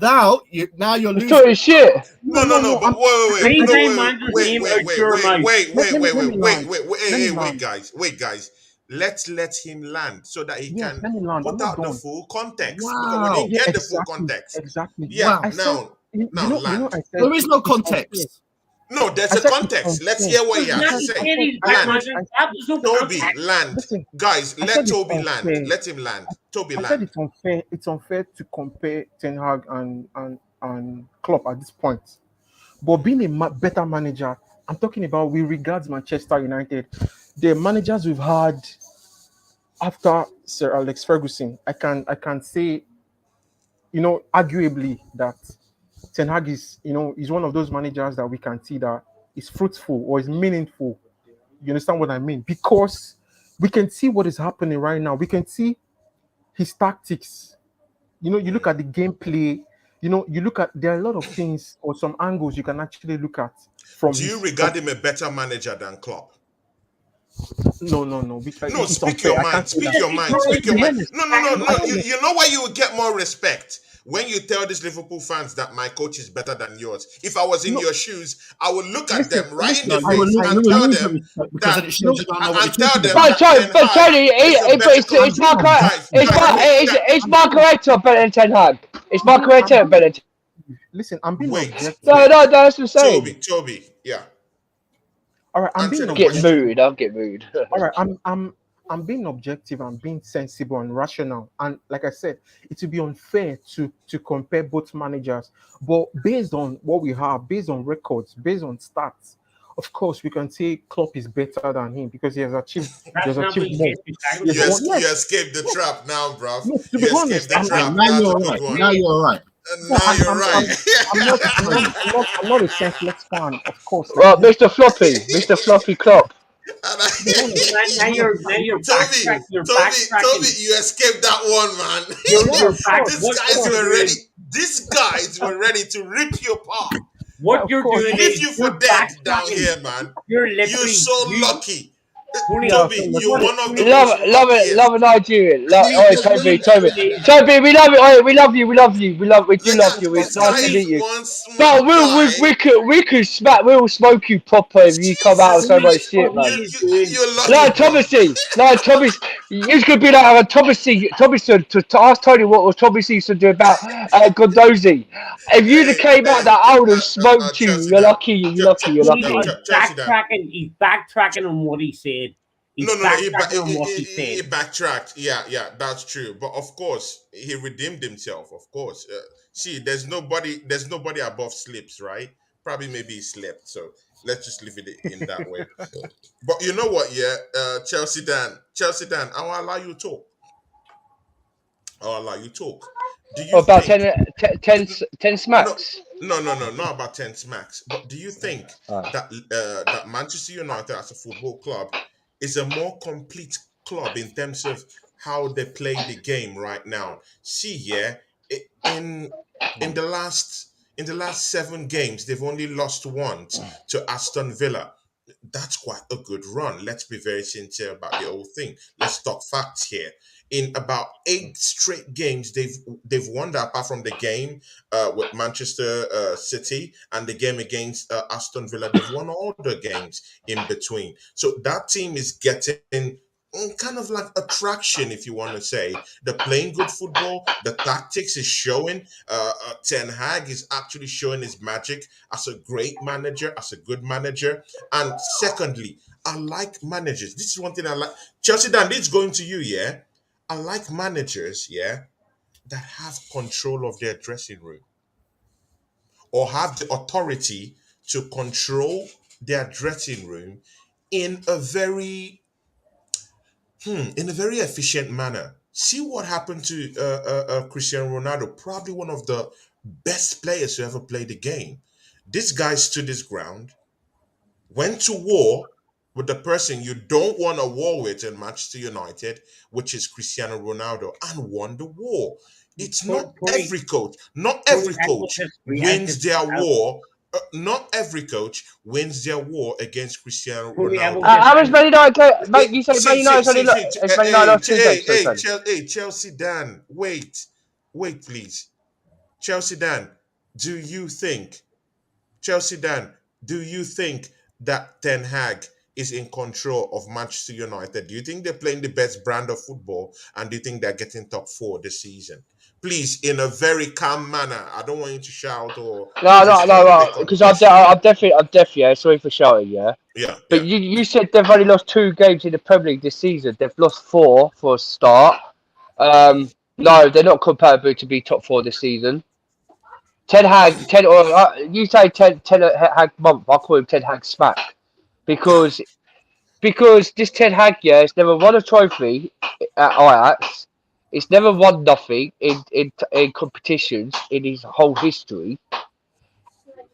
Now you're He's losing. talking shit. no, but wait, Please no, name man's name out your mouth. Let me land. Let me hey, land. wait, guys. Let's let him land so that he Yes, can let me land. I'm put not out the done. full context because we Wow. didn't Yeah, get the full exactly. context. Exactly. Yeah, Wow. I said, now land. I said There is no it's unfair. context. No, there's I a said it's context. Let's unfair. hear what he I has to said, say. I said, That was no Toby, context. land. listen, Guys, I let said it's Toby land. unfair. Let him land. Toby, I said land. it's unfair. It's unfair to compare Ten Hag and Klopp at this point. But being a better manager, I'm talking about with regards Manchester United, the managers we've had after Sir Alex Ferguson, I can say, arguably that Ten Hag is one of those managers that we can see that is fruitful or is meaningful. You understand what I mean? Because we can see what is happening right now. We can see his tactics. You look at the gameplay. You look at there are a lot of things or some angles you can actually look at from Do you his. regard him a better manager than Klopp? No. Because No, it's speak unfair. your I mind. can't say Speak that. your mind. No, Speak to your be mind. honest, No. I honest. You know why you would get more respect when you tell these Liverpool fans that my coach is better than yours. If I was in No, your shoes, I would look at listen, them right in listen. the No, you will face lose, I and you will tell lose the them respect because then that it shows you don't know what and you're tell talking them about. that But Ten Hag Tony, is a better coach. it's Marco, Guys, it's Marco Hector better than Ten Hag. It's I'm Marco being, Hector better than. listen. I'm being wait, objective. No, that's what I'm saying. Toby, yeah. All right, I'm Answer being the Get question. objective. mood. I'll get mood. All right, I'm being objective. I'm being sensible and rational. And like I said, it would be unfair to compare both managers. But based on what we have, based on records, based on stats, of course, we can say Klopp is better than him because he has achieved That's not what you more. said 2 seconds He has ago. won. Yes, You escaped the trap now, bruv. yes. To be You escaped honest, the I'm, Right, trap. now That's a you're good right. one. Now you're right. no, Now you're right. I'm not a senseless fan, of course. Like Right, Mr. Floppy Klopp. to be honest, Now you're Toby, backtracking. You're Toby, backtracking. you escaped that one, man. yeah, You're of back. course, What of course, you're doing? These guys were ready to rip you apart. yeah, What of you're course. doing Leave is you for you're dead down backtracking. here, man. You're You're literally so you. lucky. Tony, Yeah, Toby, so you're lucky. one of the Love, most love a luckiest. Nigerian. Tony, Oh, you're one of the Toby, lazy. Toby, we love you. Oh, we love you. We do love you. It's This nice guy to is meet you. one But smart guy. we could smack. We'll smoke you proper if you come out with Jesus, so much What shit, he man. is doing. you're lucky, No, bro. Thomas, you could be like a Thomas to ask Tony what was Thomas used to do about Gondozi. If you'd have came out that I would have smoked you. Chelsea You're Dan. lucky, you're Tony lucky. is Chelsea Dan. backtracking. He's backtracking on what he said. He's No. backtracking on what he He said. backtracked. Yeah, that's true. But of course, he redeemed himself. Of course. See, there's nobody above slips, right? Probably maybe he slept. So let's just leave it in that way. But you know what? Yeah, Chelsea Dan. I'll allow you to talk. I'll allow you to talk. Do you About think? 10 No, smacks. not about 10 smacks. But do you think that Manchester United as a football club is a more complete club in terms of how they play the game right now? See, yeah, in in the last 7 games, they've only lost once to Aston Villa. That's quite a good run. Let's be very sincere about the whole thing. Let's talk facts here. In about 8 straight games, they've won that apart from the game with Manchester City and the game against Aston Villa. They've won all the games in between. So that team is getting kind of like attraction, if you want to say. They're playing good football. The tactics is showing. Ten Hag is actually showing his magic as a great manager, as a good manager. And secondly, I like managers. This is one thing I like. Chelsea Dan, this is going to you, yeah? I like managers, yeah, that have control of their dressing room or have the authority to control their dressing room in a very in a very efficient manner. See what happened to Cristiano Ronaldo, probably one of the best players to ever play the game. This guy stood his ground, went to war with the person you don't want a war with in Manchester United, which is Cristiano Ronaldo, and won the war. It's Tony, not every coach. Not Tony, every I will coach disagree. wins their war. Not every coach wins their war against Cristiano Tony, I will Ronaldo. How much disagree. Man United? Mate, you said Man United's only it's Man United lost 2 games. Sorry, sorry. Chelsea Dan, wait, please. Chelsea Dan, do you think Chelsea Dan, do you think that Ten Hag is in control of Manchester United? Do you think they're playing the best brand of football, and do you think they're getting top 4 this season? Please, in a very calm manner. I don't want you to shout or No. Because I'm definitely. Yeah, sorry for shouting. Yeah, yeah, but yeah. you said they've only lost 2 games in the Premier League this season. They've lost 4 for a start. No, they're not comparable to be top 4 this season. You say Ten Hag month. I call him Ten Hag smack because this Ten Hag has never won a trophy at Ajax. It's never won nothing in competitions in his whole history.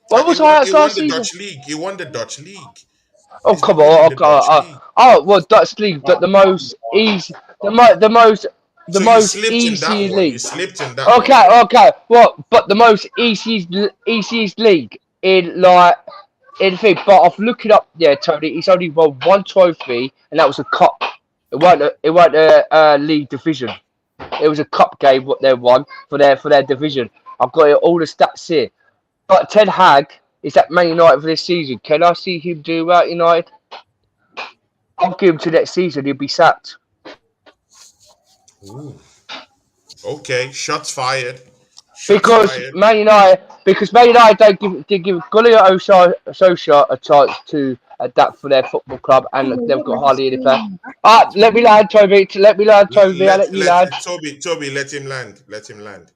What was Ajax last The season? Dutch league. He won the Dutch league. Oh He's come been winning on! the Dutch league. Well, Dutch league, but the most easy, the So you most slipped in that easy one. You league. slipped in that one. Okay. What? But the most easiest league in the thing. But I've looked it up. Yeah, Tony. He's only won 1 trophy, and that was a cup. It weren't a league division. It was a cup game. What they won for their division. I've got all the stats here. But Ten Hag is at Man United for this season. Can I see him do well at United? I'll give him to next season. He'll be sacked. Ooh. Okay, shots fired. Because Man United don't give Gullier Solskjaer a chance to adapt for their football club, and they've got hardly any players. Let me land, Toby. Let me land, Toby. I'll let you land. Toby, let him land. Let him land.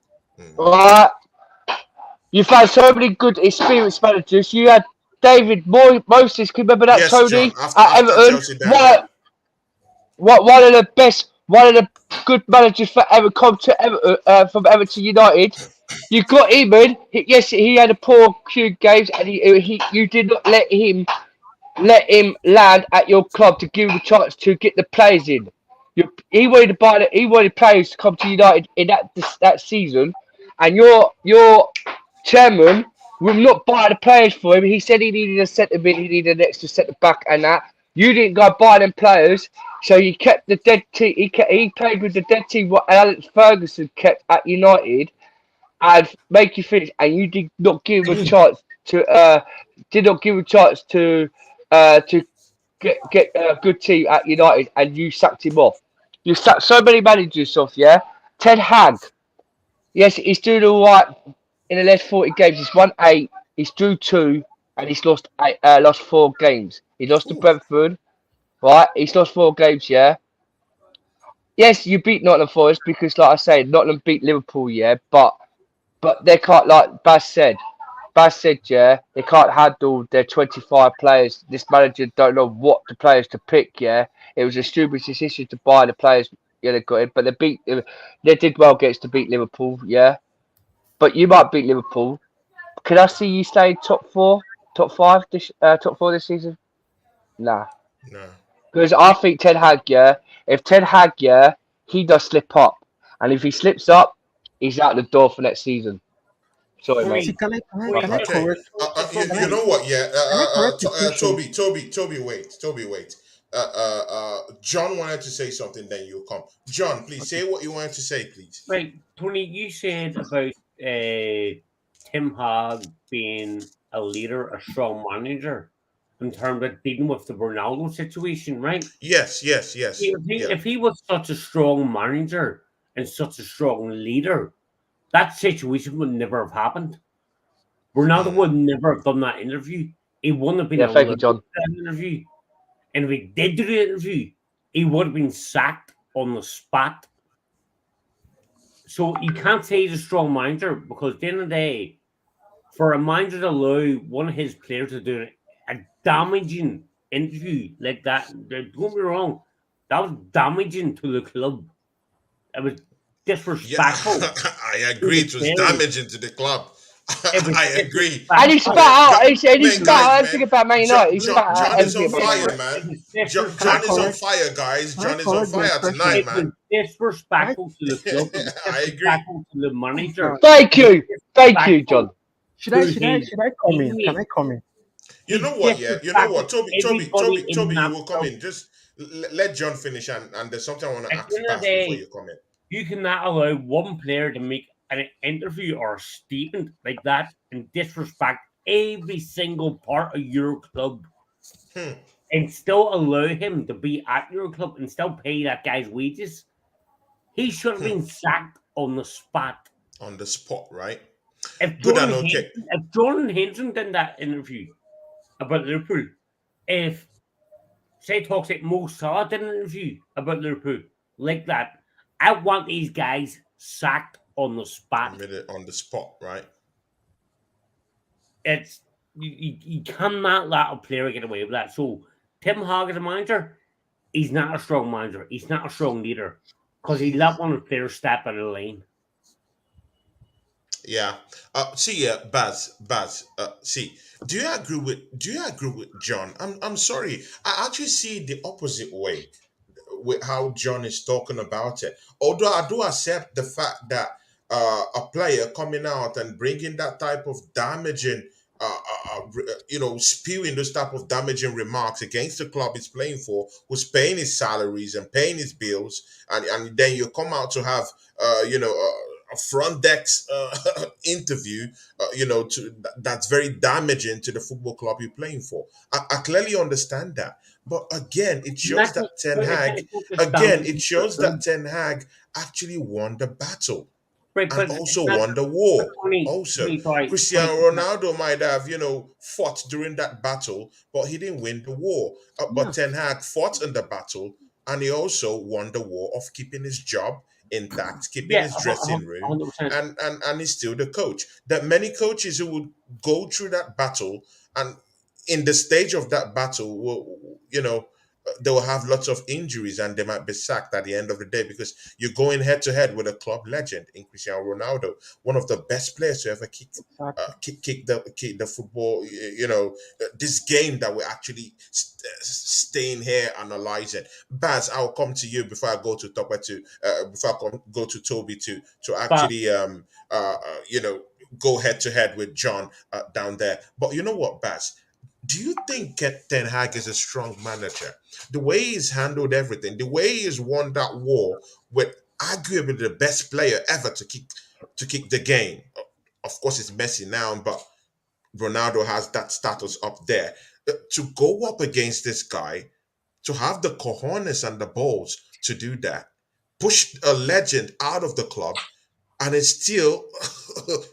Alright. You've had so many good experienced managers. You had David Moses. Can you remember that, Yes, Tony? John, after Everton. Chelsea down. One of the best, one of the good managers for ever come to Everton, from Everton United. You got him in. Yes, he had a poor few games, and you did not let him land at your club to give him a chance to get the players in. He wanted players to come to United in that season, and your chairman will not buy the players for him. He said he needed a centre mid, he needed an extra centre back, and that. You didn't go buy them players, so you kept the dead team. He played with the dead team what Alex Ferguson kept at United, and make you finish. And you did not give him a chance to get a good team at United, and you sacked him off. You sacked so many managers off. Yeah, Ten Hag. Yes, he's doing all right in the last 40 games. He's won 8. He's drew 2, and he's lost 4 games. He lost to Brentford, right? He's lost 4 games. Yeah. Yes, you beat Nottingham Forest because, like I say, Nottingham beat Liverpool. Yeah, but they can't, like Baz said, yeah, they can't handle their 25 players. This manager don't know what the players to pick. Yeah, it was a stupid decision to buy the players. Yeah, they got it, but they did well against to beat Liverpool. Yeah, but you might beat Liverpool. Can I see you stay top 4, top 5 top 4 this season? Nah. No. Because I think Ten Hag, yeah, if Ten Hag, yeah, he does slip up, and if he slips up, he's out the door for next season. Sorry, mate. See, can I Okay. correct? You know what? Yeah. correct the question? Toby, wait. John wanted to say something. Then you come. John, please say what you wanted to say, please. Right, Tony, you said about Tim Hag being a leader, a strong manager, in terms of dealing with the Ronaldo situation, right? Yes. If he was such a strong manager and such a strong leader, that situation would never have happened. Ronaldo would never have done that interview. He wouldn't have been able to do that interview. And if he did do the interview, he would have been sacked on the spot. So you can't say he's a strong manager because at the end of the day, for a manager to allow one of his players to do a damaging interview like that, don't get me wrong, that was damaging to the club. It was disrespectful. Yeah, I agree. It was damaging to the club. I agree. And he's spat out. He spat guys, out everything about Man United. He spat out John is on everything about fire, Man United. man. John is on fire, guys. John is on fire tonight, man. It was disrespectful to the club. It was I agree. disrespectful to the manager. Thank you, John. Should I come in? Can I come in? You know what? Yeah, you know what? Toby, you will come in. Just let John finish, and there's something I want to ask Baz before you come in. You cannot allow one player to make an interview or a statement like that and disrespect every single part of your club, and still allow him to be at your club and still pay that guy's wages. He should have been sacked on the spot. On the spot, right? If Jordan Henderson did that interview about Liverpool, if say talks like Mo Salah did an interview about Liverpool like that, I want these guys sacked on the spot. On the spot, right? It's you cannot let a player get away with that. So Tim Hag as a manager, he's not a strong manager. He's not a strong leader because he let one of the players step out of the lane. Yeah. Baz. See, do you agree with John? I'm sorry. I actually see the opposite way with how John is talking about it. Although I do accept the fact that a player coming out and bringing that type of damaging, spewing those type of damaging remarks against the club he's playing for, who's paying his salaries and paying his bills, and then you come out to have, a front desk interview, that's very damaging to the football club you're playing for. I clearly understand that. But again, it shows that Ten Hag actually won the battle. Right, and also won the war. Cristiano Ronaldo might have, fought during that battle, but he didn't win the war. But Ten Hag fought in the battle, and he also won the war of keeping his job intact, keeping his dressing room, and he's still the coach. There are many coaches who would go through that battle, and in the stage of that battle, they will have lots of injuries and they might be sacked at the end of the day because you're going head to head with a club legend in Cristiano Ronaldo, one of the best players to ever kick the football. This game that we're actually staying here analyzing. Baz, I'll come to you before I go to Toby to actually go head to head with John down there. But you know what, Baz? Do you think Ten Hag is a strong manager? The way he's handled everything, the way he's won that war with arguably the best player ever to kick the game. Of course, it's Messi now, but Ronaldo has that status up there. To go up against this guy, to have the cojones and the balls to do that, push a legend out of the club, and it's still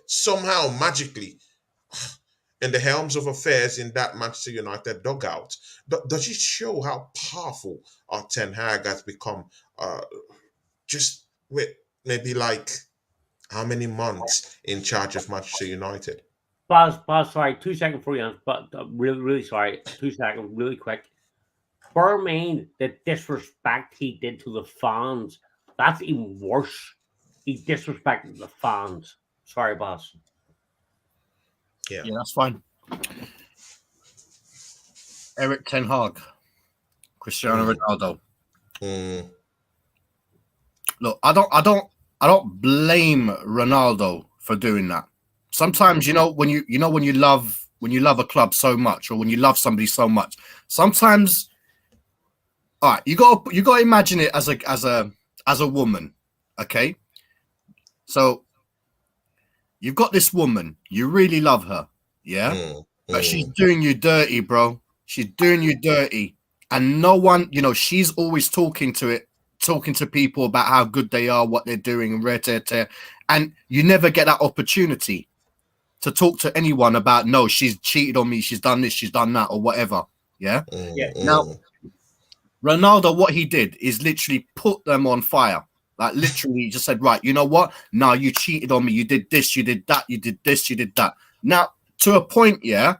somehow magically in the helms of affairs in that Manchester United dugout. Does it show how powerful Ten Hag has become just with maybe like how many months in charge of Manchester United? Baz, sorry, 2 seconds for you, but really, really sorry. 2 seconds, really quick. For me, the disrespect he did to the fans, that's even worse. He disrespected the fans. Sorry, Baz. Yeah, that's fine. Erik Ten Hag, Cristiano Ronaldo. Look, I don't blame Ronaldo for doing that. Sometimes, when you love a club so much, or when you love somebody so much, sometimes, all right, you got to imagine it as a woman, okay? So you've got this woman, you really love her, yeah? But she's doing you dirty, bro. She's doing you dirty. And no one, she's always talking to people about how good they are, what they're doing, and you never get that opportunity to talk to anyone about, no, she's cheated on me, she's done this, she's done that, or whatever, yeah? Now, Ronaldo, what he did is literally put them on fire. Like literally he just said, right, you know what? No, you cheated on me. You did this, you did that, you did this, you did that. Now, to a point, there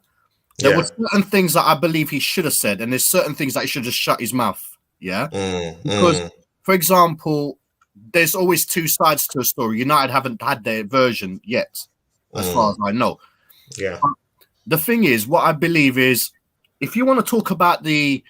were certain things that I believe he should have said, and there's certain things that he should have shut his mouth. Yeah. Because, for example, there's always two sides to a story. United haven't had their version yet. as far as I know. Yeah. The thing is, what I believe is, if you want to talk about the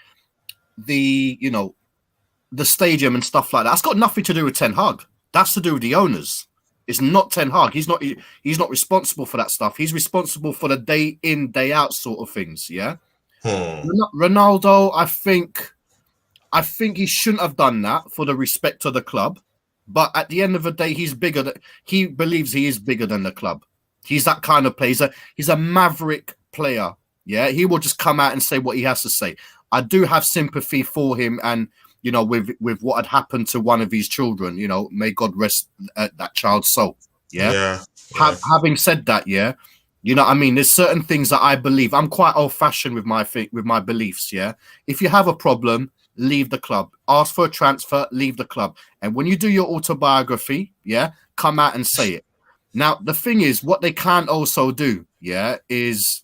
stadium and stuff like that, that's got nothing to do with Ten Hag. That's to do with the owners. It's not Ten Hag. He's not responsible for that stuff. He's responsible for the day in, day out sort of things. Yeah. Ronaldo, I think he shouldn't have done that for the respect of the club. But at the end of the day, he believes he is bigger than the club. He's that kind of player. He's a maverick player. Yeah, he will just come out and say what he has to say. I do have sympathy for him, and with what had happened to one of his children. May God rest that child's soul. Yeah. Having said that, yeah, I mean, there's certain things that I believe. I'm quite old-fashioned with my beliefs. Yeah, if you have a problem, leave the club. Ask for a transfer. Leave the club. And when you do your autobiography, yeah, come out and say it. Now, the thing is, what they can also do, yeah, is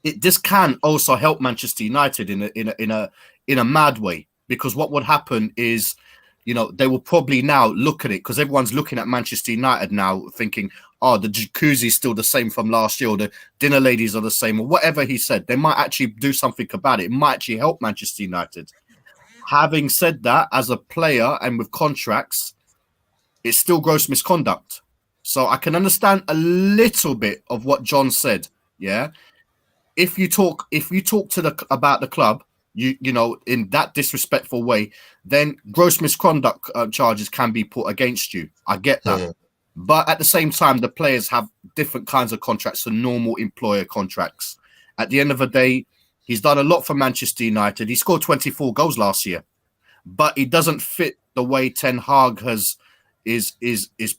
this can also help Manchester United in a mad way, because what would happen is, they will probably now look at it, because everyone's looking at Manchester United now thinking, oh, the jacuzzi's still the same from last year, or the dinner ladies are the same, or whatever he said. They might actually do something about it. It might actually help Manchester United. Having said that, as a player and with contracts, it's still gross misconduct. So I can understand a little bit of what John said. Yeah. If you talk about the club, in that disrespectful way, then gross misconduct charges can be put against you. I get that. But at the same time, the players have different kinds of contracts to normal employer contracts. At the end of the day, he's done a lot for Manchester United. He scored 24 goals last year, but he doesn't fit the way Ten Hag is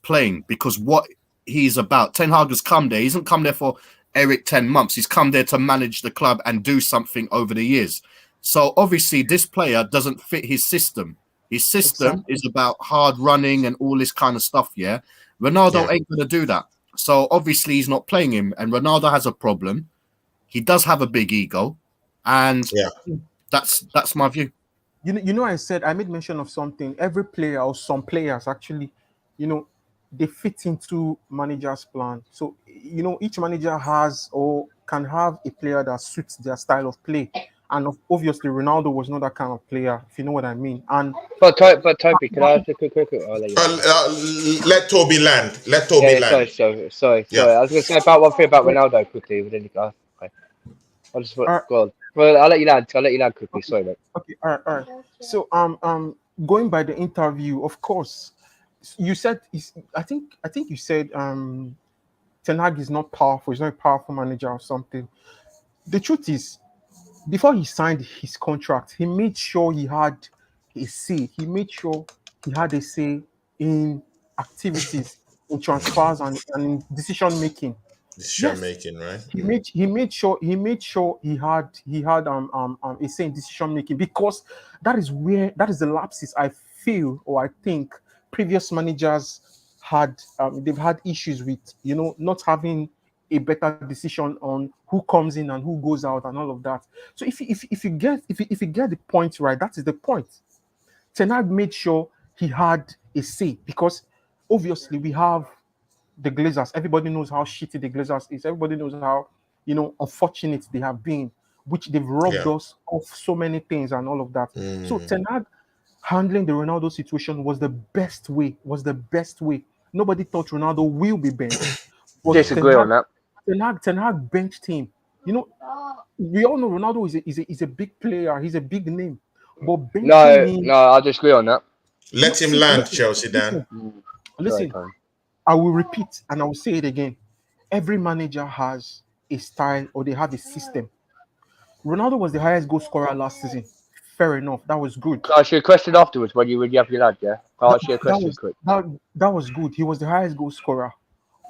playing, because what he's about. Ten Hag has come there. He hasn't come there for Eric 10 months. He's come there to manage the club and do something over the years. So obviously this player doesn't fit his system. His system is about hard running and all this kind of stuff. Yeah. Ronaldo ain't going to do that. So obviously he's not playing him, and Ronaldo has a problem. He does have a big ego, and that's my view. I made mention of something. Every player, or some players actually, they fit into manager's plan. So, each manager has or can have a player that suits their style of play. And obviously, Ronaldo was not that kind of player, if you know what I mean. And but Toby, can I ask a quick? Let Toby land. Let Toby land. Sorry. I was going to say about one thing about Ronaldo quickly. But then okay. I'll just go on. Well, I'll let you land quickly. Sorry, mate. Okay. All right. So, going by the interview, of course, you said. I think you said Ten Hag is not powerful. He's not a powerful manager or something. The truth is, before he signed his contract, he made sure he had a say. He made sure he had a say in activities, in transfers, and in decision making. Right? He made sure he had a say in decision making, because that is the lapses I feel, or I think previous managers had. They've had issues with not having a better decision on who comes in and who goes out and all of that. So if you get the point right, that is the point. Ten Hag made sure he had a say, because obviously we have the Glazers. Everybody knows how shitty the Glazers is. Everybody knows how unfortunate they have been, which they've robbed us of so many things and all of that. So Ten Hag handling the Ronaldo situation was the best way. Nobody thought Ronaldo will be benched. Disagree on that. Ten Hag benched him. We all know Ronaldo is a big player. He's a big name. But no, I disagree on that. Let him land, Chelsea Dan. Listen, I will repeat and I will say it again. Every manager has a style, or they have a system. Ronaldo was the highest goal scorer last season. Fair enough. That was good. I'll ask you a question afterwards when you have your lad, yeah? I'll ask you a question quick. That was good. He was the highest goal scorer.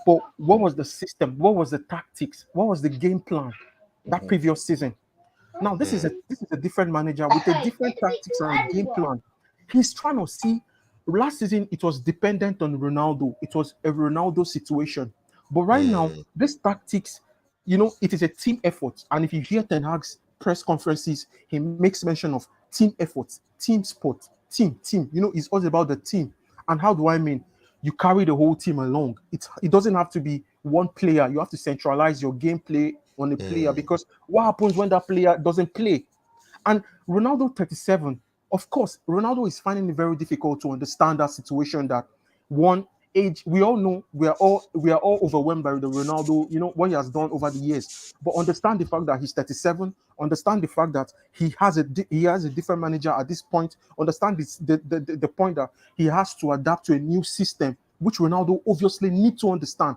But what was the system? What was the tactics? What was the game plan that previous season? Now this is a different manager with a different tactics and a game plan. He's trying to see. Last season it was dependent on Ronaldo. It was a Ronaldo situation. But right now, this tactics, it is a team effort. And if you hear Ten Hag's press conferences, he makes mention of team efforts, team sport, team. It's all about the team. And how do I mean? You carry the whole team along. It doesn't have to be one player. You have to centralize your gameplay on a player, because what happens when that player doesn't play? And Ronaldo 37, of course, Ronaldo is finding it very difficult to understand that situation, that one age, we all know we are all overwhelmed by the Ronaldo, what he has done over the years. But understand the fact that he's 37, understand the fact that he has a different manager at this point, understand the point that he has to adapt to a new system, which Ronaldo obviously need to understand.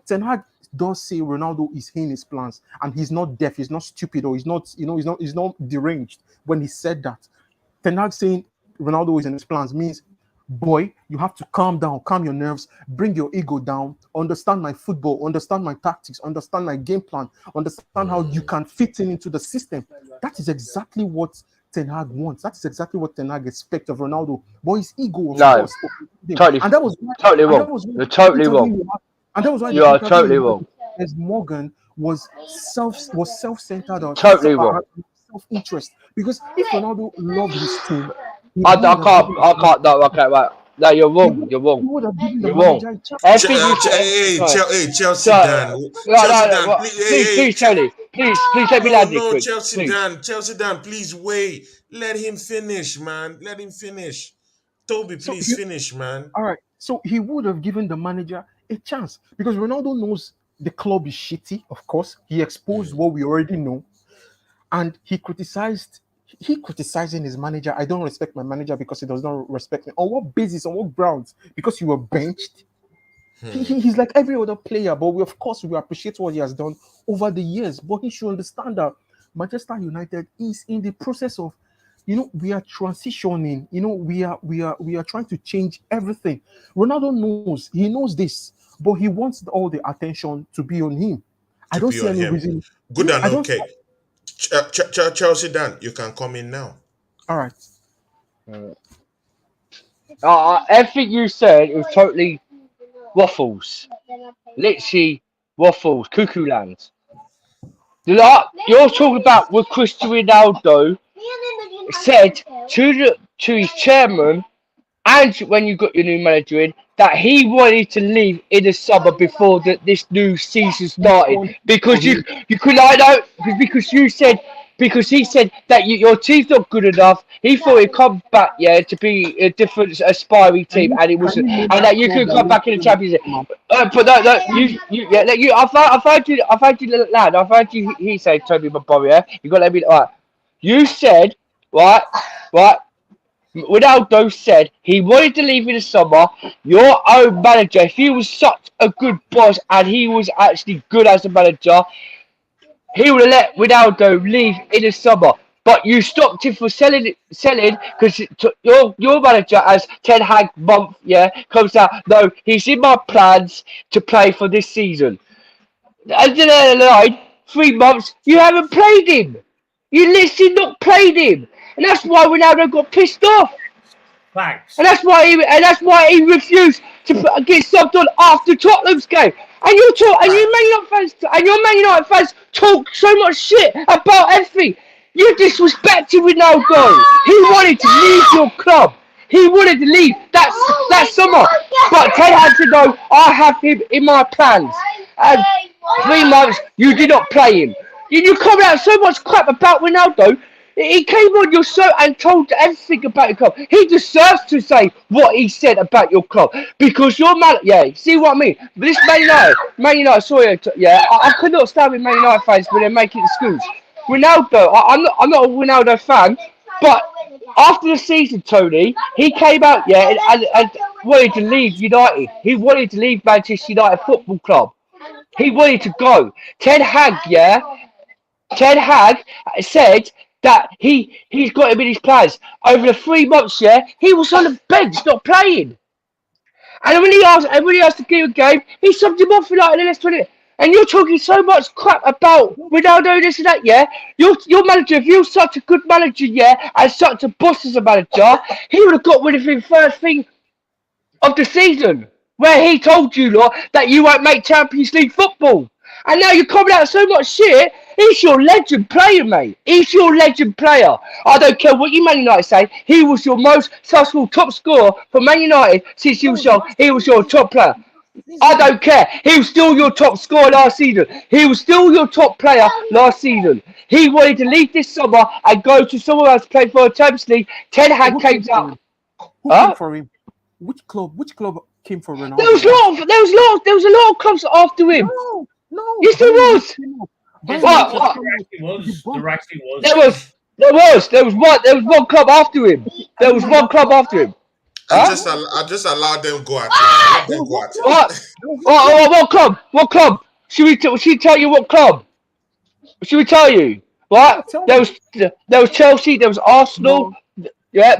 Ten Hag does say Ronaldo is in his plans, and he's not deaf, he's not stupid, or he's not deranged when he said that. Ten Hag saying Ronaldo is in his plans means, boy, you have to calm down, calm your nerves, bring your ego down, understand my football, understand my tactics, understand my game plan, understand how you can fit into the system. That is exactly what Ten Hag wants. That is exactly what Ten Hag expects of Ronaldo. But his ego, of course, totally, and that was totally wrong. You're totally wrong. And that was why you are totally wrong. As Morgan was self-centered, or totally wrong. Self-interest. Because if Ronaldo loved his team, I can't. No, okay, right. No, you're wrong. You're wrong. You're wrong. Chelsea Dan. Please, Tony. Please let me land it quick. Chelsea Dan, please wait. Let him finish, man. Let him finish. Toby, please finish, man. All right. So he would have given the manager a chance, because Ronaldo knows the club is shitty. Of course, he exposed what we already know, and he criticizing his manager. I don't respect my manager because he does not respect me. On what basis? On what grounds? Because you were benched. He's like every other player, but we appreciate what he has done over the years. But he should understand that Manchester United is in the process of, we are transitioning. We are trying to change everything. Ronaldo knows. He knows this, but he wants all the attention to be on him. I don't see any reason. Good and okay. Chelsea Dan, you can come in now. All right. Everything you said was totally waffles. Literally waffles. Cuckoo land. You're talking about what Cristiano Ronaldo said to his chairman, and when you got your new manager in, that he wanted to leave in the summer before this new season started, because you could because he said that your team's not good enough. He thought he'd come back to be a different aspiring team, and it wasn't, and that you could come back in the Championship. But no, I found you, lad. I found you. He said, Toby Maguire. Yeah, you got to let me. Right, you said right. Ronaldo said he wanted to leave in the summer. Your own manager, if he was such a good boss and he was actually good as a manager, he would have let Ronaldo leave in the summer. But you stopped him for selling because your manager, as Ten Hag month, comes out. No, he's in my plans to play for this season. At the end of the line, 3 months, you haven't played him. You literally not played him. And that's why Ronaldo got pissed off. Thanks. And that's why he refused to get subbed on after Tottenham's game. And your Man United fans talk so much shit about everything. You disrespected Ronaldo. He wanted to leave your club. He wanted to leave that summer. But Ten Hag said, no, I have him in my plans. And 3 months, you did not play him. You come out so much crap about Ronaldo. He came on your show and told everything about your club. He deserves to say what he said about your club, because you're see what I mean? But this Man United, sorry, I could not stand with Man United fans when they make it to schools. Ronaldo, I'm not a Ronaldo fan, but after the season, Tony, he came out, and wanted to leave United. He wanted to leave Manchester United Football Club. He wanted to go. Ten Hag said that he's got him in his plans. Over the 3 months, he was on the bench, not playing. And when he asked to give a game, he subbed him off for like the next 20 minutes. And you're talking so much crap about Ronaldo, this and that, Your manager, if you're such a good manager, and such a boss as a manager, he would have got rid of him first thing of the season, where he told you lot that you won't make Champions League football. And now you're coming out so much shit. He's your legend player, mate. He's your legend player. I don't care what you Man United say. He was your most successful top scorer for Man United since he was young. He was your top player. I don't care. He was still your top scorer last season. He was still your top player last season. He wanted to leave this summer and go to somewhere else to play for a Champions League. Ten Hag Who came came for out. him? Who Huh? came for him? Which club? Which club came for Ronaldo? There was a lot of clubs after him. No. Yes, there was. Yes, What? There actually was. There was one club after him. There was one club after him. I Huh? just allowed them go at it. Let them go at it. What club? What club? Should we tell you what club? Should we tell you? What? Tell There me. was Chelsea. There was Arsenal. Yeah.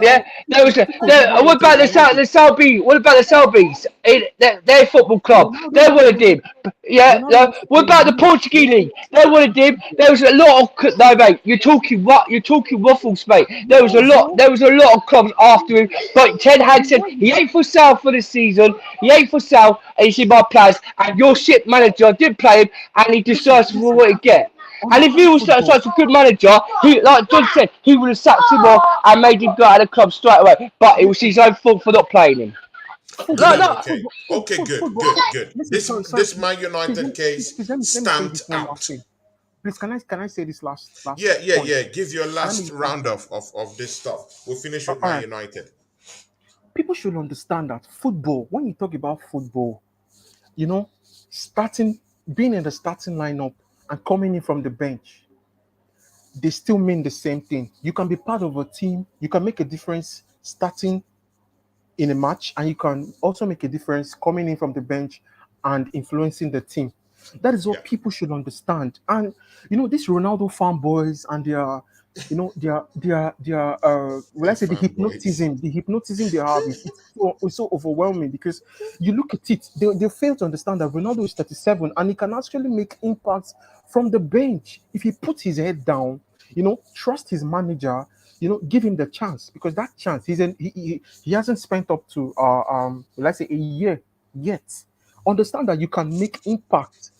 There was. What about the Selby? What about the Selbies? Their football club. They wanted him. Yeah. What about the Portuguese league? They wanted him. There was a lot of no, mate. You're talking what? You're talking waffles, mate. There was a lot. There was a lot of clubs after him. But Ten Hag said he ain't for sale for this season. He ain't for sale, and he's in my plans. And your shit manager did play him, and he deserves for what he get. And if he was such a good manager, he, like John said, he would have sacked him off and made him go out of the club straight away. But it was his own fault for not playing him. Okay, good. This Man United case stamped out. Please, can I say this last Yeah. point? Give your last round of this stuff. We'll finish with Man Alright. United. People should understand that football, when you talk about football, being in the starting lineup and coming in from the bench, they still mean the same thing. You can be part of a team, you can make a difference starting in a match, and you can also make a difference coming in from the bench and influencing the team. That is what people should understand. And these Ronaldo fanboys and their will I say the hypnotism they have is so overwhelming, because you look at it, they fail to understand that Ronaldo is 37 and he can actually make impacts from the bench if he puts his head down, trust his manager, give him the chance, because that chance he hasn't spent up to let's say a year yet. Understand that you can make impact.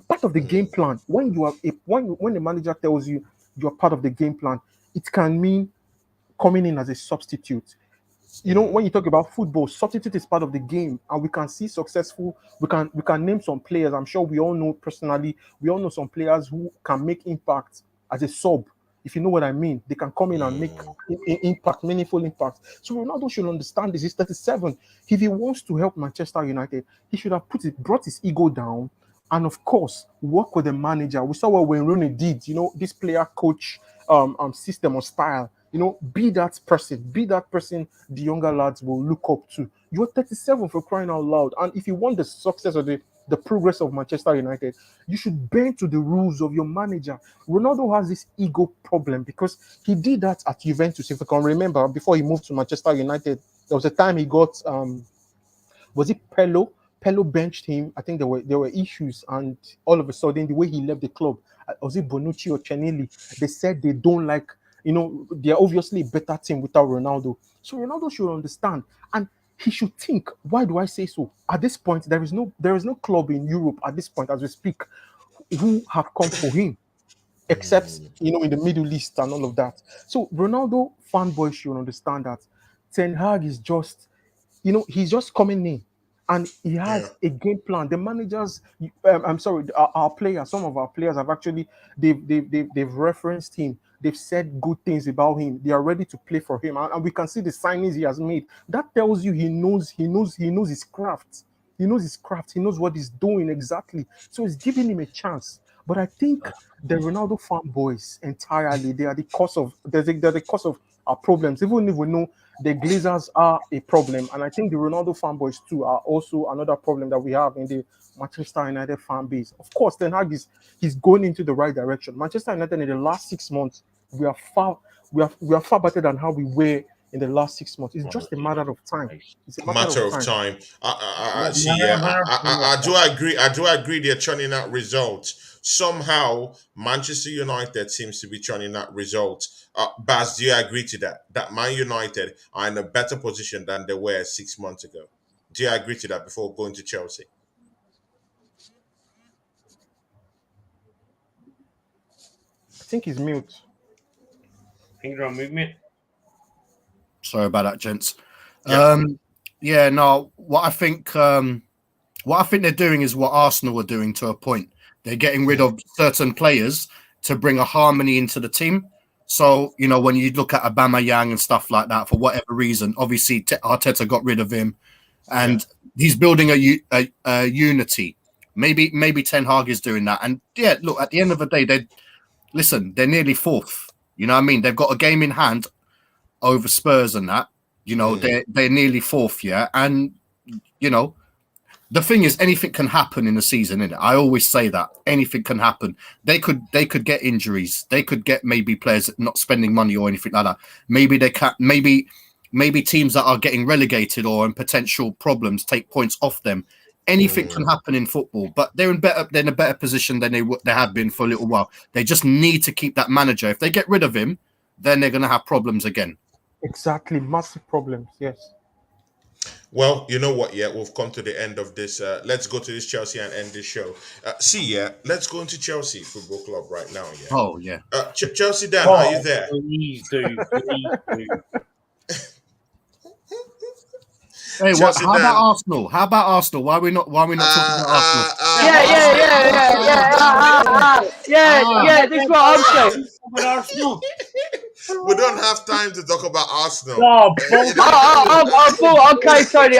Part of the game plan, when when the manager tells you you're part of the game plan, it can mean coming in as a substitute. When you talk about football, substitute is part of the game, and we can see successful. We can name some players. I'm sure we all know personally. We all know some players who can make impact as a sub. If you know what I mean, they can come in and make impact, meaningful impact. So Ronaldo should understand this. He's 37. If he wants to help Manchester United, he should have brought his ego down, and of course, work with the manager. We saw what Wayne Rooney did. This player coach system or style. Be that person the younger lads will look up to. You're 37, for crying out loud. And if you want the success or the progress of Manchester United, you should bend to the rules of your manager. Ronaldo has this ego problem because he did that at Juventus. If you can remember, before he moved to Manchester United, there was a time he got was it Pello? Pello benched him. I think there were issues, and all of a sudden, the way he left the club, was it Bonucci or Cenelli? They said they don't like, they're obviously a better team without Ronaldo. So Ronaldo should understand, and he should think. Why do I say so? At this point, there is no club in Europe at this point, as we speak, who have come for him, except in the Middle East and all of that. So Ronaldo fanboys should understand that Ten Hag is just, he's just coming in. And he has a game plan. The managers, I'm sorry, our players, some of our players have actually, they've referenced him. They've said good things about him. They are ready to play for him, and we can see the signings he has made. That tells you he knows his craft. He knows his craft. He knows what he's doing exactly. So it's giving him a chance. But I think the Ronaldo fanboys entirely, they're the cause of our problems. Even if we know the Glazers are a problem, and I think the Ronaldo fanboys too are also another problem that we have in the Manchester United fan base. Of course, Ten Hag he's going into the right direction. Manchester United in the last 6 months, we are far better than how we were in the last 6 months. It's just a matter of time. It's a matter of time. I do agree. I do agree. They're churning out results. Somehow, Manchester United seems to be churning out results. Baz, do you agree to that? That Man United are in a better position than they were 6 months ago. Do you agree to that before going to Chelsea? I think he's mute. I think you're on movement. Sorry about that, gents. Yeah. What I think What I think they're doing is what Arsenal are doing to a point. They're getting rid of certain players to bring a harmony into the team. So, you know, when you look at Aubameyang and stuff like that, for whatever reason, obviously Arteta got rid of him, and he's building a unity. Maybe Ten Hag is doing that. And yeah, look, at the end of the day, they're nearly fourth. You know what I mean? They've got a game in hand over Spurs and that. You know, they're nearly fourth, yeah. And you know, the thing is, anything can happen in the season, innit? I always say that anything can happen. They could get injuries. They could get maybe players not spending money or anything like that. Maybe they can. Maybe teams that are getting relegated or in potential problems take points off them. Anything can happen in football, but they're in a better position than they have been for a little while. They just need to keep that manager. If they get rid of him, then they're going to have problems again. Exactly, massive problems. Yes. Well, you know what? Yeah, we've come to the end of this. Let's go to this Chelsea and end this show. Let's go into Chelsea Football Club right now. Yeah. Oh yeah. Chelsea Dan, are you there? Please do. Hey, Chelsea how Dan. about Arsenal? How about Arsenal? Why are we not talking about Arsenal? Yeah. This is what I'm saying. With Arsenal. We don't have time to talk about Arsenal. Oh, bullshit. Okay, Tony.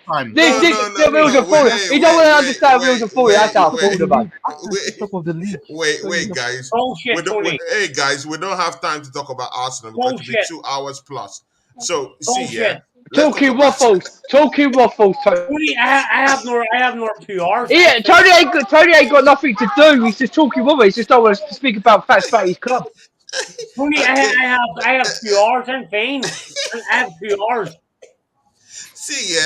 Time. The wheels are falling. You don't want to understand wheels are falling. That's how I thought about it. Top of the league. Wait, guys. Bullshit, Tony. Hey, guys, we don't have time to talk about Arsenal because it'll be Bullshit. 2 hours plus. So, Bullshit. Talking waffles, Tony. Tony, I have no 2 hours. Yeah, Tony ain't got nothing to do. He's just talking waffles. He just don't want us to speak about facts about his club. Tony, I have 2 hours. I'm fine. I have 2 hours. See ya.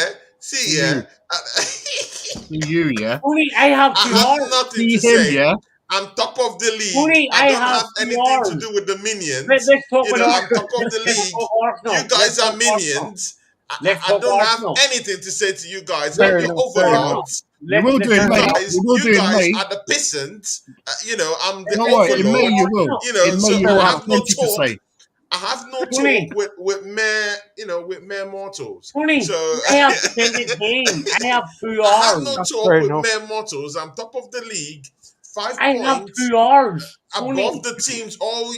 You, yeah. Tony, I have I 2 have hours. nothing to See him, say. yeah. I'm top of the league. Tony, I I don't have have anything yours. to do with the minions. Let's talk You about know, I'm Arsenal. top of the Let's league. talk Arsenal. You guys Let's are talk Arsenal. minions. Let's I talk don't Arsenal. have anything to say to you guys. Fair I'm the enough, fair overlords. You will do it, mate. You will do You it, guys mate. are the peasants. You know, I'm the You know what? In May overlord. you will. You know, In May so you I will have have no plenty to talk. say. I have no Tony. talk with mere mortals. Tony, So I have plenty of game. I have 2 I have hours. no That's talk fair with enough. mere mortals. I'm top of the league, 5 I have points 2 hours. above Tony, the teams. All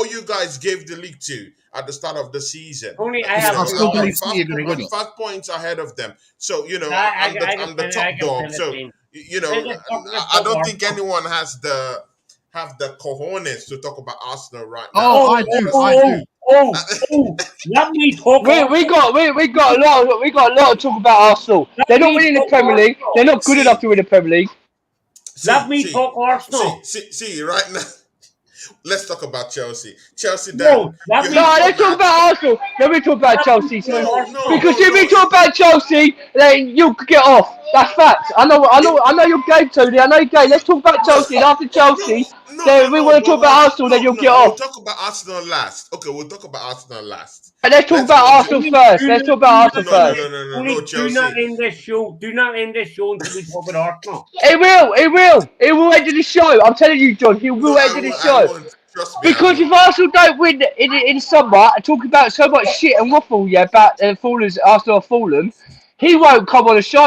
you guys gave the league to at the start of the season. Tony, I You have know, I still 2 believe hours. City are going to win I'm it. 5 points ahead of them. So you know, I I'm the top dog. So you know, Let's I talk don't think Arsenal. anyone has the cojones to talk about Arsenal right now. Oh, I do. Let me talk. We got a lot to talk about Arsenal. They're not winning the Premier League. They're not good enough to win the Premier League. Let me talk Arsenal. See, right now. Let's talk about Chelsea. Chelsea, No, Dan. let me- No, let's talk about Arsenal. Let me talk about Chelsea. No, Because if we talk about Chelsea, then you could get off. That's facts. I know you're gay, Tony. I know you're gay. Let's talk about Chelsea. And after Chelsea, then we want to talk about Arsenal. Then you'll get We'll off. talk about Arsenal last. Okay, we'll talk about Arsenal last. And let's talk about Arsenal first. Let's talk about Arsenal first. No, Tony, do Chelsea. not end this show. Do not end this show until we talk about Arsenal. It will end the show. I'm telling you, John. It will end the I show. won't. Trust me. Because if Arsenal don't win in summer and talk about so much shit and waffle, about Arsenal have fallen, he won't come on the show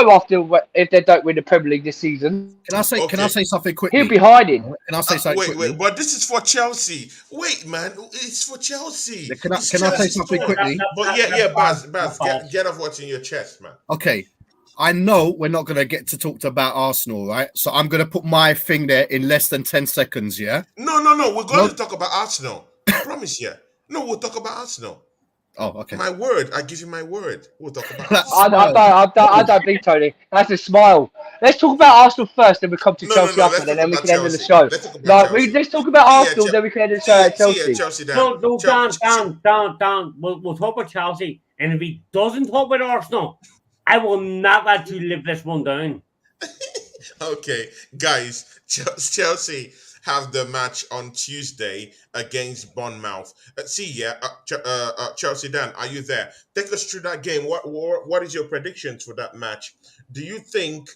if they don't win the Premier League this season. Can I say something quickly? He'll be hiding. Can I say something quickly? Wait, but this is for Chelsea. Wait, man, it's for Chelsea. Can I It's say Chelsea's something turn. quickly? But Baz, get off what's in your chest, man. Okay. I know we're not going to get to talk about Arsenal, right? So I'm going to put my thing there in less than 10 seconds, yeah? No. We're going to talk about Arsenal. I promise you. No, we'll talk about Arsenal. Oh, okay. My word. I give you my word. We'll talk about Arsenal. I don't think, Tony. That's a smile. Let's talk about Arsenal first, then we come to Chelsea let's after, and then we talk can about end the Chelsea. show. Let's talk about Chelsea. Let's talk about Arsenal, then we can end the show at Chelsea. Chelsea down. No, Dan. We'll talk about Chelsea. And if he doesn't talk about Arsenal, I will not let you live this one down. Okay, guys, Chelsea have the match on Tuesday against Bournemouth. Chelsea Dan, are you there? Take us through that game. What is your predictions for that match? Do you think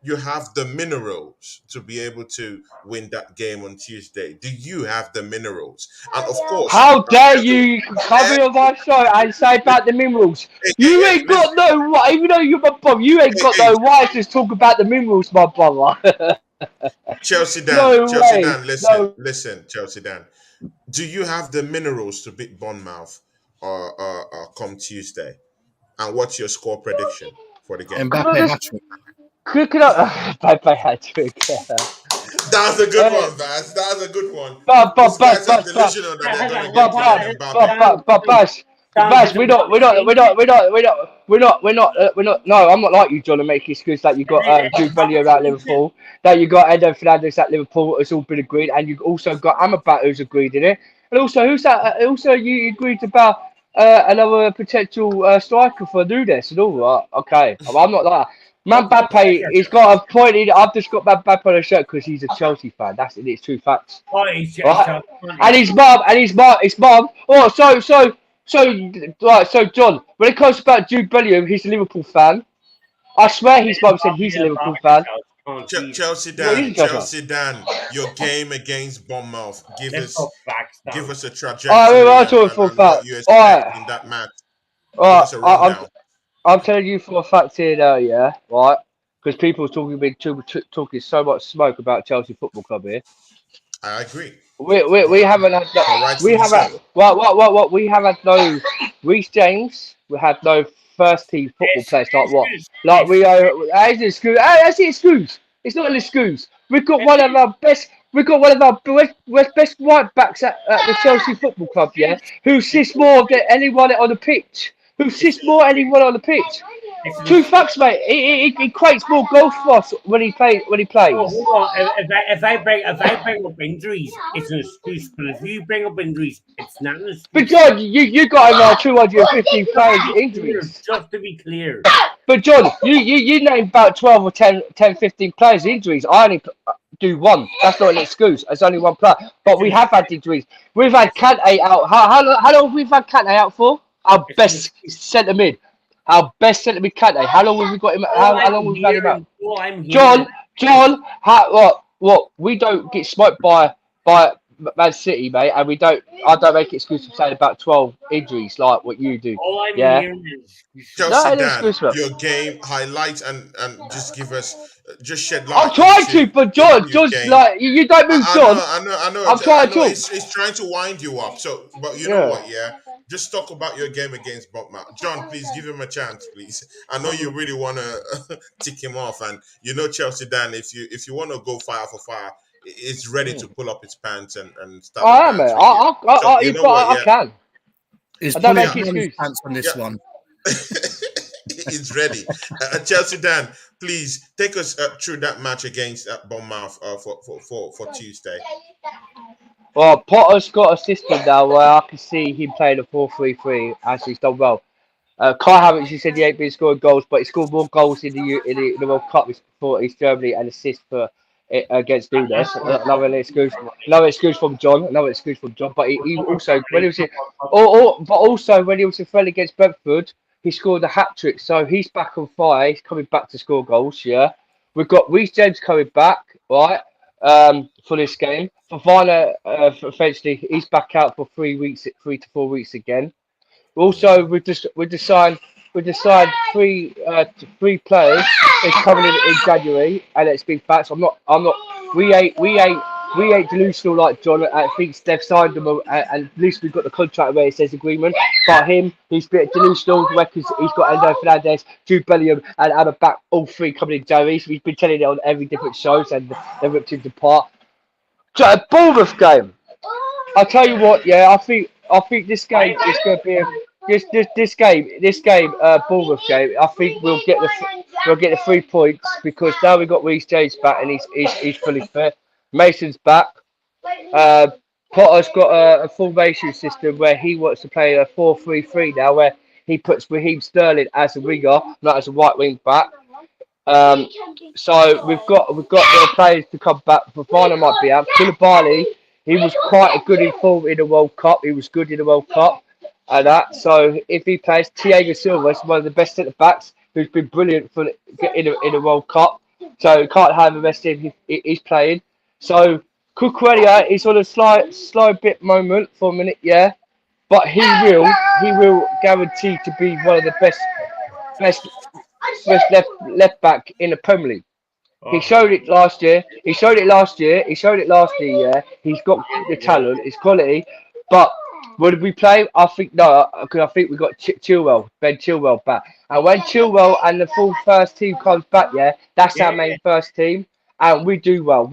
you have the minerals to be able to win that game on Tuesday? Do you have the minerals? And of course, How dare every, you come in on my show and say about the minerals? You ain't listen, got no right, even though you're my brother, you ain't got hey, no right to talk about the minerals, my brother. No Chelsea way. Dan, No. listen, Chelsea Dan. Do you have the minerals to beat Bournemouth come Tuesday? And what's your score prediction for the game? Can I Mbappe just hat trick. can I bye hat trick. That's a good Uh, one, Vaz. That's a good one. but These but guys but are but but delusional that they're Hang gonna on, hold get but on, but Kylian Mbappe. but Bash, Sam, Bash, did the Bournemouth game? we're not. No, I'm not like you, John, and make excuse that you got Jude Bellingham at Liverpool, that you got Endo Fernandez at Liverpool. It's all been agreed, and you also got Amrabat who's agreed in it, and also who's that? Also, you agreed about another potential striker for Nunes and all that. Okay, I'm not like that. Man, What the Mbappe, he's picture? got a point. I've just got Man Mbappe on a shirt because he's a Chelsea fan. That's it. It's true facts. Oh, he's Right? And funny. his mum. Oh, right. So, John, when it comes about Jude Bellingham, he's a Liverpool fan. I swear his mum said he's a Liverpool fan. Oh, Jesus. What is he, Joshua? Chelsea Dan, your game against Bournemouth. Let's talk facts, Give Sam. us a All right, trajectory we're talking for a and what fact. you All expect in right, that match. Give all us a right. rundown. I'm telling you for a fact here now, yeah, right? Because people are talking so much smoke about Chelsea Football Club here. I agree. We haven't had But that. We rightfully haven't. so. What? We have had no Reece James. We had no first team football players like what? Like we are. It's an excuse. That's an excuse. It's not an excuse. We've got one of our best. We've got one of our best right backs at the Chelsea Football Club. Yeah, who assists more than anyone on the pitch. Who assists more than anyone on the pitch. True facts, mate. He creates more goals for us when he plays. Oh, hold on. If I bring up injuries, it's an excuse. But if you bring up injuries, it's not an But excuse. John, you got over 250 players injuries. Just to be clear. But John, you named about 12 or 10, 15 players injuries. I only do one. That's not an excuse. It's only one player. But we have had injuries. We've had Kante out. How long have we had Kante out for? Our best centre mid. Our best centre mid Kante. How long have we got him? How long have we had him out? All I'm hearing. John, what? We don't get smoked by Man City, mate, and we don't. I don't make excuses for saying about 12 injuries like what you do. All I'm Yeah. hearing is. No, Chelsea it is Dan, excuse, man. your game highlights and just give us just shed light. I'm trying to, but John's your game. like you don't move, John. I know. I'm trying to. It's trying to wind you up. So, but you know what? Yeah, just talk about your game against Bournemouth. John, please give him a chance, please. I know you really want to tick him off, and you know Chelsea Dan. If you want to go fire for fire, it's ready to pull up its pants and start. I am, mate. I can. He's I don't pulling make down his excuses. pants on this Yeah. one. It's ready. Chelsea Dan, please take us through that match against Bournemouth for Tuesday. Well, Potter's got a system now where I can see him playing a 4-3-3 as he's done well. Kai Havertz, he said he ain't been scoring goals, but he scored more goals in the World Cup for East Germany and assist for against Nunes. Another excuse from John. But he also when he was when he was in friendly against Brentford, he scored a hat trick. So he's back on fire. He's coming back to score goals. Yeah, we've got Reece James coming back, right? For this game. Fofana, eventually, he's back out for 3 to 4 weeks again. Also, we decide three players is coming in January, and it's been facts. I'm not. We ain't delusional like John. I think they've signed them, and at least we've got the contract where it says agreement. But him, he's a bit delusional because he's got Endo Fernandez, Jude Bellingham, and Amrabat, all three coming in January. So we've been telling it on every different shows, and they've ripped him apart. So a Bournemouth game. I'll tell you what. Yeah, I think this game is going to be this game, Bournemouth game. I think we'll get the 3 points because now we've got Reece James back and he's fully fit. Mason's back. Potter's got a formation system where he wants to play a 4-3-3 now, where he puts Raheem Sterling as a winger, not as a right wing back. So we've got the players to come back. Fofana might be out. Koulibaly, he was quite a good in form in the World Cup. He was good in the World Cup and that. So if he plays, Thiago Silva is one of the best centre backs who's been brilliant in the World Cup. so can't have the rest of he's playing. So Cucurella is on a slow bit moment for a minute, yeah, but he will guarantee to be one of the best best left back in the Premier League. He Oh, showed it last year. He showed it last year. He showed it last year. Yeah, he's got the talent, his quality. But would we play? I think no, because I think we got Chilwell, Ben Chilwell back. And when Chilwell and the full first team comes back, yeah, that's yeah, our main first team, and we do well.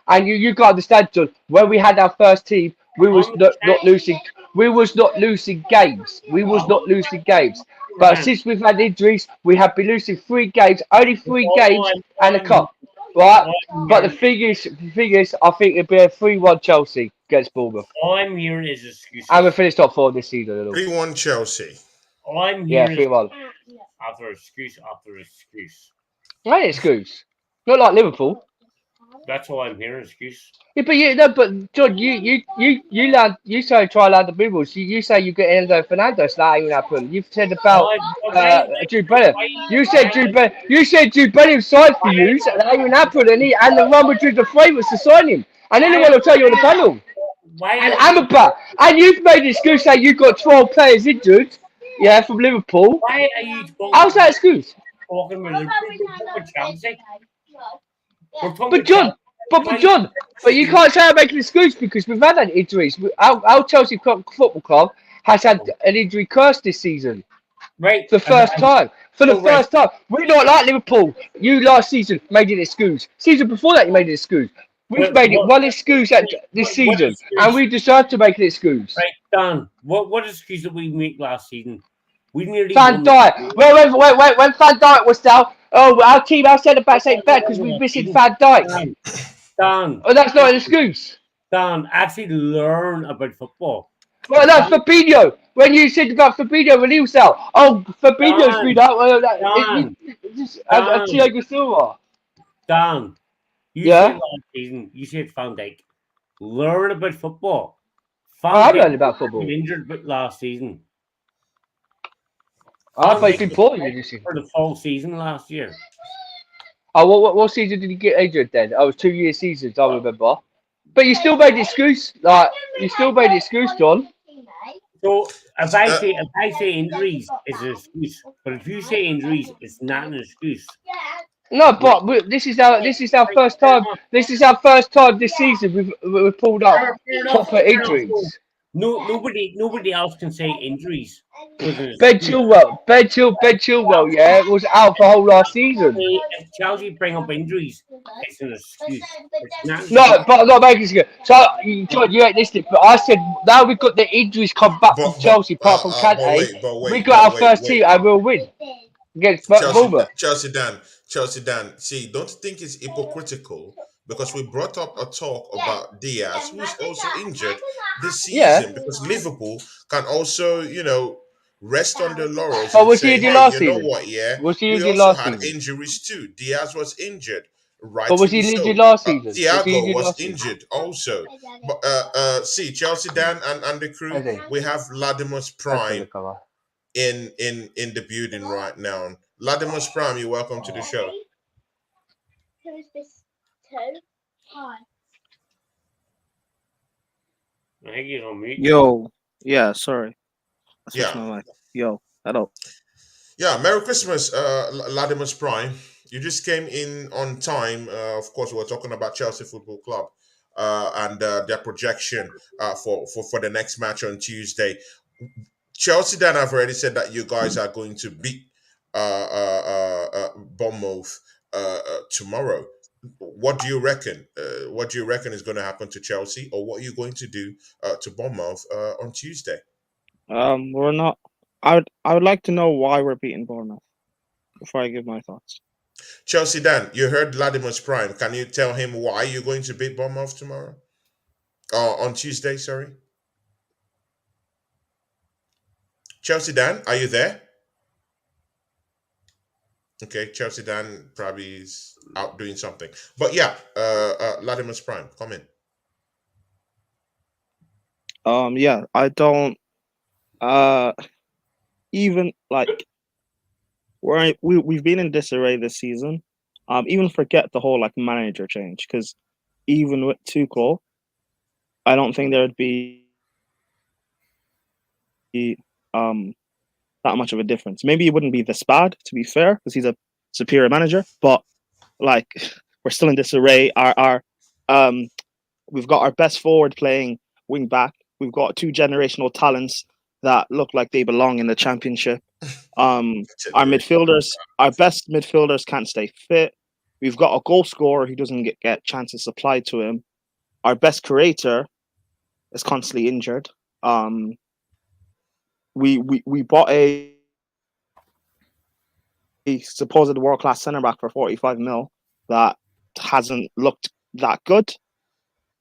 And you got to understand, John. When we had our first team, we was not losing. We was not losing games. We was not losing games. But since we've had injuries, we have been losing 3 games, only 3 games and a cup, right? But the thing is, I think it'll be a 3-1 Chelsea against Bournemouth. all I'm hearing is excuses. And we finished top 4 this season. At all. 3-1 Chelsea. All I'm Yeah, hearing is 3-1. after excuse after excuse. Right, excuse. Not like Liverpool. That's all I'm hearing. Excuse. Yeah, but John, you say try land the Bibbles. You say you get Enzo Fernandez. That ain't happen. You've said about Jude Bellingham. You said Jude Bellingham signed for you. So that ain't happened. And the Real Madrid the favourites to sign him. And anyone will tell you on the panel. Why? And Amrabat. And you've made an excuse saying you've got 12 players injured. Yeah, from Liverpool. Why are you How's that excuse? talking with Chelsea? But John, but you can't say I make an excuse because we've had injuries. Our Chelsea Football Club has had an injury curse this season Right. for the first time. For the first time, we're not like Liverpool. You last season made an excuse. Season before that, you made an excuse. We've made it one excuse this season, and we decided to make an excuse. Right, Dan. What excuse did we make last season? We nearly Van Dijk. When Van Dijk was down, our team, our centre backs ain't back because we're missing Van Dijk. Dan. Oh, that's not an excuse. Dan, actually learn about football. Well, that's Fabinho. When you said about Fabinho when he was out, Fabinho's been out. Thiago Silva. Dan, you said last season, you said Van Dijk. Learn about football. I've learned about football. Been injured last season. I thought he'd been poorly this season. For the full season last year. Oh, what season did he get injured then? Oh, it was 2-year seasons, I remember. But you still made the excuse, John. So if I say injuries, it's an excuse. But if you say injuries, it's not an excuse. No, but this is our first time. This is our first time this season we've pulled up proper injuries. No, nobody else can say injuries. Ben Chilwell, yeah, was out for the whole last season. If Chelsea bring up injuries, it's an excuse. No, but I'm not making it good. So, John, you ain't listening. But I said now we've got the injuries come back from Chelsea, apart from Kante. We got our first team and we'll win against Bournemouth. Chelsea Dan. See, don't think it's hypocritical because we brought up a talk about Diaz, who's also injured this season. Because Liverpool can also, rest on their laurels. But was he injured last season? You know what? Yeah, was he injured we also last had season? injuries too. Diaz was injured. Right. But was he injured last season? Thiago was injured also. But Chelsea Dan and the crew, we have Latimer's Prime in the building right now. Latimer's Prime, you're welcome to the show. Who's this to? Hi. I think he's on mute. Yo, yeah, sorry. Yeah. Yo, hello. Yeah, Merry Christmas, Latimer's Prime. You just came in on time. Of course, we're talking about Chelsea Football Club and their projection for the next match on Tuesday. Chelsea Dan have already said that you guys are going to beat Bournemouth tomorrow. What do you reckon? What do you reckon is going to happen to Chelsea, or what are you going to do to Bournemouth on Tuesday? We're not. I would like to know why we're beating Bournemouth before I give my thoughts. Chelsea Dan, you heard Latimer's Prime. Can you tell him why you're going to beat Bournemouth tomorrow? On Tuesday, sorry. Chelsea Dan, are you there? Okay, Chelsea Dan probably is out doing something. But yeah, Latimer's Prime, come in. Yeah, I don't even like we've been in disarray this season. Even forget the whole like manager change, because even with Tuchel, I don't think there would be um that much of a difference. Maybe it wouldn't be this bad, to be fair, because he's a superior manager. But like, we're still in disarray. Our we've got our best forward playing wing back. We've got two generational talents that look like they belong in the championship. Our midfielders, our best midfielders can't stay fit. We've got a goal scorer who doesn't get chances supplied to him. Our best creator is constantly injured. We bought a supposed world class centre back for 45 mil that hasn't looked that good.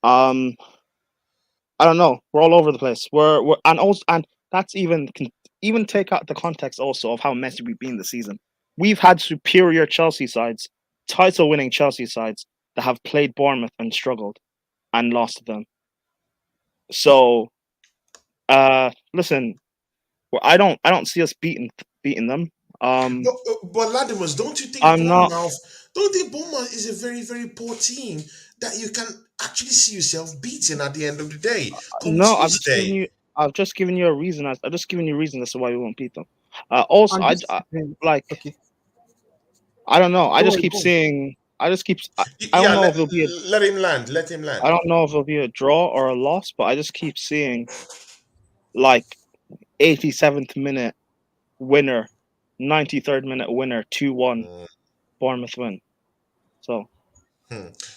I don't know. We're all over the place. We're and that's even take out the context also of how messy we've been this season. We've had superior Chelsea sides, title-winning Chelsea sides that have played Bournemouth and struggled and lost to them. So, listen, I don't see us beating them. But Latimus, don't you think I'm not. Bournemouth is a very, very poor team that you can actually see yourself beating at the end of the day? Come No, Tuesday. I've just given you a reason. I've just given you a reason as to why we won't beat them. Also, And I this like. okay. I don't know. I Go just on, keep go on. seeing. I just keep. I Yeah, don't know if it'll be a. let him land. Let him land. I don't know if it'll be a draw or a loss, but I just keep seeing, like, 87th minute winner, 93rd minute winner, 2-1, Bournemouth win. So.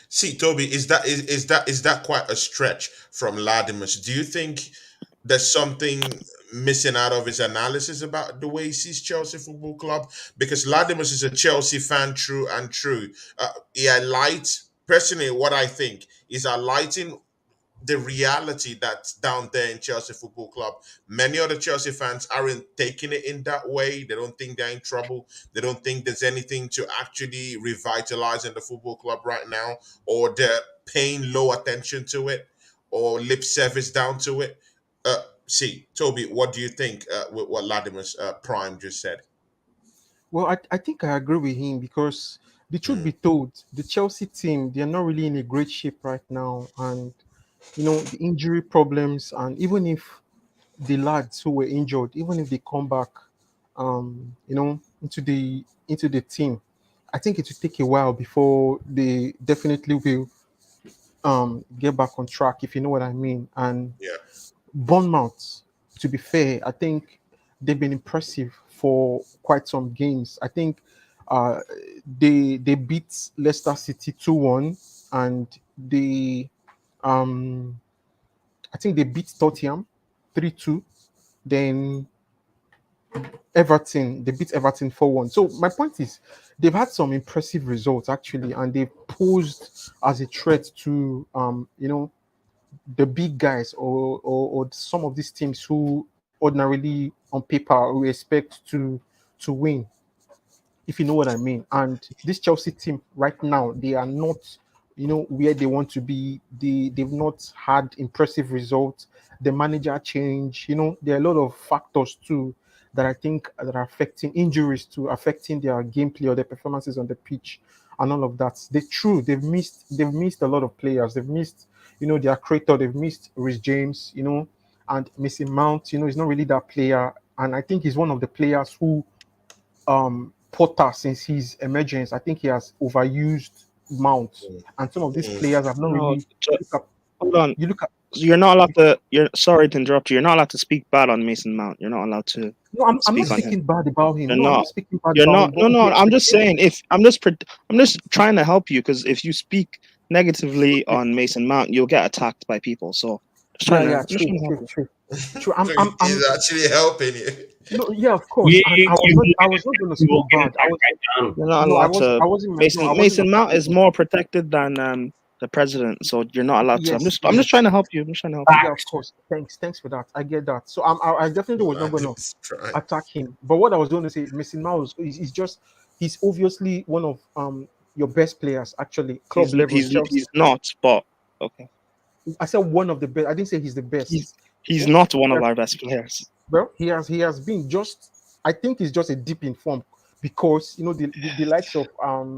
See, Toby, is that quite a stretch from Latimus? Do you think there's something missing out of his analysis about the way he sees Chelsea Football Club? Because Latimus is a Chelsea fan, true and true. He highlights personally what I think is highlighting the reality that's down there in Chelsea Football Club. Many other Chelsea fans aren't taking it in that way. They don't think they're in trouble. They don't think there's anything to actually revitalize in the football club right now, or they're paying low attention to it, or lip service down to it. See, Toby, what do you think with what Latimus Prime just said? Well, I think I agree with him because the truth Hmm. be told, the Chelsea team, they're not really in a great shape right now. And, the injury problems, and even if the lads who were injured, even if they come back, into the team, I think it will take a while before they definitely will get back on track, if you know what I mean. And Yeah. Bournemouth, to be fair, I think they've been impressive for quite some games. I think uh, they beat Leicester City 2-1, and they um I think they beat Tottenham 3-2. Then they beat Everton 4-1. So my point is, they've had some impressive results actually, and they've posed as a threat to the big guys, or some of these teams who ordinarily on paper we expect to win, if you know what I mean. And this Chelsea team right now, they are not, where they want to be. They've not had impressive results. The manager change, there are a lot of factors too that I think that are affecting injuries to affecting their gameplay or their performances on the pitch and all of that. They've missed a lot of players. They've missed, their creator. They've missed Rhys James, and Mason Mount. He's not really that player, and I think he's one of the players who Potter, since his emergence, I think he has overused Mount, and some of these players have not No, really. hold on. You look at. You're not allowed to. You're sorry to interrupt you. You're not allowed to speak bad on Mason Mount. You're not allowed to No, I'm not speak on him. speaking bad about him. You're No, I'm not. not speaking bad You're about not. him. No, But no. I'm just saying. I'm just trying to help you, because if you speak negatively on Mason Mount, you'll get attacked by people. So just yeah, trying to. yeah, I'm just true, trying to help true, you. true, true. I'm, So I'm, I'm. he's actually helping you. No, yeah, of course. You, And you, I was not going to you speak will get bad. I attacked was. right down. You're not No, allowed to. I wasn't. No, I wasn't. Mason Mount is more protected than the president, so you're not allowed to. I'm Yes, just trying yes. to help you. I'm just trying to help you. Yeah, of course. Thanks for that. I get that. So I definitely was not going to Latimus Prime. attack him. But what I was going to say, Mason Mount is just, he's obviously one of your best players, actually, club level. Chelsea. He's not, but okay. I said one of the best. I didn't say he's the best. He's not one of our best players. Well, he has been just. I think he's just a dip in form because the likes of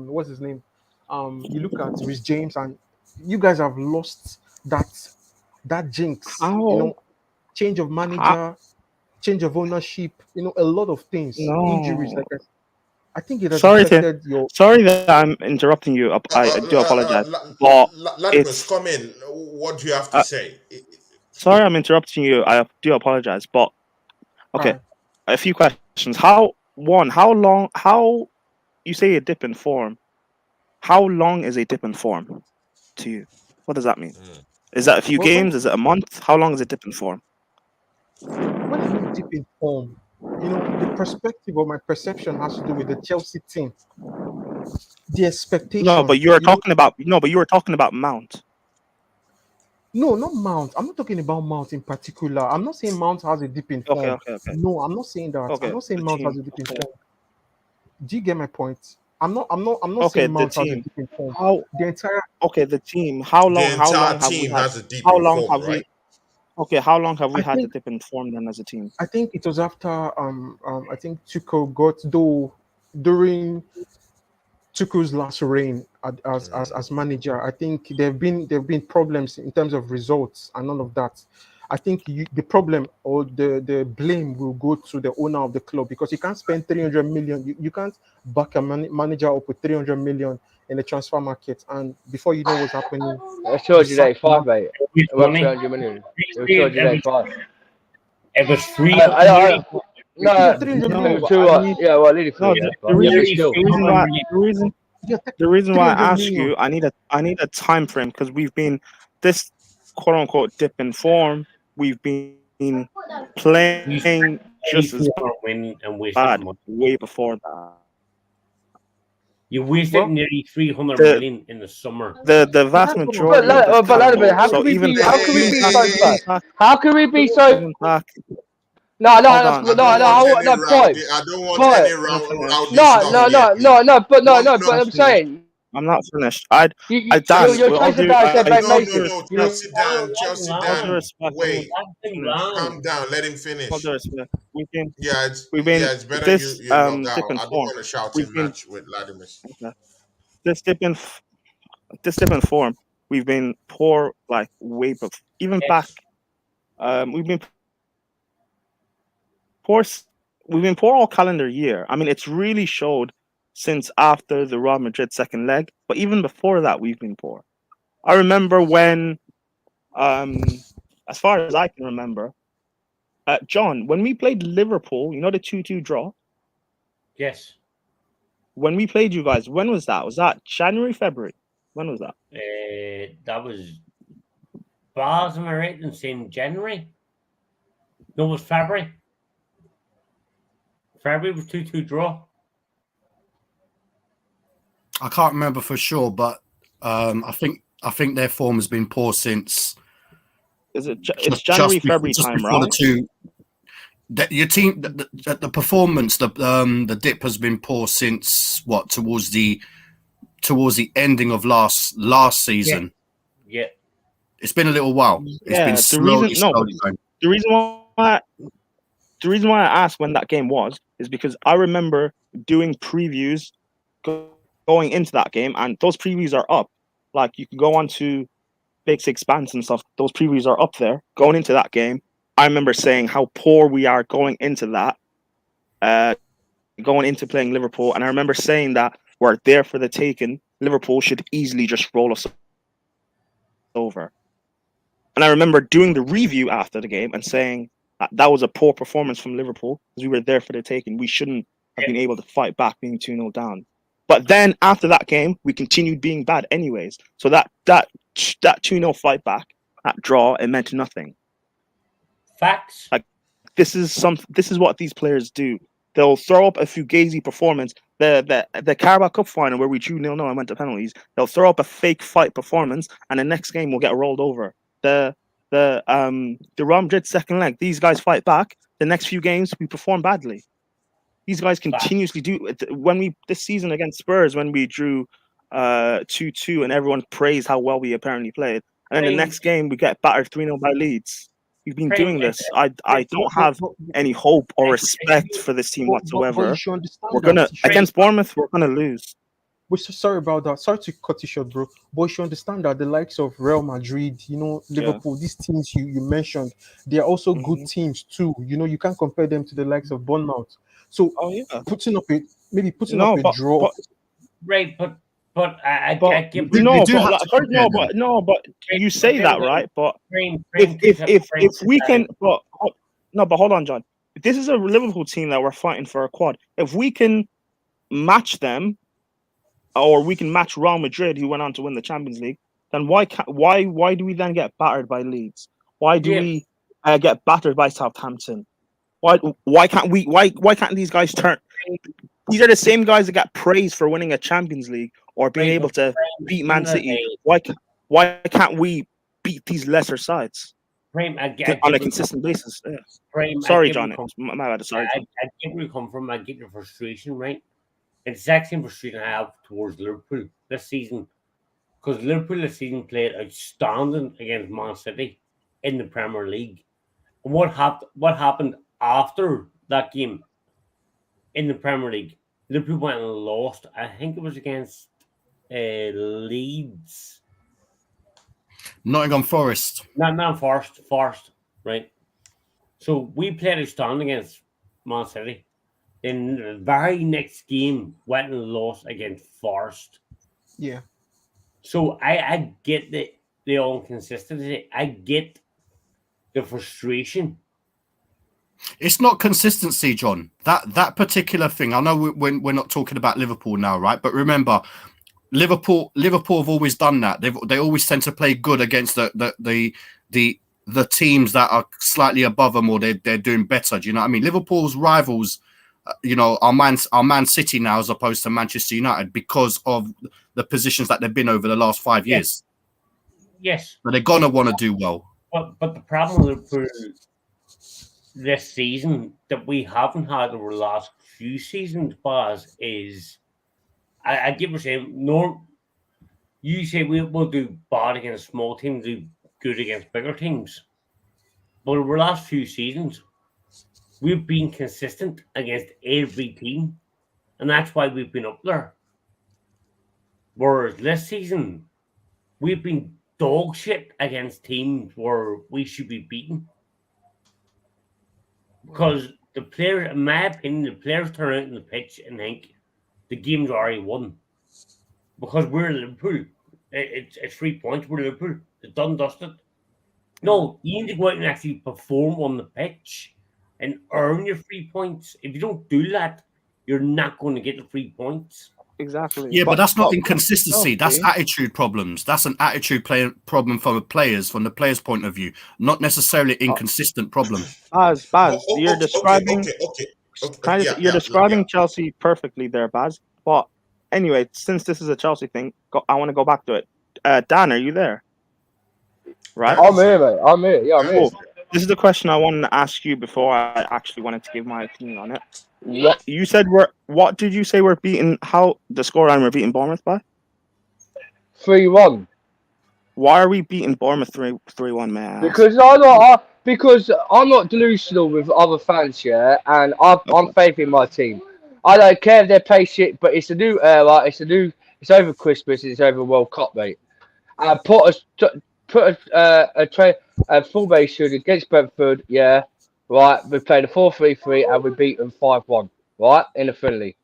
what's his name, you look at Rhys James, and you guys have lost that jinx. How? Change of manager, change of ownership. A lot of things, injuries. No. Like I think it has Sorry affected your. sorry that I'm interrupting you. I do apologize, but Latimus, it's come in. What do you have to say? sorry I'm interrupting you. I do apologize, but okay. Alright. A few questions. How long? How you say a dip in form? How long is a dip in form to you? What does that mean? Is that a few Well, games? Is it a month? How long is a dip in form? when I mean deep in form, the perspective or my perception has to do with the Chelsea team. The expectation. No, but you were talking about Mount. No, not Mount. I'm not talking about Mount in particular. I'm not saying Mount has a deep in form. Okay. No, I'm not saying that. Okay, I'm not saying the Mount team. has a deep in Okay. form. Do you get my point? I'm not Okay, saying the Mount has a team. deep in form. How? The entire Okay, the team. How The long entire have we team had? has a deep How in long form, have we? right? Okay, how long have we I had the think dip in form then as a team? I think it was after I think Tuchel got during Tuchel's last reign as manager. I think there've been problems in terms of results and all of that. I think the problem or the blame will go to the owner of the club, because you can't spend 300 million. You can't back a manager up with 300 million in the transfer market, and before you know what's happening, It's you sack 285, mate. It was Money. 300 million. It was 285. It was I, no, 300 No, million. but I need yeah, well, nearly no 300, the but yeah, but still. reason why the reason why I 300 ask million. you, I need a time frame because we've been this quote unquote dip in form. We've been playing just as win and wasted bad money. way before that. You wasted Well, nearly 300 The million in the summer. the but vast that's what I'm majority of saying. this But Vladimir, capital. So even how back, can we be even so back, bad? even back, How can we be so? even back. No, Hold on. I don't want any no, rowdy. point. I don't want Point. any I'm finished. rowdy stuff here. But I'm saying I'm not finished. Dan, you're with all chasing due, down said Bank No, Mason. no, Chelsea Dan, Chelsea all due Dan. respect, Wait, finish. calm down. Let him All due finish. respect, Yeah, we've been it's better this you log dip out. in I don't form. want a shouting We've been match with Latimus. this dip in form. We've been poor, like way before. Even back, we've been poor. We've been poor all calendar year. I mean, it's really showed since after the Real Madrid second leg. But even before that, we've been poor. I remember when, as far as I can remember, John, when we played Liverpool, the 2-2 draw. Yes. When we played you guys, when was that? Was that January, February? When was that? That was Bars, am I right in saying January? No, it was February. February was 2-2 draw. I can't remember for sure, but I think their form has been poor since. Is it? It's January, February just time, before right? the two. Your team, the performance, the dip has been poor since what towards the ending of last season. Yeah. It's been a little while. It's been slowly going. The reason why I asked when that game was is because I remember doing previews going into that game, and those previews are up. Like you can go on to Big Six Bands and stuff. Those previews are up there. Going into that game, I remember saying how poor we are going into that, going into playing Liverpool, and I remember saying that we're there for the taking. Liverpool should easily just roll us over. And I remember doing the review after the game and saying that was a poor performance from Liverpool because we were there for the taking. We shouldn't have been able to fight back being 2-0 down. But then after that game, we continued being bad anyways. So that 2-0 fight back, that draw, it meant nothing. Facts. Like this is what these players do. They'll throw up a fugazi performance. The Carabao Cup final where we drew 0-0 and went to penalties. They'll throw up a fake fight performance, and the next game we'll get rolled over. The Real Madrid second leg, these guys fight back. The next few games we perform badly. These guys continuously do. This season against Spurs when we drew 2-2 and everyone praised how well we apparently played, and then the next game we get battered 3-0 by Leeds. We've been Right, doing this. I don't have any hope or respect for this team But whatsoever. you should understand We're that. gonna You should- against Bournemouth. We're gonna lose. Sorry about that. Sorry to cut you short, bro. But you should understand that the likes of Real Madrid, Liverpool, these teams you mentioned, they are also good teams too. You can't compare them to the likes of Bournemouth. So Oh yeah. putting up a No, a draw. Right, but I But give we no, do but have like, to sorry, compare no, but you say that, right? But Frame, if we can, but hold on, John. This is a Liverpool team that we're fighting for a quad. If we can match them, or we can match Real Madrid, who went on to win the Champions League, then why do we then get battered by Leeds? Why do we get battered by Southampton? Why can't these guys turn? These are the same guys that got praised for winning a Champions League or being able to beat Man City. Why can't we beat these lesser sides Frame, on a consistent basis? Yeah. Frame, Sorry, John. My bad. Sorry, John. I get where you come from. I get your frustration, right? It's the exact same frustration I have towards Liverpool this season. Because Liverpool this season played outstanding against Man City in the Premier League. And what happened after that game in the Premier League? Liverpool went and lost. I think it was against Leeds. Nottingham Forest. Not Forest, right? So we played outstanding against Man City. In the very next game, went and lost against Forest. Yeah. So I get the inconsistency. I get the frustration. It's not consistency, John. That particular thing. I know we're not talking about Liverpool now, right? But remember, Liverpool have always done that. They always tend to play good against the teams that are slightly above them, or they're doing better. Do you know what I mean? Liverpool's rivals, are Man City now as opposed to Manchester United because of the positions that they've been over the last 5 years. Yes. But they're gonna want to do well. But the problem with Liverpool this season that we haven't had over the last few seasons, Baz, is I get what you're saying. You say we'll do bad against small teams, do good against bigger teams. But over the last few seasons, we've been consistent against every team. And that's why we've been up there. Whereas this season, we've been dog shit against teams where we should be beaten. Because the players, in my opinion, the players turn out in the pitch and think the game's already won. Because we're Liverpool. It's 3 points. We're Liverpool. It's done, dusted. No, you need to go out and actually perform on the pitch and earn your 3 points. If you don't do that, you're not going to get the 3 points. Exactly. Yeah, but that's not inconsistency. That's attitude problems. That's an attitude problem from the players' point of view, not necessarily inconsistent problem. Baz, you're describing. You're describing Chelsea perfectly there, Baz. But anyway, since this is a Chelsea thing, I want to go back to it. Dan, are you there? Right. I'm here, mate. I'm here. Yeah, I'm here. This is the question I wanted to ask you before I actually wanted to give my opinion on it. What? You said what did you say we're beating? How the scoreline we're beating Bournemouth by? 3-1. Why are we beating Bournemouth 3-1, man? Because I'm not delusional with other fans, yeah, and I'm faith in my team. I don't care if they play shit, but it's a new era. It's over Christmas. It's over World Cup, mate. Put a formation against Brentford, yeah. Right, we played a 4-3-3 and we beat them 5-1, right, in a friendly,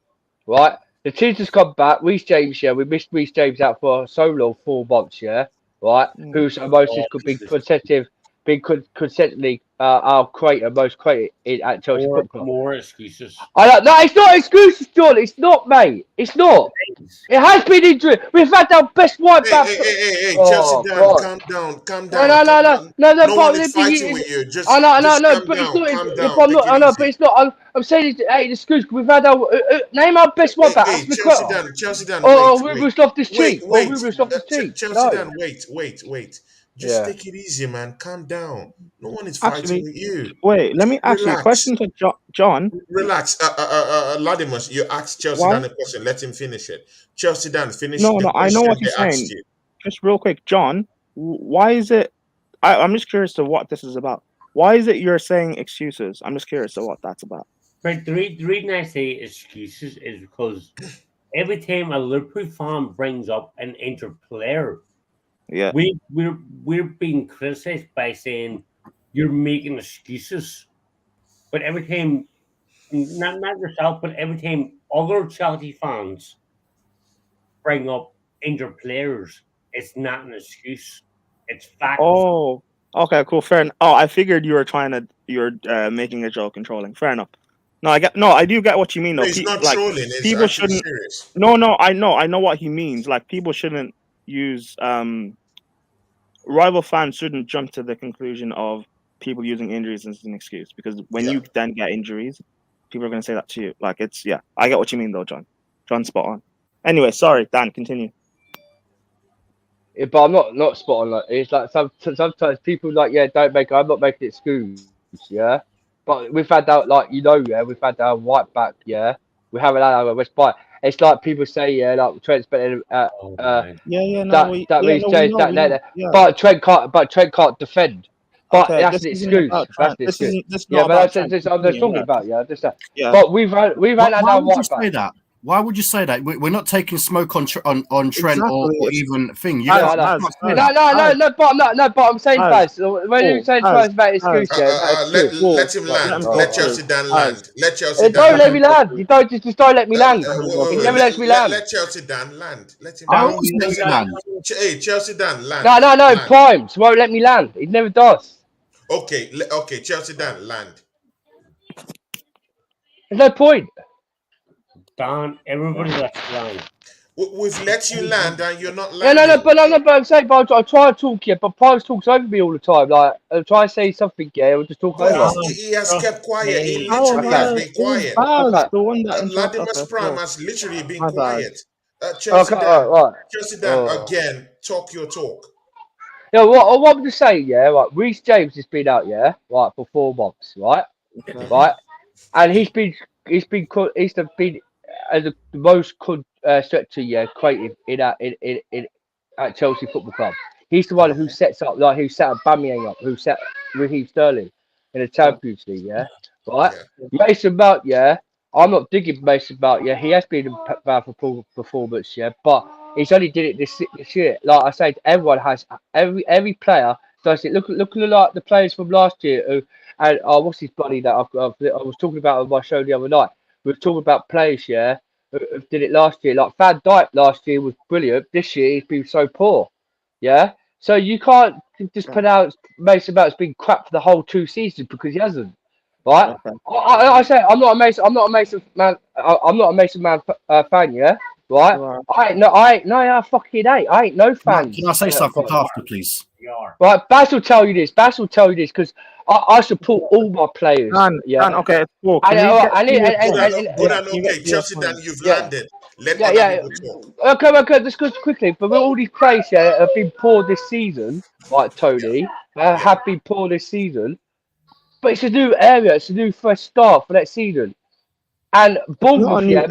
right. The team just come back. Reece James, yeah, we missed Reece James out for so long, 4 months, yeah, right. Who's Moses could be consistently our creator, most created at Chelsea Football Club. More excuses. No, it's not excuses, John. It's not, mate. It's not. It has been injury. We've had our best right back. Hey, Chelsea, calm down. No. No one is fighting with you. Just calm down. But it's not. I'm saying it ain't an excuse. We've had our name our best right back. Chelsea, Dan. Ruben Loftus-Cheek. Wait. Just take it easy, man. Calm down. No one is fighting with you. Wait, let me ask you a question to John. Relax. Ladimus, you asked Chelsea Dan a question. Let him finish it. Chelsea Dan, finish No, the I know question what you're they asked saying. you. Just real quick, John, why is it... I'm just curious to what this is about. Why is it you're saying excuses? I'm just curious of what that's about. Right, the reason I say excuses is because every time a Liverpool fan brings up an injured player, Yeah. we're being criticised by saying you're making excuses. But every time, not yourself, but every time other Chelsea fans bring up injured players, it's not an excuse. It's fact. Oh, okay, cool. Fair enough. Oh, I figured you were making a joke and trolling. Fair enough. No, I do get what you mean though. It's not Like trolling. It's people actually shouldn't. serious. No, I know what he means. Like people shouldn't use rival fans shouldn't jump to the conclusion of people using injuries as an excuse, because when Yeah. you then get injuries, people are going to say that to you. Like I get what you mean though, John. John's spot on. Anyway, sorry, Dan, continue. Yeah, but I'm not spot on. Like it's like sometimes people like I'm not making excuse. Yeah, but we've had that we've had our right back. Yeah, we haven't had our West Bite. It's like people say like Trent's better. Oh, man. Reece James, we know. Yeah. but Trent can't defend. But Okay, that's this an isn't excuse. about That's Trent. an This excuse. isn't. This is Yeah, not but about that's Trent. just I'm just talking about just that. Yeah. But we've had Why our would you right say back. that? Why would you say that? We're not taking smoke on Trent or Exactly. even thing. You I can't, know. you can't say that. But I'm saying, Baz, when you say Baz, about excuse, that's excuse. Let him Let land. him Let talk. Chelsea Dan Baz, land. Let Chelsea Dan Don't let land. me land. You don't let me land. He never lets me land. Let Chelsea Dan land. Let him I land. always let you land. Hey, Chelsea Dan land. No. Land. Primes won't let me land. He never does. Okay, Chelsea Dan land. There's no point. Dan, everybody left the line. We've let you land and you're not Yeah, landing. but I'm saying, but I try to talk here, but Primes talks over me all the time. Like, I try to say something, yeah, we'll just talk over. But he has kept quiet. He literally has been quiet. Baz, the one that interrupted. Latimer's Prime has literally been My bad. quiet. Chelsea Dan, right. Chelsea Dan, again, talk your talk. Yeah, what I'm just saying, yeah, right. Reece James has been out, yeah, right, for 4 months, right, right, and he's been as the most stretcher, yeah, creative in at Chelsea Football Club. He's the one who sets up, like, who set up Bamiyang up, who set Raheem Sterling in the Champions League, yeah, right. Yeah. Mason Mount, yeah, I'm not digging Mason Mount, yeah, he has been a bad performance, yeah, but he's only did it this year. Like I said, everyone has every player does it. Look like the players from last year who, and what's his buddy that I was talking about on my show the other night. We were talking about players, yeah, who did it last year. Like Van Dijk last year was brilliant. This year he's been so poor. Yeah. So you can't just pronounce Mason Mount's been crap for the whole 2 seasons because he hasn't. Right? Okay. I say I'm not a Mason man. I'm not a Mason man fan. Yeah. Right? I fucking ain't. I ain't no fan. Can I say something after, please? Right, Baz will tell you this. Because I support all my players. Dan, okay, it's cool. Good and okay, Chelsea Dan, you've landed. Let other people talk. Okay, let's go quickly. But all these players here have been poor this season, like Tony, have been poor this season. But it's a new area. It's a new fresh start for that season. And Bournemouth,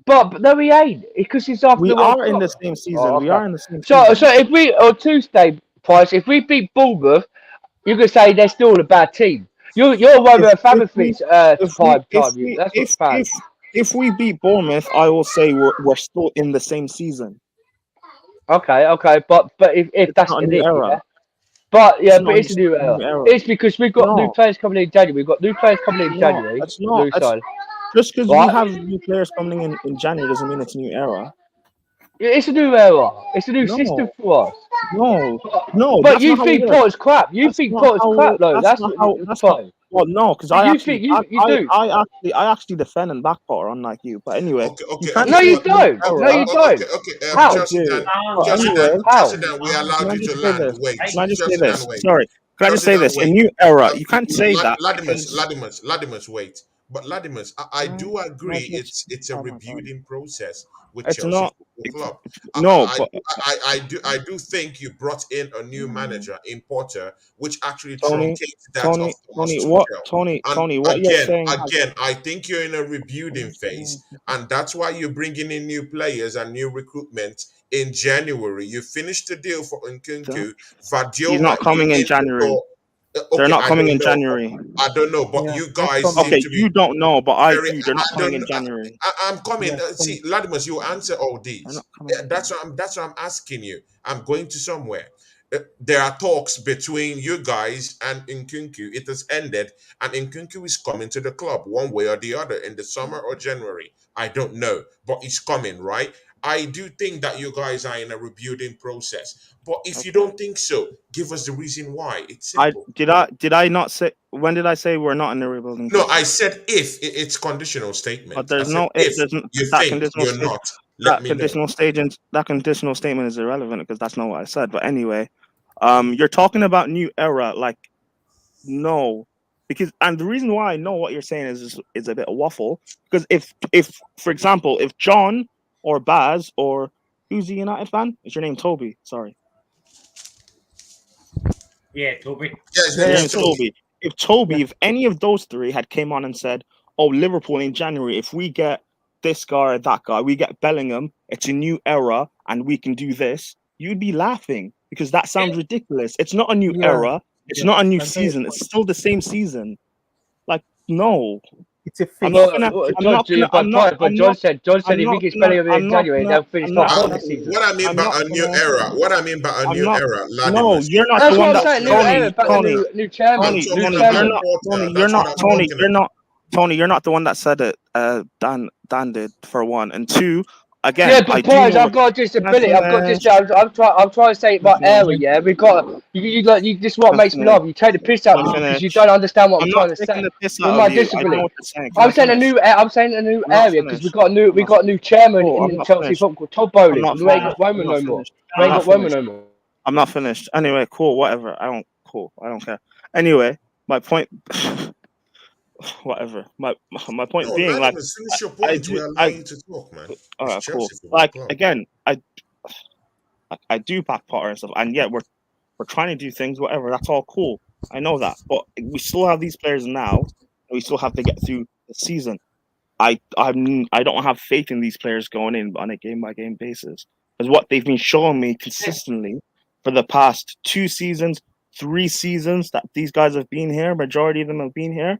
but no, we ain't, because it's after. We are in the same season. We are in the same So season. if we on Tuesday, Price, if we beat Bournemouth, you can say they're still a bad team. You're one of the favorites. If we beat Bournemouth, I will say we're still in the same season. Okay, but if that's the era. Yeah? But it's a new era. It's because we've got new players coming in January. We've got new players coming in January. It's not. Just because we have new players coming in January doesn't mean it's a new era. It's a new era. It's a new system for us. No. But you think Potter's crap. You think Potter's crap, though. That's fine. Well, no, because I actually defend and back Potter, unlike you. But anyway, no, you don't. Okay. How? Chelsea Dan, we allowed you to land. Wait. Can I just say this? Sorry. Can I just say this? A new era. You can't say that. Latimus, wait. But Latimus, I do agree. It's a rebuilding process with Chelsea Football Club. I do think you brought in a new manager in Potter, which actually truncates that of Tony, what you're saying? Again, I think you're in a rebuilding phase, and that's why you're bringing in new players and new recruitment in January. You finished the deal for Nkunku. He's not coming in January. They're Okay, not I coming don't in know. January. I don't know, but Yeah, you that's guys coming. seem Okay, to be you don't know, but I very. do. They're not I coming don't. in January. I'm coming. Yeah, it's See, coming. Latimus, you answer all They're not these. coming in That's January. what I'm. That's what I'm asking you. I'm going to somewhere. There are talks between you guys and Nkunku. It has ended, and Nkunku is coming to the club one way or the other in the summer or January. I don't know, but he's coming, right? I do think that you guys are in a rebuilding process. But if you Okay. don't think so, give us the reason why. It's I simple. did I not say when did I say we're not in the rebuilding No, I process? said if it's conditional But statement. I there's said no it, if you that think conditional you're state not, let me know. that conditional statement is irrelevant because that's not what I said. But anyway, you're talking about new era, like no, because and the reason why I know what you're saying is a bit of waffle because if for example if John or Baz or who's the United fan? Is your name Toby? Sorry. Yeah, Toby. Yeah, his Yeah, name His yeah, is name's Toby. Toby. Toby. If Toby, Yeah. if any of those three had came on and said, "Oh, Liverpool in January, if we get this guy or that guy, we get Bellingham, it's a new era, and we can do this," you'd be laughing because that sounds ridiculous. It's not a new Yeah, era. It's yeah. not a new I get your season. point. It's still the same season. Like, no, It's a I'm phase. not gonna. I'm John, not gonna. but, I'm John not. said I'm if he not gets gonna. Bellingham in I'm not January, gonna. they'll finish I'm top not four gonna. this season. What I mean I'm by not a new gonna. era, what I mean by a I'm new not. era, No, Ladimus, you're not the That's what one I'm that saying. New era, Tony. about the Tony. new chairman, I'm Tony, new talking Tony, about you're chairman. not Porter. Tony, you're That's what not I'm Tony, talking you're about. not Tony, you're not the one that said it. Dan did for one. And two, Yeah, again, I but do boys, know I've what got a can I disability. I've got finish? this. I'm trying to say Can I my finish? area. Yeah, we got you. This is what Can I makes me finish? laugh. You take the piss out Can of I me because you finish? don't understand what I'm I'm not trying to taking say. the piss With out my of you. I know disability, what you're saying. Can I I'm saying finish? I'm saying a new I'm not area because finished. I'm we not got a new chairman cool. I'm in not Chelsea finished. football. Todd I'm Bowley. not We ain't finished. got I'm Roman not no more. finished. We I'm ain't not got Roman finished. no more. I'm not finished. Anyway, cool, whatever. I don't care. Anyway, my point whatever. My point No, being like Ladimus, finish your I point. do We're I allowing you to talk, man. all It's right, cool. Chelsea Football Like Club. again, I do back Potter and stuff, and yet we're trying to do things, whatever. That's all cool. I know that, but we still have these players now, and we still have to get through the season. I don't have faith in these players going in on a game by game basis, because what they've been showing me consistently for the past 2 seasons, 3 seasons that these guys have been here, majority of them have been here,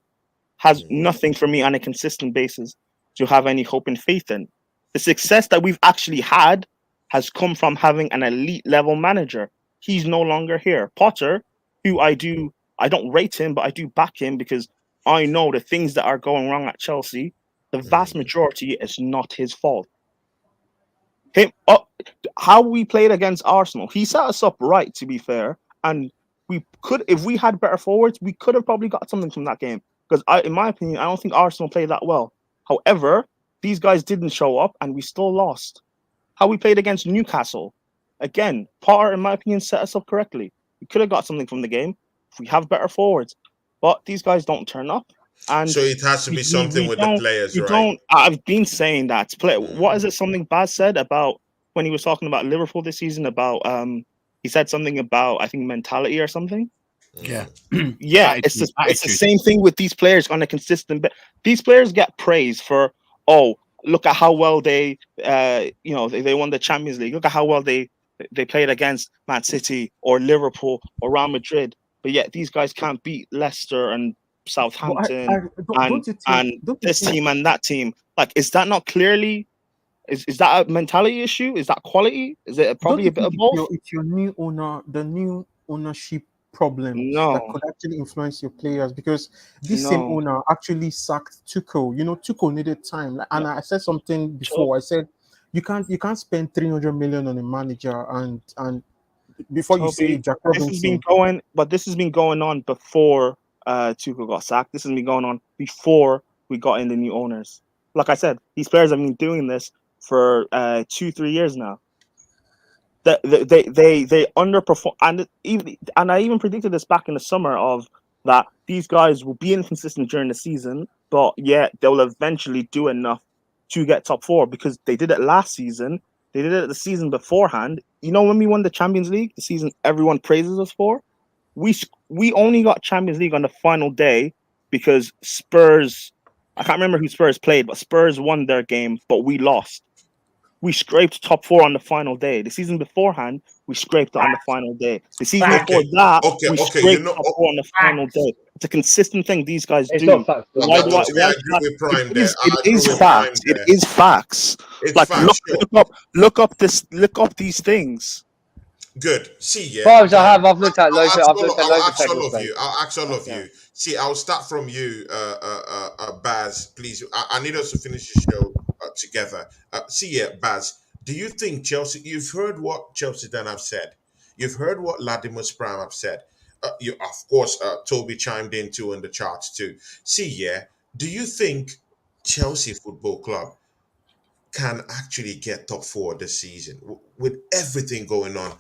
has nothing for me on a consistent basis to have any hope and faith in. The success that we've actually had has come from having an elite level manager. He's no longer here. Potter, who I don't rate him, but I do back him because I know the things that are going wrong at Chelsea, the vast majority is not his fault. How we played against Arsenal, he set us up right, to be fair, and we could, if we had better forwards, we could have probably got something from that game. Because in my opinion, I don't think Arsenal played that well. However, these guys didn't show up, and we still lost. How we played against Newcastle, again, Potter, in my opinion, set us up correctly. We could have got something from the game if we have better forwards, but these guys don't turn up, and So it has to be something with the players, we right? don't. I've been saying that. What is it? Something Baz said about when he was talking about Liverpool this season. About he said something about I think mentality or something. Yeah. Yeah, it's the Attitude. same thing with these players on a consistent. These players get praise for look at how well they they won the Champions League. Look at how well they played against Man City or Liverpool or Real Madrid. But yet these guys can't beat Leicester and Southampton Don't you think? and Don't you this think? team and that team. Like, is that not clearly? Is that a mentality issue? Is that quality? Is it probably a bit of both? It's your new owner, the new ownership problems that No, could actually influence your players? Because this same no. owner actually sacked Tuchel. You know, Tuchel needed time, and I said something So before. I said you can't spend 300 million on a manager and before you say Toby, Jack this has been Robinson. going on before Tuchel got sacked. This has been going on before we got in the new owners. Like I said, these players have been doing this for 2-3 years now. They underperform, and I even predicted this back in the summer of that these guys will be inconsistent during the season, but yeah, they'll eventually do enough to get top four because they did it last season. They did it the season beforehand. You know, when we won the Champions League, the season everyone praises us for, we only got Champions League on the final day because Spurs. I can't remember who Spurs played, but Spurs won their game, but we lost. we scraped top 4 on the final day. The season beforehand, we scraped it on the final day. The season Facts. before that, Okay, we okay, scraped top 4 on the final day. It's a consistent thing these guys It's do. not facts. Bro. Why But do I? trust me, I agree with Prime there. I It agree is with facts. Prime It there. is facts. It's Like facts, sure. look up these things. Good. See, yeah. Bros, I've looked at loads. I'll I've looked at loads of ask all tackles, of mate. you. I'll ask all of you. See, I'll start from you, Baz. Please, I need us to finish the show together. See, yeah, Baz. Do you think Chelsea? You've heard what Chelsea then have said. You've heard what Latimer Prime have said. You, of course, Toby chimed in too in the charts too. See, yeah. Do you think Chelsea Football Club can actually get top 4 this season with everything going on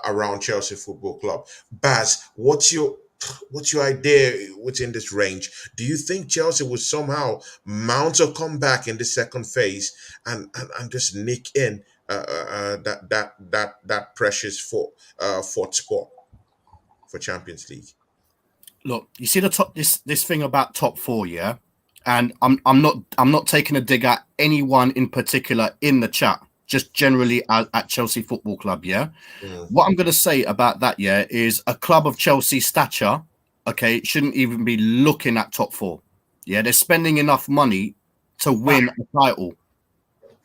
around Chelsea Football Club? Baz, what's your idea within this range? Do you think Chelsea will somehow mount a comeback in the second phase and just nick in that precious fourth spot for Champions League? Look, you see this thing about top 4, yeah, and I'm not taking a dig at anyone in particular in the chat, just generally at Chelsea Football Club, yeah. What I'm going to say about that, yeah, is a club of Chelsea stature, okay, shouldn't even be looking at top 4. Yeah, they're spending enough money to win a title.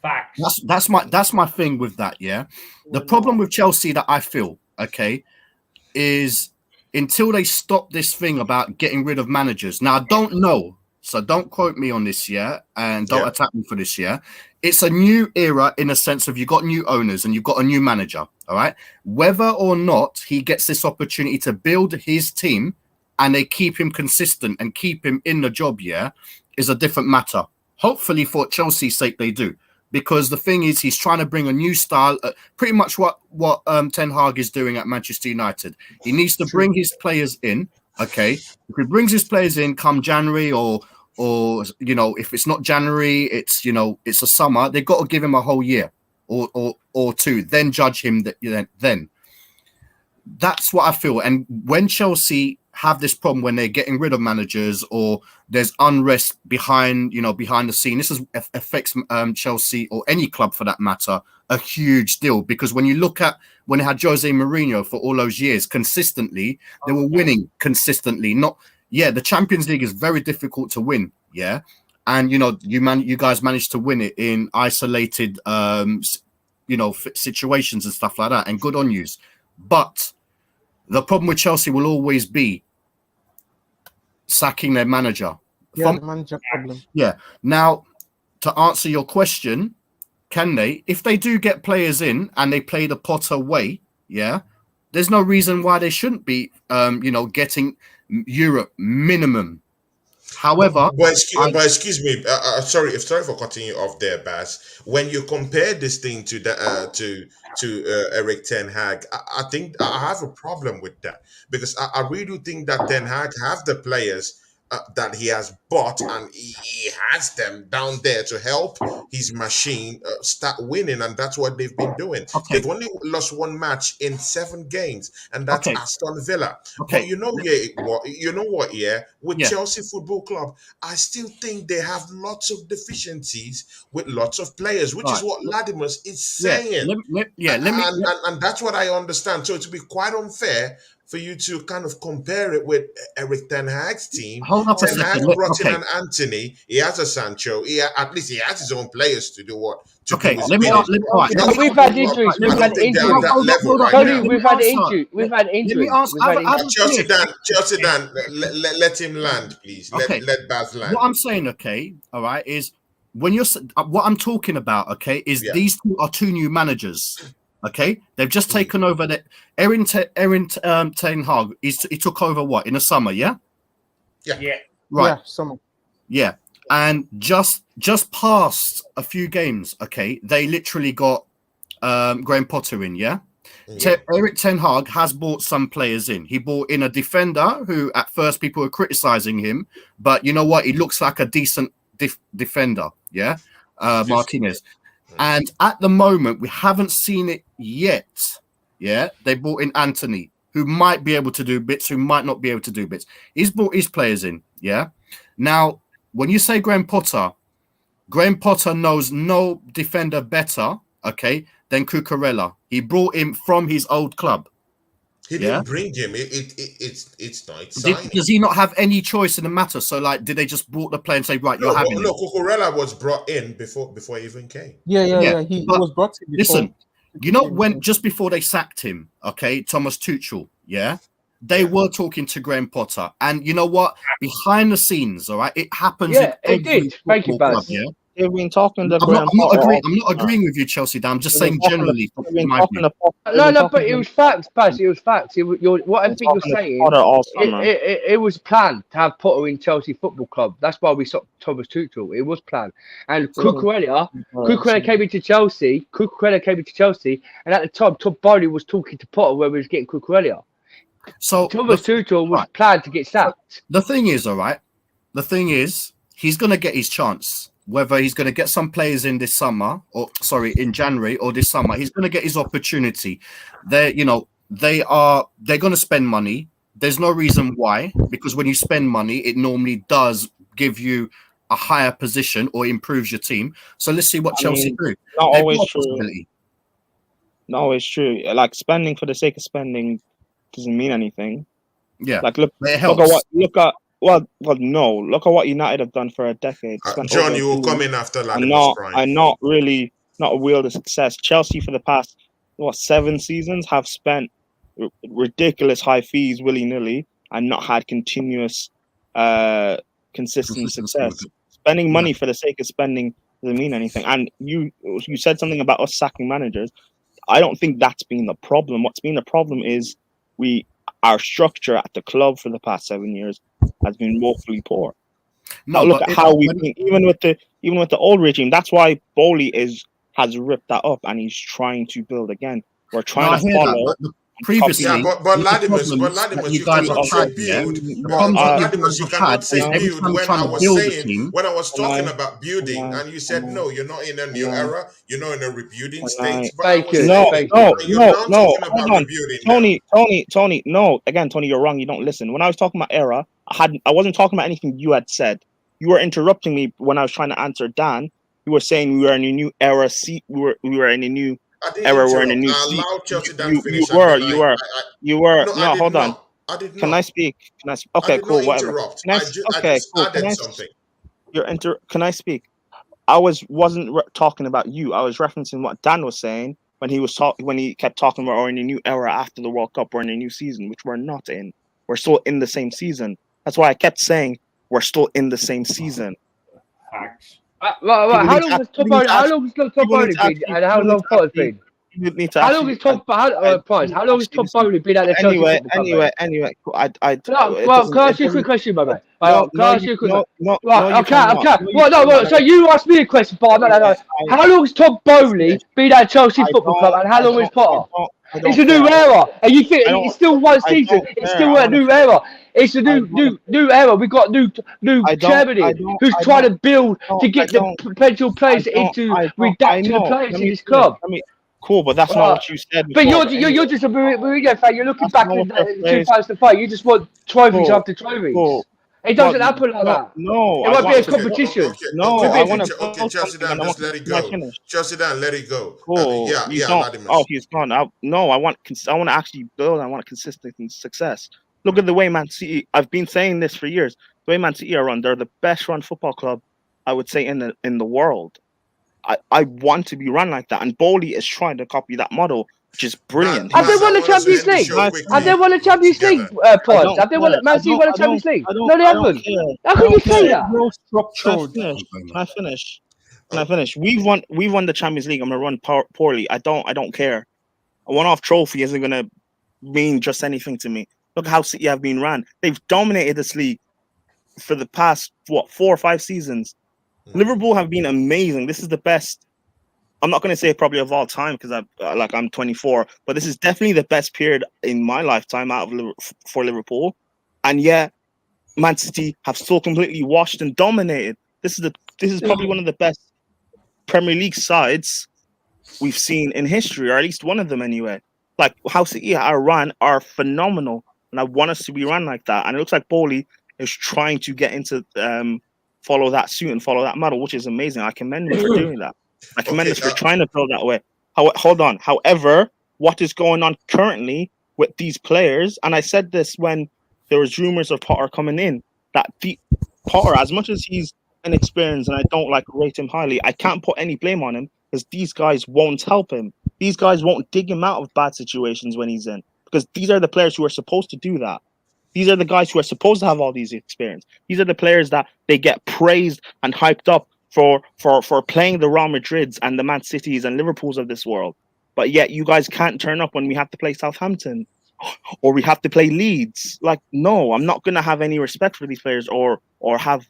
Facts. That's my thing with that, yeah. The problem with Chelsea that I feel, okay, is until they stop this thing about getting rid of managers. Now, I don't know, so don't quote me on this, yeah, and don't attack me for this, yeah. It's a new era in a sense of you've got new owners and you've got a new manager, all right? Whether or not he gets this opportunity to build his team and they keep him consistent and keep him in the job, yeah, is a different matter. Hopefully for Chelsea's sake they do. Because the thing is, he's trying to bring a new style, pretty much what Ten Hag is doing at Manchester United. He needs to bring his players in, okay? If he brings his players in come January or you know, if it's not January, it's, you know, it's a summer, they've got to give him a whole year or two, then judge him then. That's what I feel. And when Chelsea have this problem when they're getting rid of managers or there's unrest behind the scene, this affects Chelsea or any club for that matter a huge deal, because when you look at when they had Jose Mourinho for all those years consistently, they were winning consistently. The Champions League is very difficult to win, yeah, and you know you guys managed to win it in isolated situations and stuff like that, and good on yous. But the problem with Chelsea will always be sacking their manager. Yeah, the manager problem. Yeah. Now, to answer your question, can they? If they do get players in and they play the Potter way, yeah, there's no reason why they shouldn't be, getting Europe minimum. However, but excuse me, sorry for cutting you off there, Baz. When you compare this thing to Eric Ten Hag, I think I have a problem with that, because I really do think that Ten Hag have the players that he has bought, and he has them down there to help his machine start winning, and that's what they've been doing. Okay. They've only lost one match in 7 games, and that's Aston Villa. Okay. But you know what? Yeah, with Chelsea Football Club, I still think they have lots of deficiencies with lots of players, which is what Latimer is saying. And that's what I understand. So it would be quite unfair for you to kind of compare it with Eric Ten Hag's team. Hold up a Ten Hag second. brought in an Anthony. He has a Sancho. At least he has his own players to do what. We've had injuries. We've had injuries. We've had injuries. We've had injuries. Chelsea Dan, let him land, please. Let Baz land. What I'm saying, all right, is when you're what I'm talking about, is these two are 2 new managers. Okay, they've just taken over that. Erin Ten Hag. He took over what in the summer? Yeah. Right. Yeah, summer. Yeah, and just past a few games. Okay, they literally got Graham Potter in. Yeah. Eric Ten Hag has bought some players in. He bought in a defender who at first people were criticizing him, but you know what? He looks like a decent defender. Yeah, Martinez. And at the moment, we haven't seen it yet. Yeah, they brought in Anthony, who might be able to do bits, who might not be able to do bits. He's brought his players in. Yeah. Now, when you say Graham Potter knows no defender better okay, than Cucurella. He brought him from his old club. He Yeah. didn't bring him. It's not exciting. Does he not have any choice in the matter? So, like, did they just brought the player and say, right, you're having him? No, Cucurella was brought in before he even came. Yeah. He but was brought in before. Listen, you know, when just before they sacked him, okay, Thomas Tuchel, yeah, they were talking to Graham Potter, and you know what? Behind the scenes, all right, it happens. Yeah, in it did. Thank you, football club, Baz. yeah. They've been talking to I'm Graham not Potter agreeing. all I'm not the time. agreeing with you, Chelsea. Dan. I'm just They've saying been talking to- generally. they've been my talking view. to Potter- they've No, been no, talking but it to- was facts, Baz. It was facts. What I been think you're talking to saying, Potter all summer. it was planned to have Potter in Chelsea Football Club. That's why we saw Thomas Tuchel. It was planned. And Cucurella came into Chelsea. Cucurella came into Chelsea, and at the time, Todd Bowley was talking to Potter where we was getting Cucurella. So Thomas Tuchel was planned to get sacked. the thing is, all right. The thing is, he's going to get his chance. Whether he's going to get some players in this summer, or sorry, in January or this summer, he's going to get his opportunity. They're going to spend money. There's no reason why, because when you spend money, it normally does give you a higher position or improves your team. So let's see what Chelsea do. Not They've always got a true. possibility. Not always true. Like spending for the sake of spending doesn't mean anything. Yeah, Like look but it at helps. look at what United have done for a decade. Spent John, over you will $1 come billion. in after And Latimer's prime. not a wheel of success. Chelsea for the past 7 seasons have spent ridiculous high fees willy nilly and not had continuous, consistent success. Spending money for the sake of spending doesn't mean anything. And you said something about us sacking managers. I don't think that's been the problem. What's been the problem is our structure at the club for the past 7 years has been woefully poor. No, Look but at how we've been, even with the old regime. That's why Bowley has ripped that up and he's trying to build again. We're trying to follow. Previously, Yeah, but Latimus, you guys cannot have say had, build. the But problems that you Latimus, guys you have cannot had say is every build time when trying I to was build a saying, team. when I was talking about building, and you said, Am I- no, you're not in a new am I- era, you're not in a rebuilding Am stage. I- But I Thank was you. saying, Thank No, and you're now talking about hold on. rebuilding. Tony, no. Again, Tony, you're wrong. You don't listen. When I was talking about era, I wasn't talking about anything you had said. You were interrupting me when I was trying to answer Dan. You were saying we were in a new era. We were in a new I didn't era. We're in a interrupt. new I seat. allowed Chelsea Dan You finish. were. No, No, I did hold on. not. I did not. Can I speak? I Okay, did cool. not Whatever. interrupt. Can I, I okay, just cool. added something. Can I speak? I wasn't talking about you. I was referencing what Dan was saying when he kept talking about we're in a new era after the World Cup. We're in a new season, which we're not in. We're still in the same season. That's why I kept saying we're still in the same season. Facts. Right. How long has Todd Bowley been? And how long Potter's been? How long has Todd Bowley been at the Chelsea Football Club? Anyway, cool. Can I ask you a quick question, my man? Can I ask you a quick question? Right, I can't. So you asked me a question, but no. How long has Todd Bowley been at Chelsea Football Club, and how long is Potter? It's a new era, and you think it's still one season? It's still a new era. It's a new era. We've got new chairman who's trying to build to get the potential players into redact to the players in this club. Cool, but that's not what you said. But you're just a Mourinho fan. You're looking back in 2005. You just want trophies after trophies. Cool. It doesn't happen like that. No, It might be a competition. No, Okay, I want to. Okay, Chelsea Dan, just let it go. Chelsea Dan, let it go. Cool. Latimus. Oh, he's gone. I want to actually build. I want consistent success. Look at the way Man City. I've been saying this for years. The way Man City are run, they're the best run football club, I would say, in the world. I want to be run like that, and Bowley is trying to copy that model, which is brilliant. Have they won the Champions League? Have they won the Champions League, Pods? Have they won? Man City won the Champions League? No, they haven't. How can you say that? Can I finish? Can I finish? We've won the Champions League. I'm gonna run poorly. I don't care. A one-off trophy isn't gonna mean just anything to me. Look how City have been ran. They've dominated this league for the past 4 or 5 seasons. Liverpool have been amazing. This is the best. I'm not going to say probably of all time because I'm 24, but this is definitely the best period in my lifetime for Liverpool. And yet, Man City have still completely washed and dominated. This is probably one of the best Premier League sides we've seen in history, or at least one of them anyway. Like how City are run are phenomenal, and I want us to be run like that. And it looks like Bowley is trying to get into follow that suit and follow that model, which is amazing. I commend him for doing that. I commend Okay, us for trying to build that way. Hold on. However, what is going on currently with these players, and I said this when there was rumors of Potter coming in, that Potter, as much as he's inexperienced and I don't like rate him highly, I can't put any blame on him because these guys won't help him. These guys won't dig him out of bad situations when he's in, because these are the players who are supposed to do that. These are the guys who are supposed to have all these experience. These are the players that they get praised and hyped up for playing the Real Madrids and the Man Cities and Liverpools of this world. But yet you guys can't turn up when we have to play Southampton or we have to play Leeds. Like, no, I'm not gonna have any respect for these players or have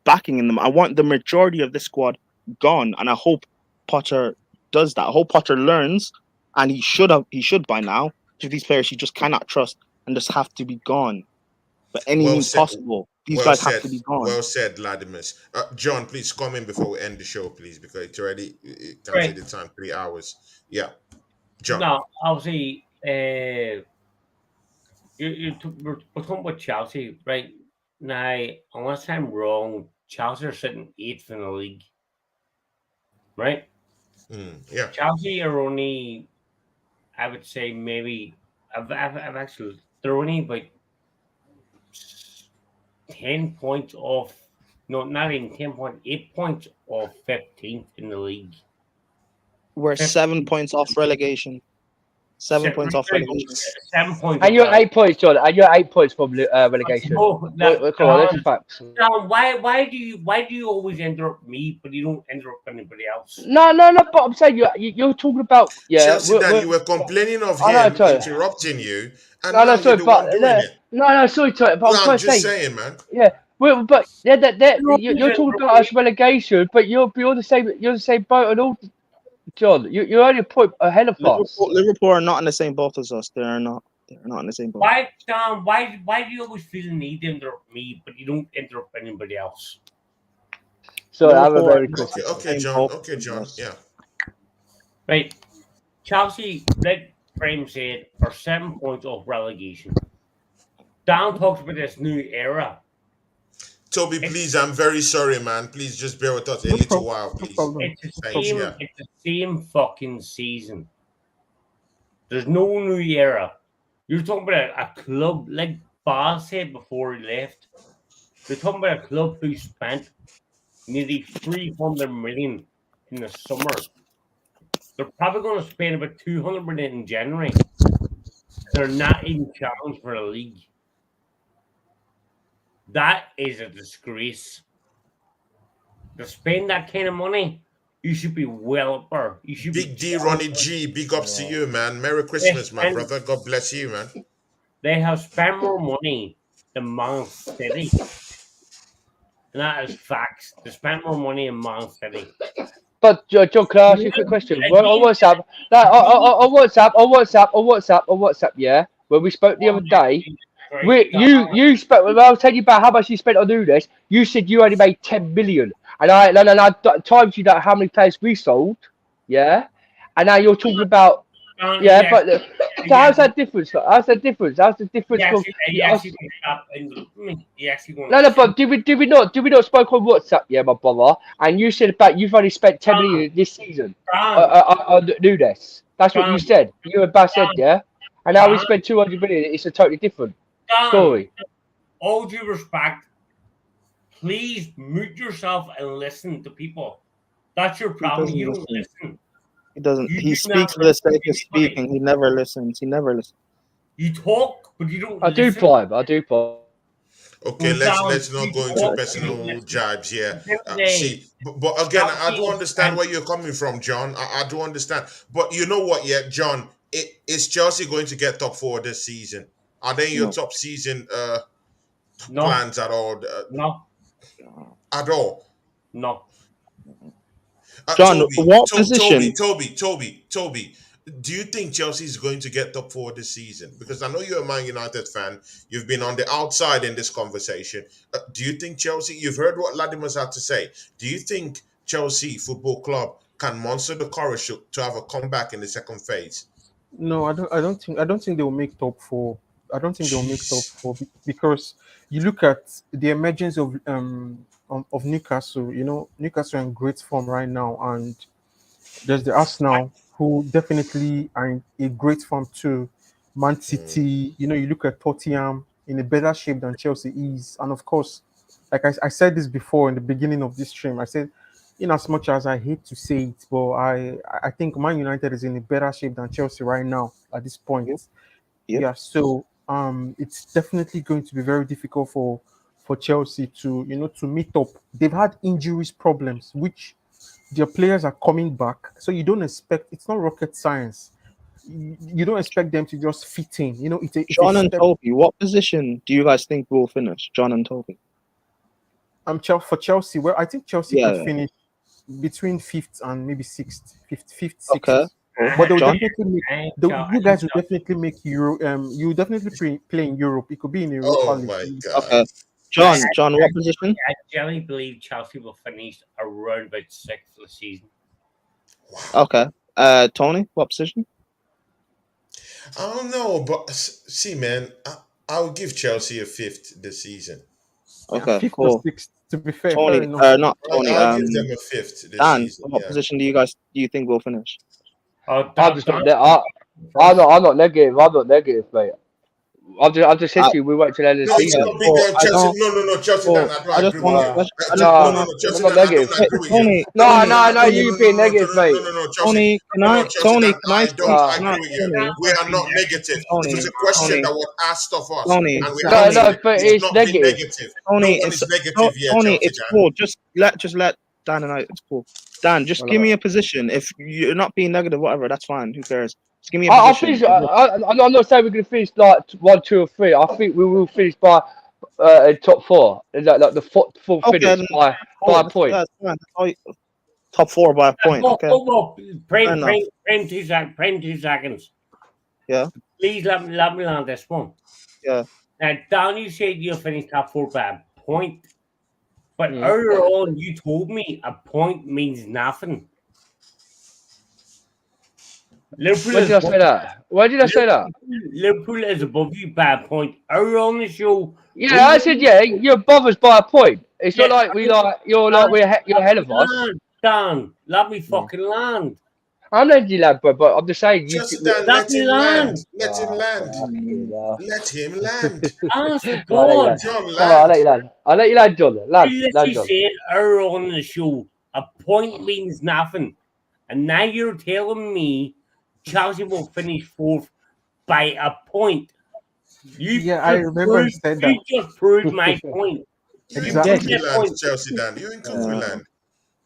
backing in them. I want the majority of this squad gone, and I hope Potter does that. I hope Potter learns, and he should by now. To these players he just cannot trust and just have to be gone. But any Well means said. possible, these Well guys said. have to be gone. Well said, Latimus. John, please come in before we end the show, please, because it's already it can Right. say the time 3 hours. Yeah, John. No, obviously, we're talking about Chelsea right now. Unless I'm wrong, Chelsea are sitting 8th in the league, right? Yeah. Chelsea are only, I would say, maybe I've actually they're only about 10 points off. No, not even 10 points, 8 points off 15th in the league. We're 7 points off relegation. 7 points off There you go, relegation. 7 points. And you're at 8 points, John. And you're at 8 points from relegation. Oh, Come on, that's a fact. John, why do you always interrupt me, but you don't interrupt anybody else? No. But I'm saying you're talking about Chelsea, Dan, you were complaining of I know, him Tony. interrupting you, and No, now sorry, you're the one doing it. no, sorry, Tony, but Well, I'm I'm trying to just say, saying, man. yeah. Well, but you're talking about us relegation, but you're the same boat and all. John, you're only a point ahead of us. Liverpool are not in the same boat as us. They're not in the same boat. Why, John? Why do you always feel the need to interrupt me, but you don't interrupt anybody else? So I have a very Okay, John. Yeah. Right. Chelsea, like Frame said, are 7 points off relegation. Dan talks about this new era. Toby, please, I'm very sorry, man. Please just bear with us a little while, please. It's the same fucking season. There's no new era. You're talking about a club, like Baz said before he left. They're talking about a club who spent nearly 300 million in the summer. They're probably going to spend about 200 million in January. They're not even challenged for a league. That is a disgrace. To spend that kind of money, you should be well up there. You should Big D, Ronnie G, big ups to you, man. Merry Christmas, my brother. God bless you, man. They have spent more money than Man City. And that is facts. They spent more money in Man City. But John, can I ask you a quick question? Well, on WhatsApp, on WhatsApp, yeah. When we spoke the other day, you spoke. When I was telling you about how much you spent on Nunes, you said you only made 10 million, and I times you know how many players we sold, yeah. And now you're talking about, yeah. But so how's that difference? How's the difference? No, but did we not spoke on WhatsApp, yeah, my brother? And you said about you've only spent 10 million this season on Nunes. That's what you said. You and Bass said, yeah. And now we spent 200 million. It's a totally different story. All due respect, please mute yourself and listen to people. That's your problem. You don't listen. He doesn't. He speaks for the sake of speaking. He never listens. You talk, but you don't. I do five. Okay, let's not go into personal jibes here. See, but again, I do understand where you're coming from, John. I do understand. But you know what, yeah, John, is Chelsea going to get top 4 this season? Are they in your top season plans at all? No. At all? No. John, what position? Toby, do you think Chelsea is going to get top 4 this season? Because I know you're a Man United fan. You've been on the outside in this conversation. Do you think Chelsea, you've heard what Latimus had to say. Do you think Chelsea Football Club can muster the courage to have a comeback in the second phase? No, I don't think they will make top 4. I don't think they'll make top 4 because you look at the emergence of Newcastle. You know, Newcastle are in great form right now, and There's the Arsenal, who definitely are in a great form too. Man City, you know, you look at Tottenham in a better shape than Chelsea is. And of course, like I said this before in the beginning of this stream, I said, in as much as I hate to say it, but I think Man United is in a better shape than Chelsea right now at this point. Yep. Yeah, so it's definitely going to be very difficult for Chelsea to, you know, to meet up. They've had injuries problems, which their players are coming back. So you don't expect, it's not rocket science. You don't expect them to just fit in. You know, it's John a and step. Toby, what position do you guys think will finish? John and Toby. For Chelsea, well, I think Chelsea Yeah, could yeah. finish between fifth and maybe sixth, fifth, sixth. Okay. But they will John? definitely make. You guys will definitely make Euro. You will definitely play in Europe. It could be in Europa Oh League. my God. Okay. John, what position? I generally believe Chelsea will finish around about 6th this season. Okay. Tony, what position? I don't know, but see, man, I'll give Chelsea a fifth this season. Okay, Fifth or cool. sixth. To be fair, Tony, fair enough. not Tony. I'll give them a fifth this Dan, season. what Yeah. position do you think will finish? Oh, I'm just not. I'm not negative. I'm not negative, mate. I've just said to you, we wait till the end of the No, it's season. not big Chelsea. No, Chelsea. Well, Dan, I I don't just agree with want you. to. No, Chelsea. I'm not Dan, I negative. don't agree with Tony, you. No, you being negative, mate. No, Chelsea. Tony, can No, I? Chelsea. Tony, Dan, can I I speak? don't Can agree with you. Tony, We are not negative. Tony, It was a question Tony, that was asked of us, Tony, and we No, answered no, it. but It's it's not been negative. negative. Tony, No one it's is negative here, Tony, Chelsea. it's Dan. cool. Just let Dan and I. It's cool. Dan, just give me a position. If you're not being negative, whatever, that's fine. Who cares? Just give me a I'll position. finish. I'm not saying we're going to finish like 1, 2, or 3. I think we will finish by top 4. Like the fourth Okay, finish then. by a point. Yeah, that's fine. Top 4 by a point. Okay. Prem 2 seconds. Yeah. Please let me land this one. Yeah. Now, Dan, you said you'll finish top 4 by a point. But Mm. earlier on, you told me a point means nothing. Liverpool When did I say that? Why did I say that? Liverpool is above you by a point. Earlier on the show, Yeah, I said you're above us by a point. It's not like you're ahead of us. Dan, let me fucking land. I'm letting you land, but I'm just saying you. Chelsea. Dan, let him land. Let him Ah, land. fucking hell. Let him land. Honestly, I'll let you God. land. John, Come on, I'll let you land. I'll let you land, John. Land, You land, literally John. said earlier on the show, a point means nothing. And now you're telling me Chelsea will finish 4th by a point. Yeah, I remember you said that. You just proved my point. You're Exactly. in cuckoo land, Chelsea. Dan. You're in cuckoo land.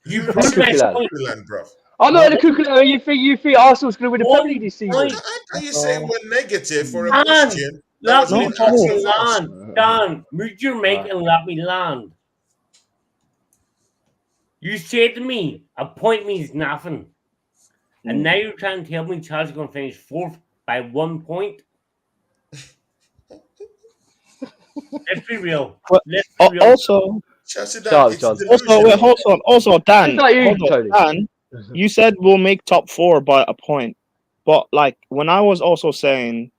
You You're in proved my Cuckoo land. point. cuckoo land, bro. I'm not in the cuckoo land. You think Arsenal's going to win the Premier League this season? Point. Are you saying we're negative for a Dan, question that let was me being asked fucking of us? land. Dan, mute your mic and let me land. You said to me, a point means nothing. And now you're trying to tell me Chelsea's going to finish 4th by 1 point? Let's be real. But- Let's be real. Also, Chelsea. John, Dan, it's John. delusional. Also, Dan, It's not you, hold on, Tony. Dan, you said we'll make top 4 by a point, but like when I was also saying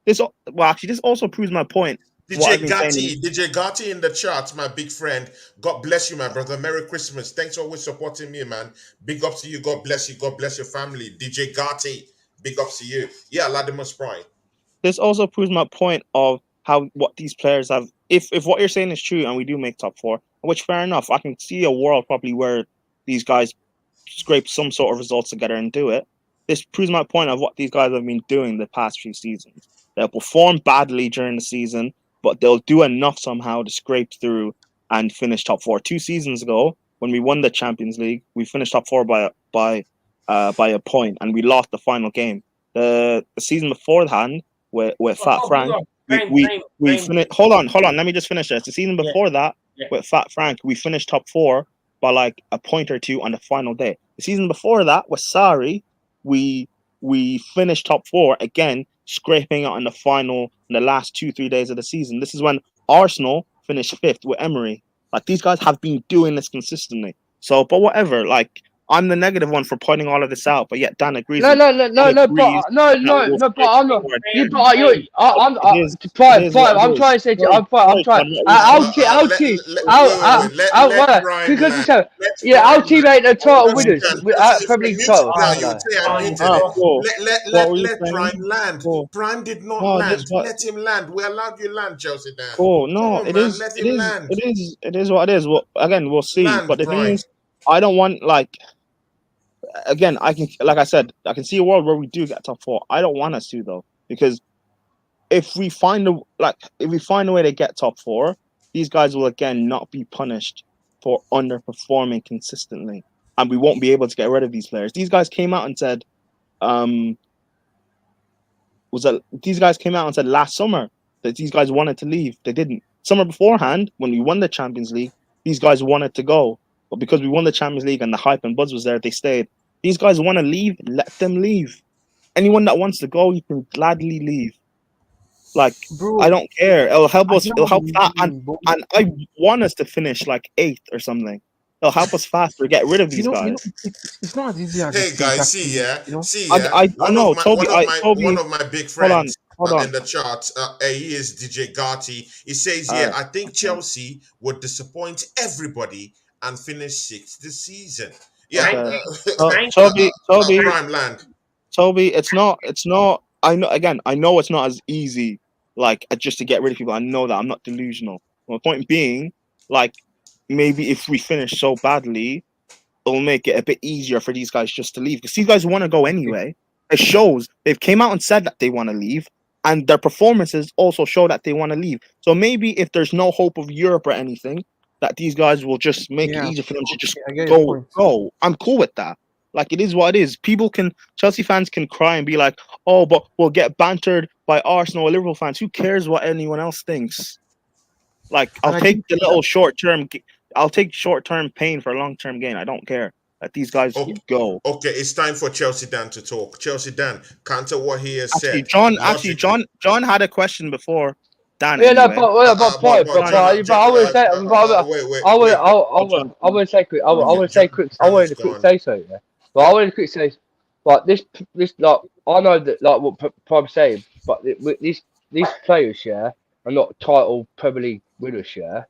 this, well, actually, this also proves my point. What I've been saying DJ Gotti in the chat, my big friend. God bless you, my brother. Merry Christmas. Thanks for always supporting me, man. Big ups to you. God bless you. God bless your family. DJ Gotti, big ups to you. Yeah, Latimer Prime. This also proves my point of what these players have. If what you're saying is true and we do make top 4, which fair enough, I can see a world probably where these guys scrape some sort of results together and do it. This proves my point of what these guys have been doing the past few seasons. They'll perform badly during the season, but they'll do enough somehow to scrape through and finish top 4. 2 seasons ago, when we won the Champions League, we finished top 4 by a point, and we lost the final game. The season before that, with Fat Frank, we finished. Hold on. Let me just finish this. The season before that, with Fat Frank, we finished top 4 by like a point or 2 on the final day. The season before that, with Sarri, we finished top 4 again, scraping out in the final in the last 2-3 days of the season. This is when Arsenal finished 5th with Emery. Like, these guys have been doing this consistently. So, but whatever. Like, I'm the negative one for pointing all of this out, but yet Dan agrees. No, with no, no, no, He no, agrees but no, that no, we'll no, but stick I'm not. forward. You, but you, It is. It Prime, is what I'm it trying is. to say, Sorry, I'm trying. sorry, Tom, what were you Our saying? team, Let Prime because land. it's a, Let yeah, our Prime team land. ain't the title Josie winners. can. Josie, if Premier you're League muted title. now, I you know. would say I muted Ah, it. cool. What were you Let saying? Prime land. Cool. Prime did not No, this land. what. Let him land. We allowed you land, Chelsea Dan. Cool. Come No, on, it man. is. Let It him is. land. It is. It is what it is. Well, again, we'll see. But Land, the thing Prime. is, I don't want like. Again, I can, like I said, I can see a world where we do get top 4. I don't want us to though, because if we find a way to get top 4, these guys will again not be punished for underperforming consistently, and we won't be able to get rid of these players. These guys came out and said, these guys came out and said last summer that these guys wanted to leave. They didn't. Summer beforehand, when we won the Champions League, these guys wanted to go, but because we won the Champions League and the hype and buzz was there, they stayed. These guys want to leave. Let them leave. Anyone that wants to go, you can gladly leave. Like, Bro, I don't care. It'll help I us. get It'll what help you that, mean, but and I want us to finish like 8th or something. It'll help us faster get rid of these guys. it's not as easy as you Hey think. guys, Actually, see yeah. I know, Toby. One Toby, of my big hold on, friends hold on. in the chat, he is DJ Gotti. He says, All right. I think Chelsea would disappoint everybody and finish 6th this season. Yeah, Okay. Toby, Prime land. Toby, it's not. I know. Again, I know it's not as easy. Like just to get rid of people. I know that. I'm not delusional. My point being, like, maybe if we finish so badly, it'll make it a bit easier for these guys just to leave, because these guys want to go anyway. It shows they've came out and said that they want to leave, and their performances also show that they want to leave. So maybe if there's no hope of Europe or anything, that these guys will just make it yeah, easier for them to just I get your point. go. I'm cool with that. Like, it is what it is. Chelsea fans can cry and be like, oh, but we'll get bantered by Arsenal or Liverpool fans. Who cares what anyone else thinks? Like, And I'll I take think the little short-term pain for a long-term gain. I don't care. Let these guys Okay. go. Okay, it's time for Chelsea Dan to talk. Chelsea Dan, counter what he has said. John had a question before Dan. Yeah, no, Anyway. I would say quick. I would say quick. I wanted to quick say so. Yeah, but I wanted to quick say, like this like I know that like what Prime saying, but these players, yeah, are not title Premier League winners, yeah,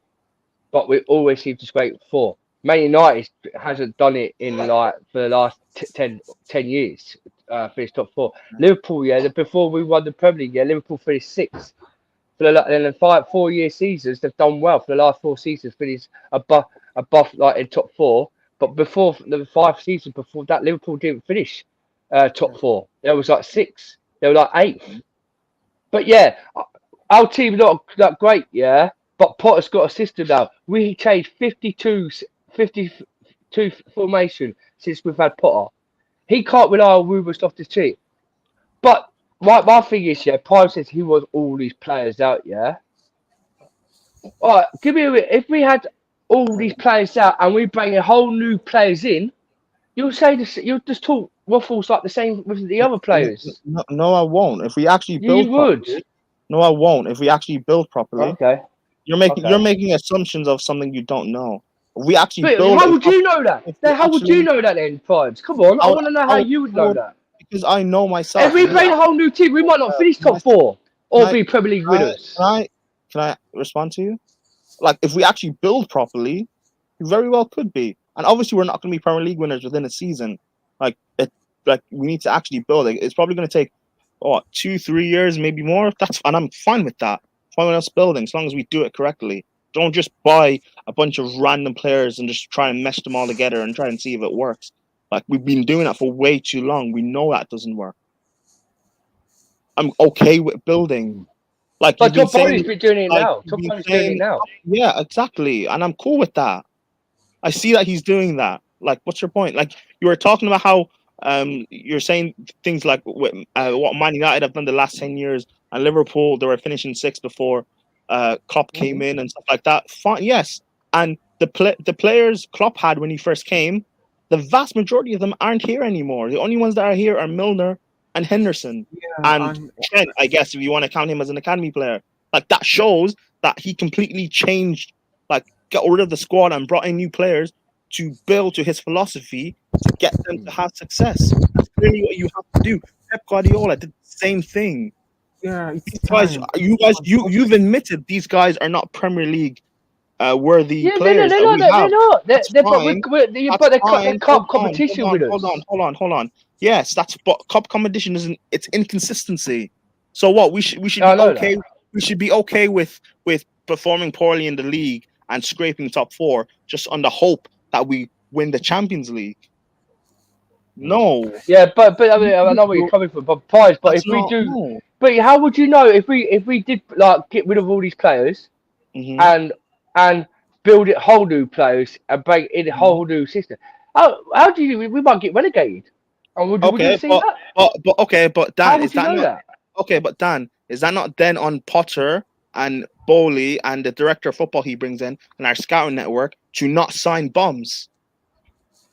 but we always seem to scrape 4. Man United hasn't done it in like for the last 10 years. Finished top 4. Liverpool, yeah, before we won the Premier League, yeah, Liverpool finished 6th. For the 4 year seasons, they've done well. For the last 4 seasons, finished above like in top 4. But before the 5 seasons before that, Liverpool didn't finish top 4. There was like 6. They were like 8th. But yeah, our team not that great, yeah. But Potter's got a system now. We changed 52 formation since we've had Potter. He can't rely on Ruben Loftus-Cheek. But my thing is, yeah, Prime says he wants all these players out, yeah. All right, give me a bit. If we had all these players out and we bring a whole new players in, you'll say this. You'll just talk waffles like the same with the other players. No, I won't. If we actually build, you would. Properly, no, I won't. If we actually build properly, okay. You're making assumptions of something you don't know. We actually but build. How would you know that? How would you know that then, Primes? Come on, I want to know how you would know that. Because I know myself. If we play a whole new team, we might not finish top 4 or be Premier League winners. Can I respond to you? Like, if we actually build properly, we very well could be. And obviously, we're not going to be Premier League winners within a season. Like we need to actually build. It's probably going to take 2-3 years, maybe more. And I'm fine with that. Fine with us building, as long as we do it correctly. Don't just buy a bunch of random players and just try and mesh them all together and try and see if it works. Like, we've been doing that for way too long. We know that doesn't work. I'm okay with building. Like, but Top Body's been doing it now. Top Body's doing it now. Yeah, exactly. And I'm cool with that. I see that he's doing that. Like, what's your point? Like, you were talking about how you're saying things like what Man United have done the last 10 years, and Liverpool, they were finishing 6th before Klopp came in and stuff like that. Fine, yes. And the players Klopp had when he first came, the vast majority of them aren't here anymore. The only ones that are here are Milner and Henderson. And Trent, I guess, if you want to count him as an academy player. Like, that shows that he completely changed, like, got rid of the squad and brought in new players to build to his philosophy to get them to have success. That's really what you have to do. Pep Guardiola did the same thing. Yeah, it's These guys, time. you've admitted these guys are not Premier League worthy Yeah, players they're that not. we They're have. not. That's They're but fine. but That's they're fine. cup competition with us. Hold on. Yes, that's but cup competition isn't. It's inconsistency. So what? We should I be know okay. that. We should be okay with performing poorly in the league and scraping top four just on the hope that we win the Champions League. No, Yeah, but I mean, I know where you're coming from, but Pies. But that's if we not. do, No. but how would you know if we did like get rid of all these players Mhm. and build it whole new players and bring in a whole new system? How do you? We might get relegated. And would you Okay, see that? but How Dan, is would you that know not that? okay? But Dan, is that not then on Potter and Bowley and the director of football he brings in and our scouting network to not sign bums?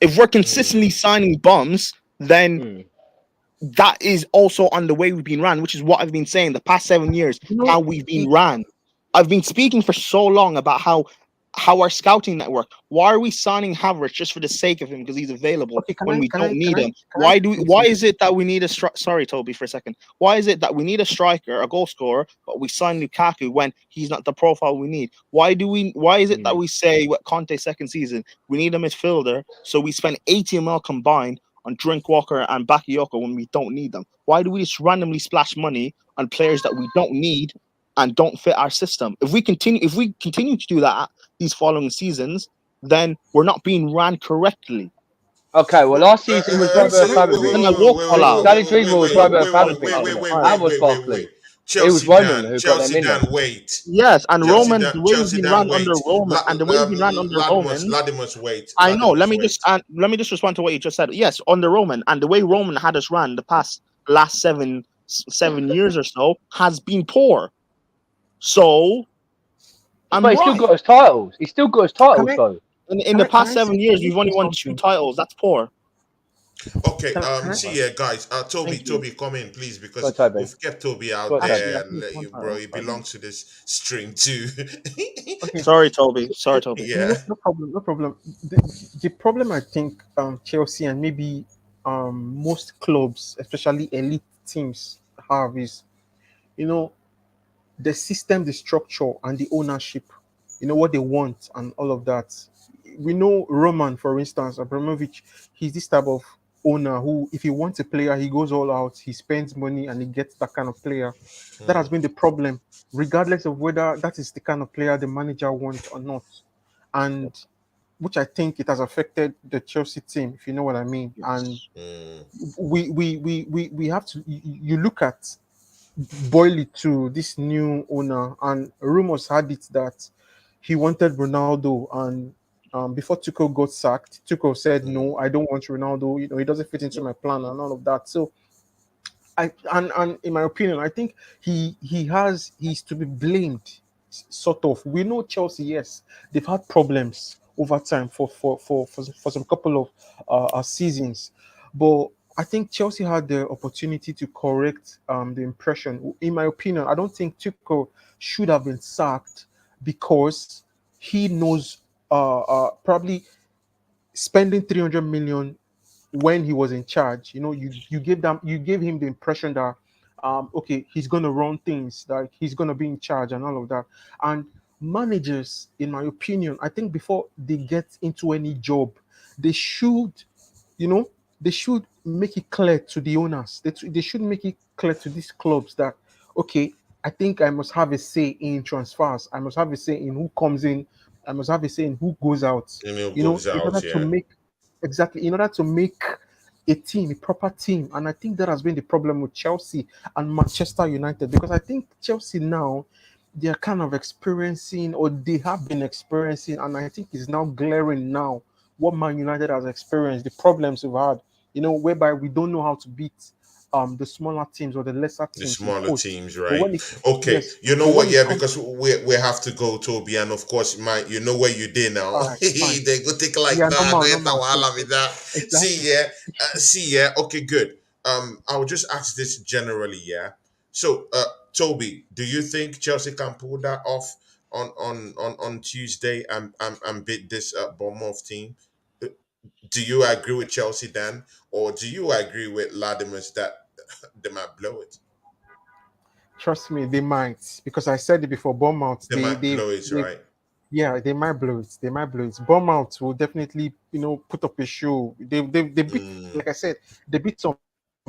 If we're consistently signing bums, then that is also on the way we've been ran, which is what I've been saying the past 7 years, You know, how we've been ran. I've been speaking for so long about how our scouting network. Why are we signing Havertz just for the sake of him because he's available okay, when we don't need him? can I Why is it that we need a sorry, Toby, for a second. Why is it that we need a striker, a goal scorer, but we sign Lukaku when he's not the profile we need? Why is it that we say what Conte's second season, we need a midfielder, so we spend 80 mil combined on Drinkwalker and Bakayoko when we don't need them? Why do we just randomly splash money on players that we don't need and don't fit our system? If we continue to do that these following seasons, then we're not being ran correctly. Okay, well, last season was Robert So Then Abramovich. I will call out. Danny Dreamer was Robert Abramovich, Out. wasn't it? All right. That was Barkley. It was Chelsea Roman Dan, who got them in there. wait. Yes, and Chelsea Roman, Dan, the way we've Chelsea been Dan, run under wait. Roman, and the way we've been run under Roman. Ladimus, wait. I know. Let me wait. just respond to what you just said. Yes, under Roman, and the way Roman had us run the last 7 years or so has been poor. So I'm But he still right. got his titles. He still got his titles, I- though. In the past 7 years, we've only won 2 something? titles. That's poor. Okay, Can I- see here, guys. Thank you. Toby, come in, please, Go because on, Toby. we've kept Toby out Go on, there, Toby. and Actually, bro, he belongs to this stream too. Okay. Sorry, Toby. Yeah. No problem. No problem. The problem I think Chelsea and maybe most clubs, especially elite teams, have is, you know, the system, the structure, and the ownership. You know what they want and all of that. We know Roman, for instance, Abramovich. He's this type of owner who, if he wants a player, he goes all out. He spends money and he gets that kind of player. That has been the problem, regardless of whether that is the kind of player the manager wants or not. And which I think it has affected the Chelsea team, if you know what I mean. And we have to you look at Boyle to this new owner, and rumors had it that he wanted Ronaldo, and before Tuchel got sacked, Tuchel said no, I don't want Ronaldo. You know, he doesn't fit into my plan and all of that. So and in my opinion, I think he's to be blamed, sort of. We know Chelsea, yes, they've had problems over time for some couple of seasons, but I think Chelsea had the opportunity to correct the impression. In my opinion, I don't think Tuchel should have been sacked because he knows probably spending 300 million when he was in charge. You know, you gave him the impression that okay, he's gonna run things, like he's gonna be in charge and all of that. And managers, in my opinion, I think before they get into any job, they should, you know, they should make it clear to the owners. They should make it clear to these clubs that okay, I think I must have a say in transfers. I must have a say in who comes in. I must have a say in who goes out. Emil You know, goes in order out, to yeah. make exactly in order to make a team, a proper team. And I think that has been the problem with Chelsea and Manchester United, because I think Chelsea now, they're kind of experiencing, or they have been experiencing, and I think it's now glaring now what Man United has experienced, the problems we've had, you know, whereby we don't know how to beat the smaller teams or the lesser The teams. smaller teams, But right? when it, Okay, yes, you know but what? when it Yeah, comes, because we have to go, Toby, and of course, man, you know where you did now. all right, fine. They go take like Yeah, nah, normal, no yet normal. wahala with that. Exactly. See, yeah. Okay, good. I'll just ask this generally, yeah. So, Toby, do you think Chelsea can pull that off on Tuesday and beat this Bournemouth team? Do you agree with Chelsea, Dan, or do you agree with Latimus that they might blow it? Trust me, they might, because I said it before. Bournemouth, They might blow it, they right? yeah, they might blow it. They might blow it. Bournemouth will definitely, put up a show. They beat, Mm. like I said, they beat some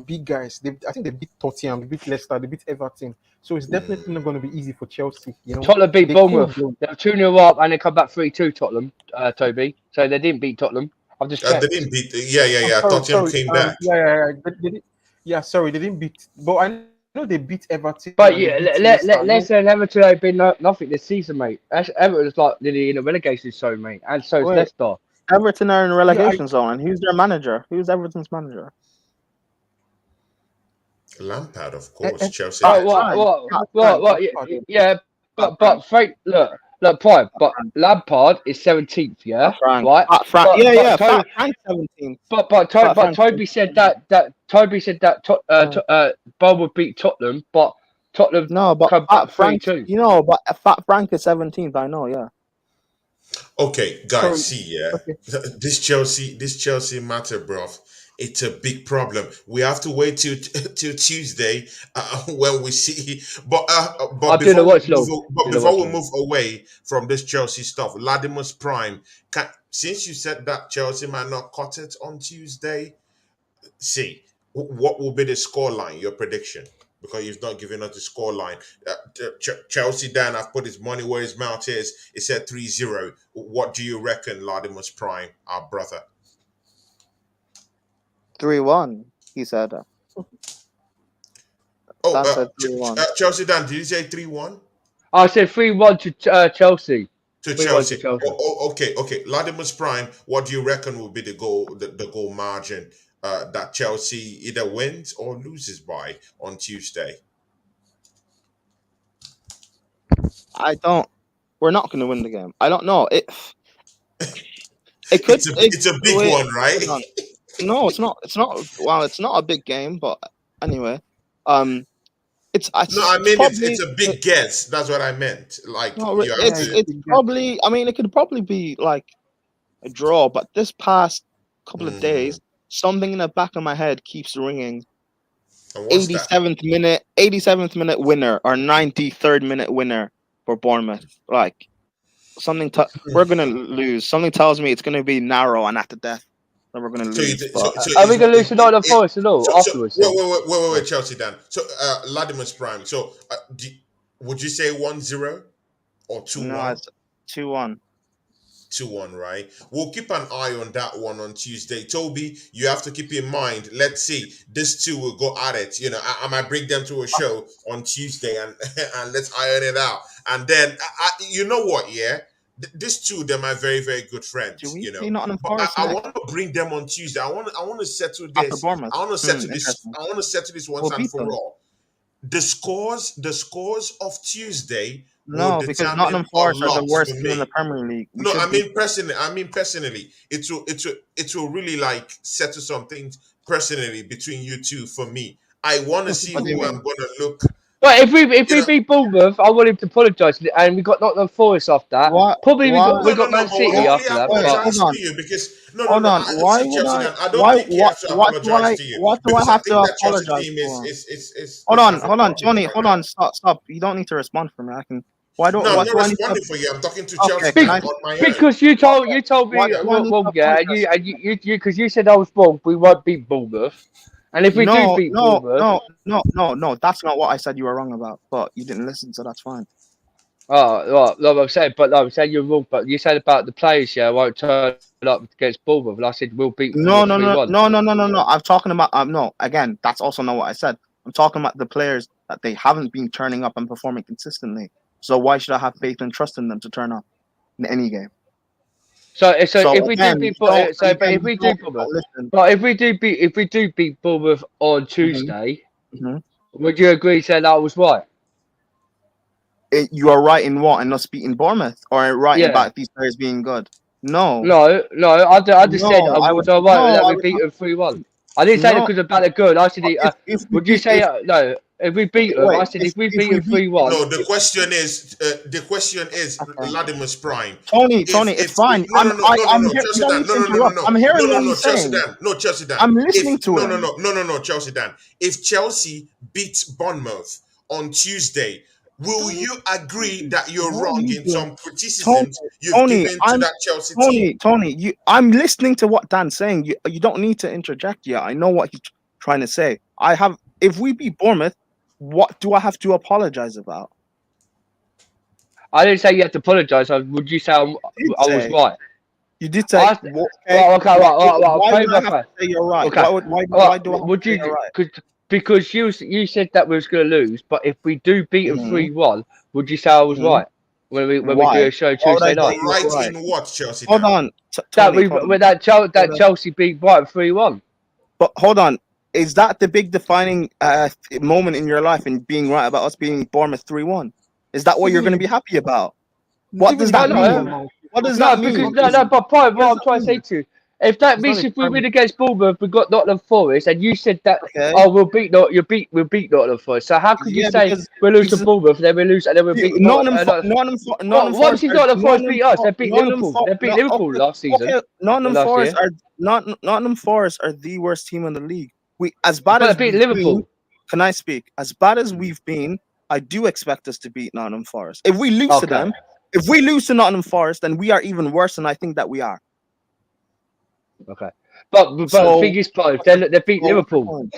big guys. I think they beat Tottenham, they beat Leicester, they beat Everton. So it's definitely not going to be easy for Chelsea. Tottenham beat They could Bournemouth. blow. They were 2-0 up and they come back 3-2, Tottenham, Toby. So they didn't beat Tottenham. I've just They checked. didn't beat. Yeah, yeah, Oh, yeah. sorry, Tottenham sorry. came back. Yeah. Sorry, they didn't beat. But I know they beat Everton. But and they yeah, beat Leicester. Leicester and Everton have been nothing this season, mate. Everton's like nearly in a relegation zone, mate. And so is Wait. Leicester. Everton are in a relegation zone, and who's their manager? Who's Everton's manager? Lampard, of course. Eh, Chelsea. What? Yeah, but Frank, look, Prime. But Lampard is 17th, yeah, Frank. right? Frank. But Toby- Frank 17. But Frank Toby said that Bournemouth beat Tottenham, but Tottenham No, but come back Frank, 3-2. but Fat Frank is 17th. I know, yeah. Okay, guys, Sorry. see, yeah, Okay. this Chelsea matter, bro. It's a big problem. We have to wait till Tuesday when we see. But I'll do the watch log. before we move away from this Chelsea stuff, Latimus Prime, since you said that Chelsea might not cut it on Tuesday, see what will be the scoreline? Your prediction, because you've not given us the scoreline. Chelsea Dan, I've put his money where his mouth is. It said 3-0. What do you reckon, Latimus Prime, our brother? 3-1. He said. Dan said 3-1. Chelsea Dan, did you say 3-1? I said 3-1 to Chelsea. To 3-1 Chelsea. to Chelsea. Okay. Latimus Prime, what do you reckon will be the goal margin that Chelsea either wins or loses by on Tuesday? We're not going to win the game. I don't know. It could. It's a big one, right? Hold on. No, it's not. It's not. Well, it's not a big game, but anyway, it's. It's a big guess. That's what I meant. Like, No, you have it's probably. I mean, it could probably be like a draw, but this past couple of days, something in the back of my head keeps ringing. 87th minute winner or 93rd minute winner for Bournemouth. Like something, we're gonna lose. Something tells me it's gonna be narrow and at the death. We're going to lose. Are we going to lose to Nottingham Forest at all afterwards? Wait, Chelsea Dan. So, Latimus Prime. So, would you say 1-0 or 2-1? No, it's 2-1. 2-1, right? We'll keep an eye on that one on Tuesday. Toby, you have to keep in mind. Let's see, these two will go at it. You know, I might bring them to a show on Tuesday and let's iron it out. And then, you know what? Yeah. These two, they're my very, very good friends. You know, I want to bring them on Tuesday. I want to settle this. I want to settle this. I want to settle this once and for all. The scores of Tuesday. No, because Nottingham Forest are the worst team in the Premier League. I mean personally, it will really like settle some things personally between you two for me. I want to see who I'm gonna look. But if we beat Bournemouth, I want him to apologise, and we got Nottingham Forest after that. Probably we got Man City after that. Hold on. Why do I have to apologise for? Hold on, Johnny. Hold on. Stop. You don't need to respond for me. I can. Why don't? No, I'm not responding for you. I'm talking to Chelsea on my because you told me because you said I was wrong. We won't beat Bournemouth. And if we do beat Bournemouth... No, that's not what I said you were wrong about. But you didn't listen, so that's fine. Oh, no, I'm saying you're wrong. But you said about the players, won't turn up against Bournemouth. And I said we'll beat No. I'm talking about... no, again, that's also not what I said. I'm talking about the players that they haven't been turning up and performing consistently. So why should I have faith and trust in them to turn up in any game? So if we do beat Bournemouth on Tuesday, would you agree saying that was right? You are right in what? In us beating Bournemouth, or right about these players being good? No. I just said I would right that we beat them 3-1. I didn't say that No. because about the good. I said, If we would you beat- say if- no? If we beat them, Wait, I said if we if beat we them beat- 3-1. No, the question is, Okay. Latimer's Prime. Tony, If- it's if- fine. no, no, no, no, no, no, You Chelsea don't Dan, need no, to no, no, no, interrupt. no, I'm hearing no, what no, he's Chelsea saying. Dan, no, Chelsea Dan. I'm listening to no, him. no, Chelsea Dan. If Chelsea beats Bournemouth on Tuesday, will you agree that you're What are wrong you in doing? some criticisms you've Tony, given to that Chelsea team? Tony, I'm listening to what Dan's saying. You don't need to interject yet. I know what he's trying to say. If we beat Bournemouth, what do I have to apologize about? I didn't say you had to apologise. Would you say I was say. right? You did say. Okay, okay, right. Why would I Okay. have to say you're right? Okay. Why do I have would to say you? you're right? Because you said that we was going to lose, but if we do beat them Mhm. 3-1, would you say I was Mhm. right when we Why? do a show Why would I Tuesday night? say you were Right in what, Chelsea Hold Dan? on, That Tony, that Chelsea beat Brighton 3-1. But hold on, is that the big defining moment in your life in being right about us being Bournemouth 3-1? Is that what you're going to be happy about? What does that mean? What does that mean? Because but Prime, what I'm trying to say to you, if that means only if we Prime. win against Bournemouth, we got Nottingham Forest, and you said that Okay. we'll beat Nottingham Forest. So how could you Yeah, say because we lose to it's- Bournemouth, then we lose, and then we beat Nottingham Nottingham Forest. Once you Nottingham Forest beat us, they beat Nottingham Liverpool. They beat no, Liverpool okay, last season. Okay, Nottingham last Forest year. are Nottingham Forest are the worst team in the league. We as bad But as they beat we've Liverpool. been, can I speak? As bad as we've been, I do expect us to beat Nottingham Forest. If we lose to Okay. them, if we lose to Nottingham Forest, then we are even worse than I think that we are. Okay. But So- the thing is, Prime, they beat Liverpool.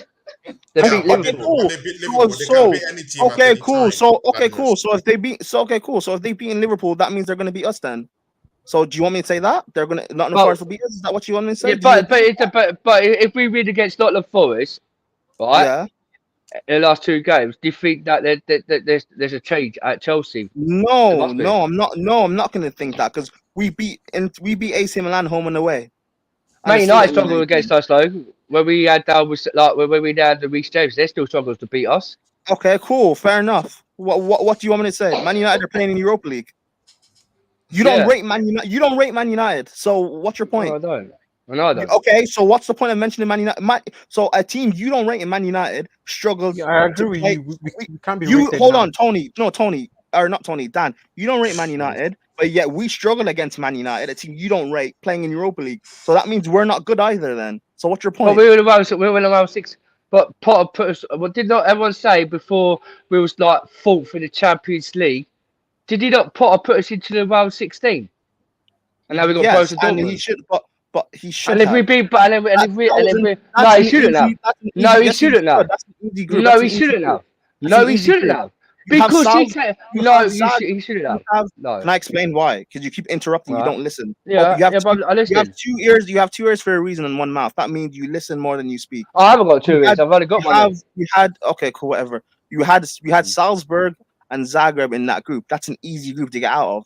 They Yeah, beat but Liverpool. cool. they beat Liverpool. They So- can beat any team at Okay, any cool. time. So okay, Latimer's. cool. So if they beat, so if they beat Liverpool, that means they're going to beat us then. So do you want me to say that they're going to Nottingham Well, Forest will beat us? Is that what you want me to say? Yeah, Do you but if we win against Nottingham Forest, right, yeah. in the last two games, do you think that there's a change at Chelsea? No, must be. no, I'm not. No, I'm not going to think that because we beat AC Milan home and away. And Man it's still United a struggled United against game. us though. When we had when we had the Reece James, they still struggled to beat us. Okay, cool, fair enough. What do you want me to say? Man United are playing in Europa League. You don't Yeah. rate Man United. You don't rate Man United. So what's your point? No, I don't. No, I don't. Okay, so what's the point of mentioning Man United? So a team you don't rate in Man United struggled. Yeah, I agree to with play- you. We can't be You rated hold now. on, Tony. No, Tony, or not Tony. Dan, you don't rate Man United, but yet we struggle against Man United, a team you don't rate, playing in Europa League. So that means we're not good either. Then, so what's your But point? we were in around 6. But Potter put us. What did not everyone say before we was like fourth in the Champions League? Did he not Potter put us into the round 16? And now we got Yes, both to and he Dortmund. should, but he should. And if we have. beat, but and if we, That was an- no, that's he an shouldn't easy- have. that's an No, easy- he yes, shouldn't have. That's an easy group. No, That's he an easy shouldn't group. have. That's No, an he easy shouldn't group. have. You have Because Sal- he said you no, have he Zag- shouldn't you have. have- No. Can I explain why? Because you keep interrupting. You Right. don't listen. Yeah, you have yeah, two, but I you have listen. 2 ears. You have 2 ears for a reason and one mouth. That means you listen more than you speak. I haven't got 2 You ears. had- I've only got You one. have, ear. you had okay, cool, whatever. You had Salzburg and Zagreb in that group. That's an easy group to get out of.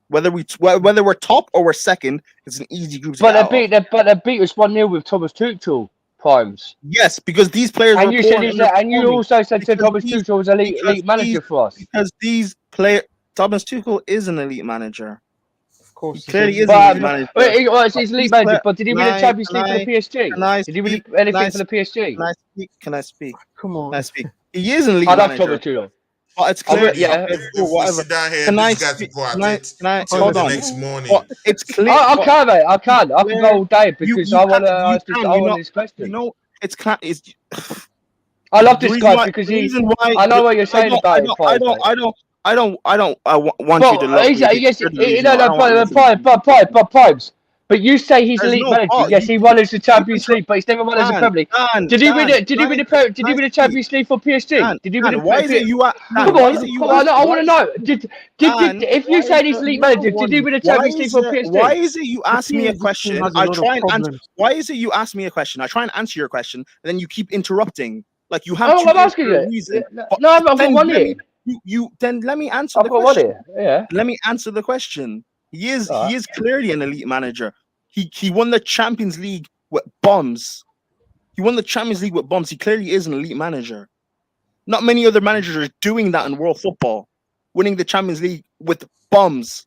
Whether we're top or we're second, it's an easy group to But get out of. they beat us 1-0 with Thomas Tuchel Primes. Yes, because these players And were you poor said and and you underperforming. also said Because Thomas these- Tuchel was elite because manager these- for us. Because these players, Thomas Tuchel is an elite manager. Of course, He clearly he is is. an But elite manager. he's elite these manager. players- But did he win can the I- Champions can League for the PSG? Can I Did he win speak? anything Can I for the PSG? Can I speak? Can I speak? Come on. Can I speak? He is an elite I love manager. Thomas Tuchel. But it's I clear. would- yeah. okay, If cool, we whatever. sit down here Can and I these guys speak? go at Can I? it Can I? till Hold the on. next morning. But it's clear. I but can, mate. I can go all day because you I want to can- you ask this. can, I you want know- this question. You know, it's clear. It's I love the this reason guy why- because the he. reason why. I know what you're saying about him. I don't want you to love me. Yes, You're the reason why I don't want you to Pipes. But you say he's There's elite no manager. but. Yes, he won us the Champions can- League, but he's never won us a Dan, Premier League. Dan, Did he win Dan, it? Did he win the can I Did he win the speak? Champions League for PSG? Dan, Did he win Dan, the? why is it you? Dan, Come why on, is it you come on! I ask- want to know. Did Dan, if you why say is he's it- elite no manager? one- Did he win the Why Champions League is for it? PSG? Why is it you ask me a PSG question? has a I lot of try and answer. problems. Why is it you ask me a question? I try and answer your question, and then you keep interrupting. Like you have. Oh, two I'm ears asking for a you. reason. No, But I've got then one let here. me- You then let me answer I've the got one question. here. Yeah. Let me answer the question. He is Alright. he is clearly an elite manager. He won the Champions League with bums. He won the Champions League with bums. He clearly is an elite manager. Not many other managers are doing that in world football, winning the Champions League with bums.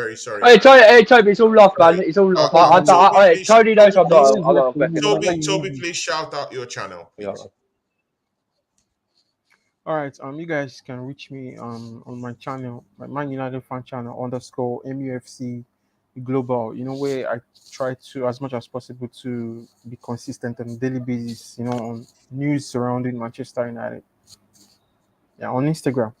very sorry. Hey, Toby, it's all love, man. It's all love. Tony knows I'm not. Toby, please shout out your channel. Please. Yeah. All right. You guys can reach me on my channel, my Man United fan channel _ MUFC Global. You know, where I try to, as much as possible, to be consistent on a daily basis. You know, on news surrounding Manchester United. Yeah, on Instagram.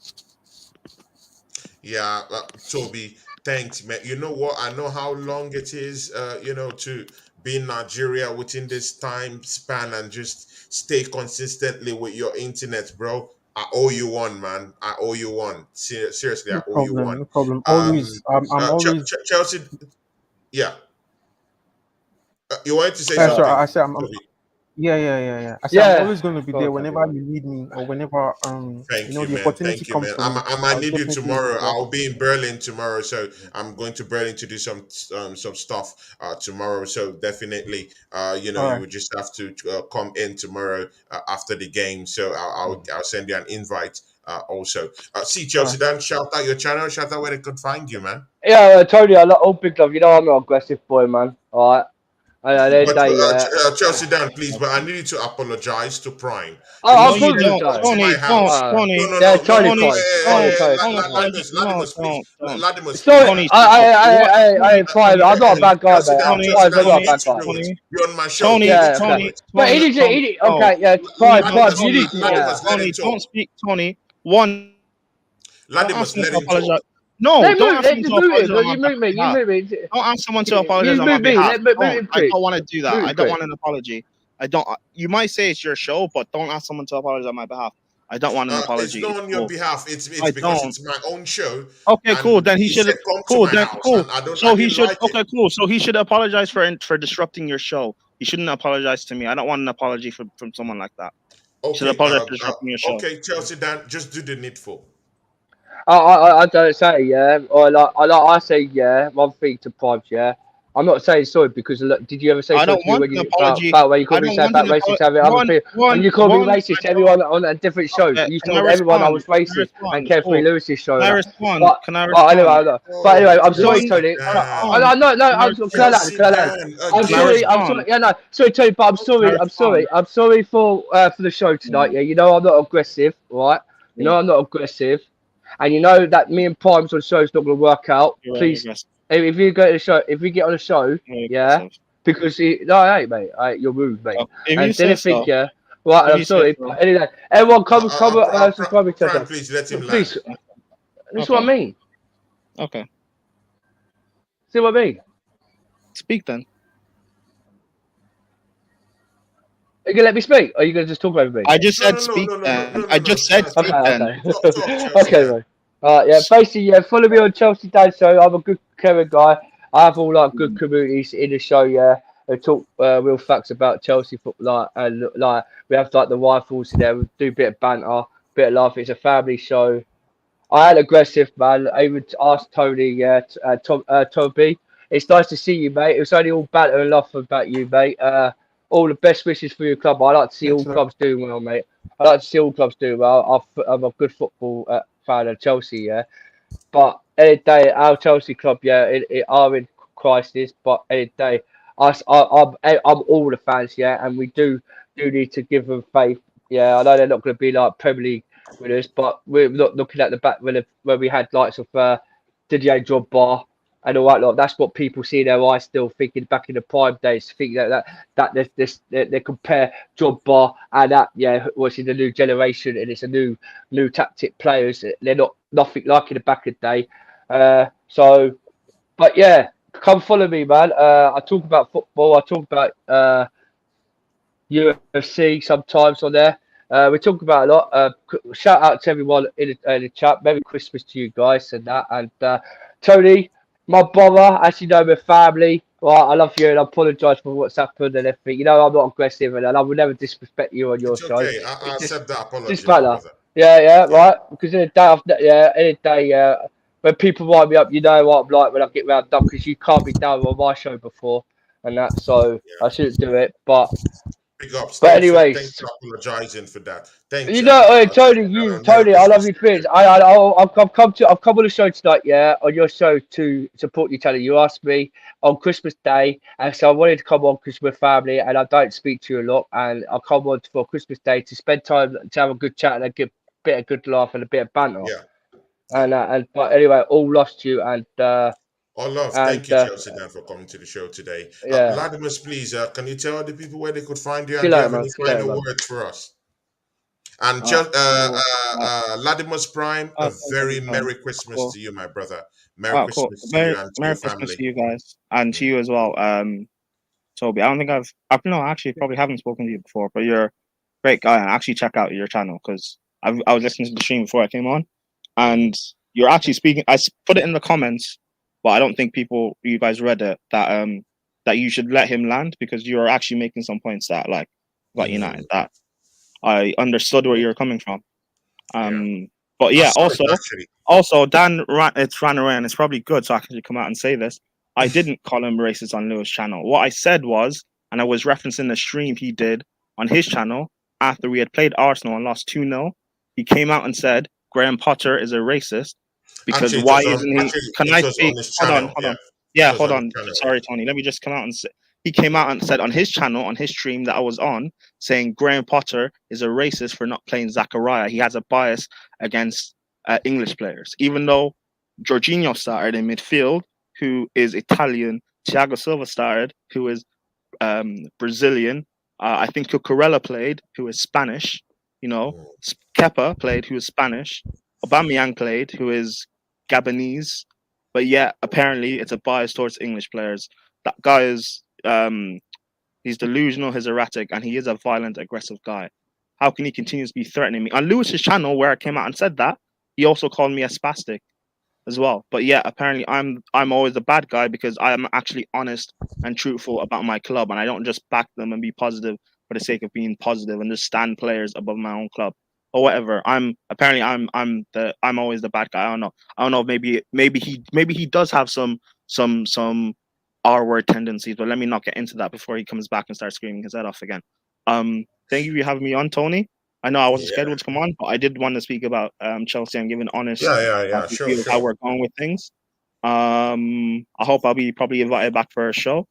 Yeah, Toby, thanks, man. You know what? I know how long it is, to be in Nigeria within this time span and just stay consistently with your internet, bro. I owe you one, man. I owe you one. Seriously, I No owe you problem. one. No problem. Um, Always. I'm always. Chelsea, yeah. You wanted to say something, Sorry. I said I'm. Toby? Yeah. I say I'm Yeah. always going to be Go there on, Toby, whenever man. you need me or whenever Thank you, the man. opportunity Thank you, comes man. for me. I might I'll need you definitely be tomorrow. there. I'll be in Berlin tomorrow, so I'm going to Berlin to do some stuff tomorrow. So definitely, All you right. would just have to come in tomorrow after the game. So I'll send you an invite. Also, see All Chelsea, right. then shout out your channel. Shout out where they could find you, man. Yeah, Tony, I all big love. You know I'm not aggressive boy, man. All right. And then But day, yeah. Chelsea, Dan, please. But I need you to apologize to Prime. Oh, Please, No, I'll you let him don't. come apologize. to my Tony, don't. house. No, Tony, no, Yeah, no, no. Tony Tony, fine. Tony, don't. Tony. Tony, Latimus, no, Latimus, please. don't. Latimus, Sorry, please. Tony, I, what? I, I, Tony, I, Prime. Tony, I'm not a Tony, bad guy, Chelsea mate. Dan, I'm Tony, Chelsea Prime. Dan, I'm you not a Tony, need bad to guy. do it. Tony, You're on my show. You Tony, need Yeah, to do okay. Tony, it. But Tony, Tony, no, okay, yeah, Prime, no, Prime. You Tony, need Latimus, to, Tony, Latimus, yeah. let him Tony, talk. don't speak, Tony. One, don't ask Latimus, someone let to him apologize. talk. No, Let don't move, ask let someone to move it. apologize on Look, my you move me. You behalf. move me. Don't ask someone to apologize You on my move me. behalf. Let move Don't. him I quick. don't want to do that. Move I him don't quick. want an apology. I don't. You might say it's your show, but don't ask someone to apologize on my behalf. I don't want an It's apology. not It's on your cool. behalf. It's I because don't. it's my own show, Okay, cool. and Then he he should. said come to Cool. my Then house, cool. and I So he didn't should. like it. Okay, cool. So he should apologize for disrupting your show. He shouldn't apologize to me. I don't want an apology from someone like that. He should Okay, apologize for disrupting your show. okay, Chelsea Dan, just do the needful. I don't say yeah, or I say yeah. One thing to Prime, yeah. I'm not saying sorry because look, did you ever say I sorry don't to me want when an you apology. about when you I called me don't saying want about an racist apology. to every other people when you called me One. racist I to don't. everyone on a different show? Okay. You Can I told everyone I respond? was Can I racist and respond? Carefree Cool. Lewis's show Can and I that. respond? Can I Anyway, respond? but anyway, Oh, I'm sorry, One. Chelsea Tony. Dan, No, Can I can I respond? land? Chelsea Can I land? Dan, I'm Can I sorry. again. I'm sorry. respond? Yeah, no, sorry, Tony, but I'm Can I sorry. I'm sorry. respond? I'm sorry for the show tonight. Yeah, you know I'm not aggressive, right? You know I'm not aggressive, and you know that me and Prime's on the show is not going to work out. You're very Please, aggressive. if you go to the show, if we get on the show, Very yeah, aggressive. because no, I ain't, mate. You're rude, mate. Oh, if you And say didn't think, so. yeah. Right, If I'm you say sorry. so. Anyway, everyone, come, subscribe each Prime, other. please let him Please, land. that's what I Okay. mean. Okay. See what I mean? Speak then. Are you gonna let me speak? Or are you gonna just talk over me? I just No, said no, no, speak no, no, then. no, no, I no. just said Dan, speak Okay, then. okay. Talk, Chelsea Okay, Dan. mate. Yeah, basically, yeah, follow me on Chelsea Dan Show. I'm a good caring guy. I have all like good communities in the show, yeah. They talk real facts about Chelsea football, like, and like we have like the rifles in there. We do a bit of banter, bit of laugh. It's a family show. I ain't aggressive, man. I would ask Tony, yeah, Toby. It's nice to see you, mate. It was only all banter and laugh about you, mate. All the best wishes for your club. I like to see all Thanks a lot. clubs doing well, mate. I like to see all clubs doing well. I'm a good football fan of Chelsea, yeah. But any day, our Chelsea club, yeah, it are in crisis. But any day, I'm all the fans, yeah, and we do need to give them faith. Yeah, I know they're not going to be like Premier League winners, but we're not looking at the back when we had likes of Didier Drogba and all that lot. That's what people see in their eyes still thinking back in the prime days, thinking that there's this they compare Drogba and that what's in the new generation and it's a new tactic players. They're not nothing like in the back of the day. So, but yeah, come follow me, man. I talk about football. I talk about UFC sometimes on there. We talk about a lot. Shout out to everyone in the chat. Merry Christmas to you guys and that. And Tony, my brother, as you know, my family. Well, I love you and I apologise for what's happened and everything. You know, I'm not aggressive and I will never disrespect you on your It's show. okay. I It's accept that just apology, my matter. brother. Yeah, Yeah. right. Because in the day, when people wind me up, you know what I'm like when I get round up because you can't be down on my show before and that. So Yeah. I shouldn't do it. But Big ups. but Thanks anyways. for apologizing for that. Thanks. You know, Tony, Merry I love Christmas. you, Prince. I've come on the show tonight, yeah, on your show to support your channel. You asked me on Christmas Day, and so I wanted to come on because we're family, and I don't speak to you a lot, and I come on for Christmas Day to spend time to have a good chat and a good bit of good laugh and a bit of banter. Yeah. And but anyway, all lost you, and All love. and Thank you, Chelsea Dan, for coming to the show today. yeah. Latimus, please, can you tell the people where they could find you See and you do you later, have man. any See you later, final man. words for us? And Cool. Latimus Prime, a Thank very you, Tony. Merry Christmas Cool. to you, my brother. Merry Cool. Christmas to you and to your Merry Christmas family. to you guys and to Mm. you as well. Toby, I don't think I've no, actually probably haven't spoken to you before, but you're a great guy and actually check out your channel because I was listening to the stream before I came on, and you're actually speaking. Put it in the comments, but I don't think you guys read it that you should let him land because you're actually making some points that like got United that I understood where you're coming from. Yeah. But I yeah, saw it actually. also Dan ran away, and it's probably good so I can come out and say this. I didn't call him racist on Lewis' channel. What I said was, and I was referencing the stream he did on his channel after we had played Arsenal and lost 2-0. He came out and said Graham Potter is a racist because Actually, why isn't he? Can it I was speak? on his Hold on, channel. hold Yeah. on. Yeah, It was hold on his on. channel. Sorry, Tony. Let me just come out and say. He came out and said on his channel, on his stream that I was on, saying Graham Potter is a racist for not playing Zachariah. He has a bias against English players, even though Jorginho started in midfield, who is Italian. Thiago Silva started, who is Brazilian. I think Cucurella played, who is Spanish. You know, Kepa played, who is Spanish. Aubameyang played, who is Gabonese. But yeah, apparently it's a bias towards English players. That guy is he's delusional, he's erratic, and he is a violent, aggressive guy. How can he continue to be threatening me? On Lewis's channel, where I came out and said that, he also called me a spastic as well. But yeah, apparently I'm always the bad guy because I am actually honest and truthful about my club, and I don't just back them and be positive for the sake of being positive and just stand players above my own club or whatever. I'm always the bad guy. I don't know. Maybe he does have some R word tendencies, but let me not get into that before he comes back and starts screaming his head off again. Thank you for having me on, Tony. I know I wasn't scheduled to come on, but I did want to speak about Chelsea and give an honest Yeah. view of how we're going with things. I hope I'll be probably invited back for a show.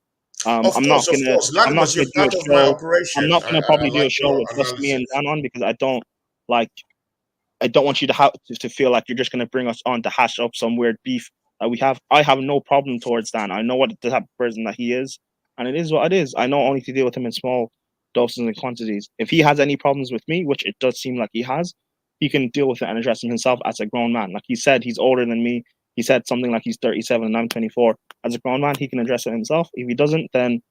Of I'm not course. Latimus, you're gonna do a part of my show. I'm operation. not gonna I probably do a like show your with just me and analysis. Dan on because like I don't want you to have to feel like you're just gonna bring us on to hash up some weird beef that we have. I have no problem towards Dan. I know what the type of person that he is, and it is what it is. I know only to deal with him in small doses and quantities. If he has any problems with me, which it does seem like he has, he can deal with it and address them himself as a grown man. Like he said, he's older than me. He said something like he's 37 and I'm 24. As a grown man, he can address it himself. If he doesn't, then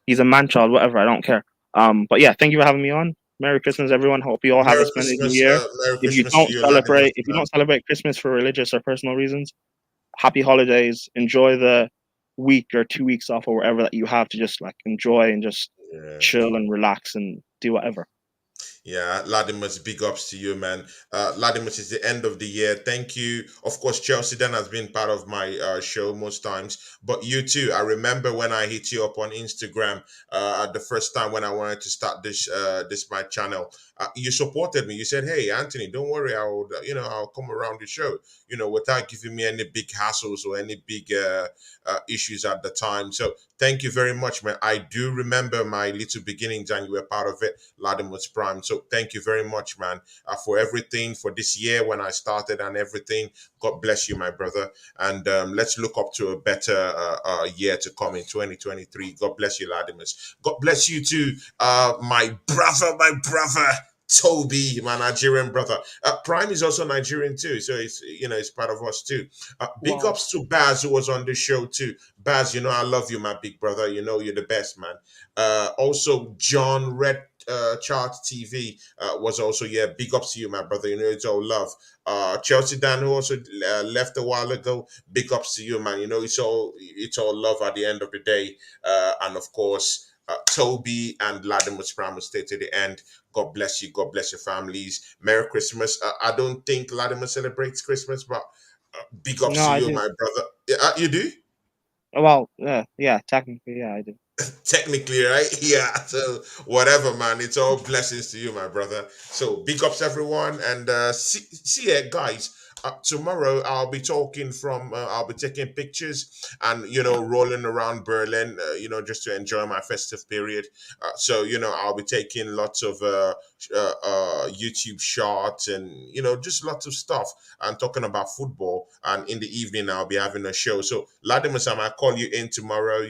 he's a man child, whatever. I don't care. But yeah, thank you for having me on. Merry Christmas, everyone. Hope you all have a splendid New Year. Merry Christmas to you, If you don't celebrate Christmas for religious or personal reasons, happy holidays. Enjoy the week or 2 weeks off or whatever that you have to just like enjoy and just chill and relax and do whatever. Yeah, Latimus, big ups to you, man. Latimus, is the end of the year. Thank you. Of course, Chelsea Dan has been part of my show most times, but you too. I remember when I hit you up on Instagram the first time when I wanted to start this my channel. You supported me. You said, "Hey, Anthony, don't worry. I'll come around the show. Without giving me any big hassles or any big issues at the time." So thank you very much, man. I do remember my little beginnings, and you were part of it, Latimus Prime. So thank you very much, man, for everything for this year when I started and everything. God bless you, my brother. And let's look up to a better year to come in 2023. God bless you, Latimus. God bless you too, my brother. Toby, my Nigerian brother. Prime is also Nigerian too, so it's part of us too. Big Wow. ups to Baz, who was on the show too. Baz, I love you, my big brother. You're the best, man. Also, John Red Chart TV was also, big ups to you, my brother. It's all love. Chelsea Dan, who also left a while ago, big ups to you, man. It's all love at the end of the day. And of course, Toby and Latimus Prime will stay to the end. God bless you. God bless your families. Merry Christmas. I don't think Latimer celebrates Christmas, but big ups No, to I you, do. my brother. You do? Well, yeah, technically, yeah, I do. Technically, right? Yeah. So whatever, man. It's all blessings to you, my brother. So big ups, everyone, and see ya, guys. Tomorrow I'll be talking I'll be taking pictures and rolling around Berlin, just to enjoy my festive period. So I'll be taking lots of YouTube shots and just lots of stuff and talking about football. And in the evening I'll be having a show. So Latimus, I might call you in tomorrow.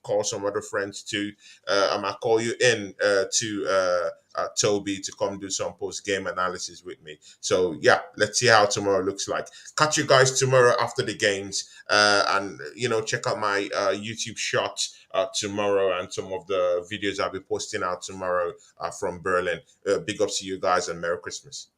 Call some other friends too. I might call you in to Toby to come do some post-game analysis with me. So yeah, let's see how tomorrow looks like. Catch you guys tomorrow after the games, and check out my YouTube shot tomorrow and some of the videos I'll be posting out tomorrow from Berlin. Big ups to you guys and Merry Christmas.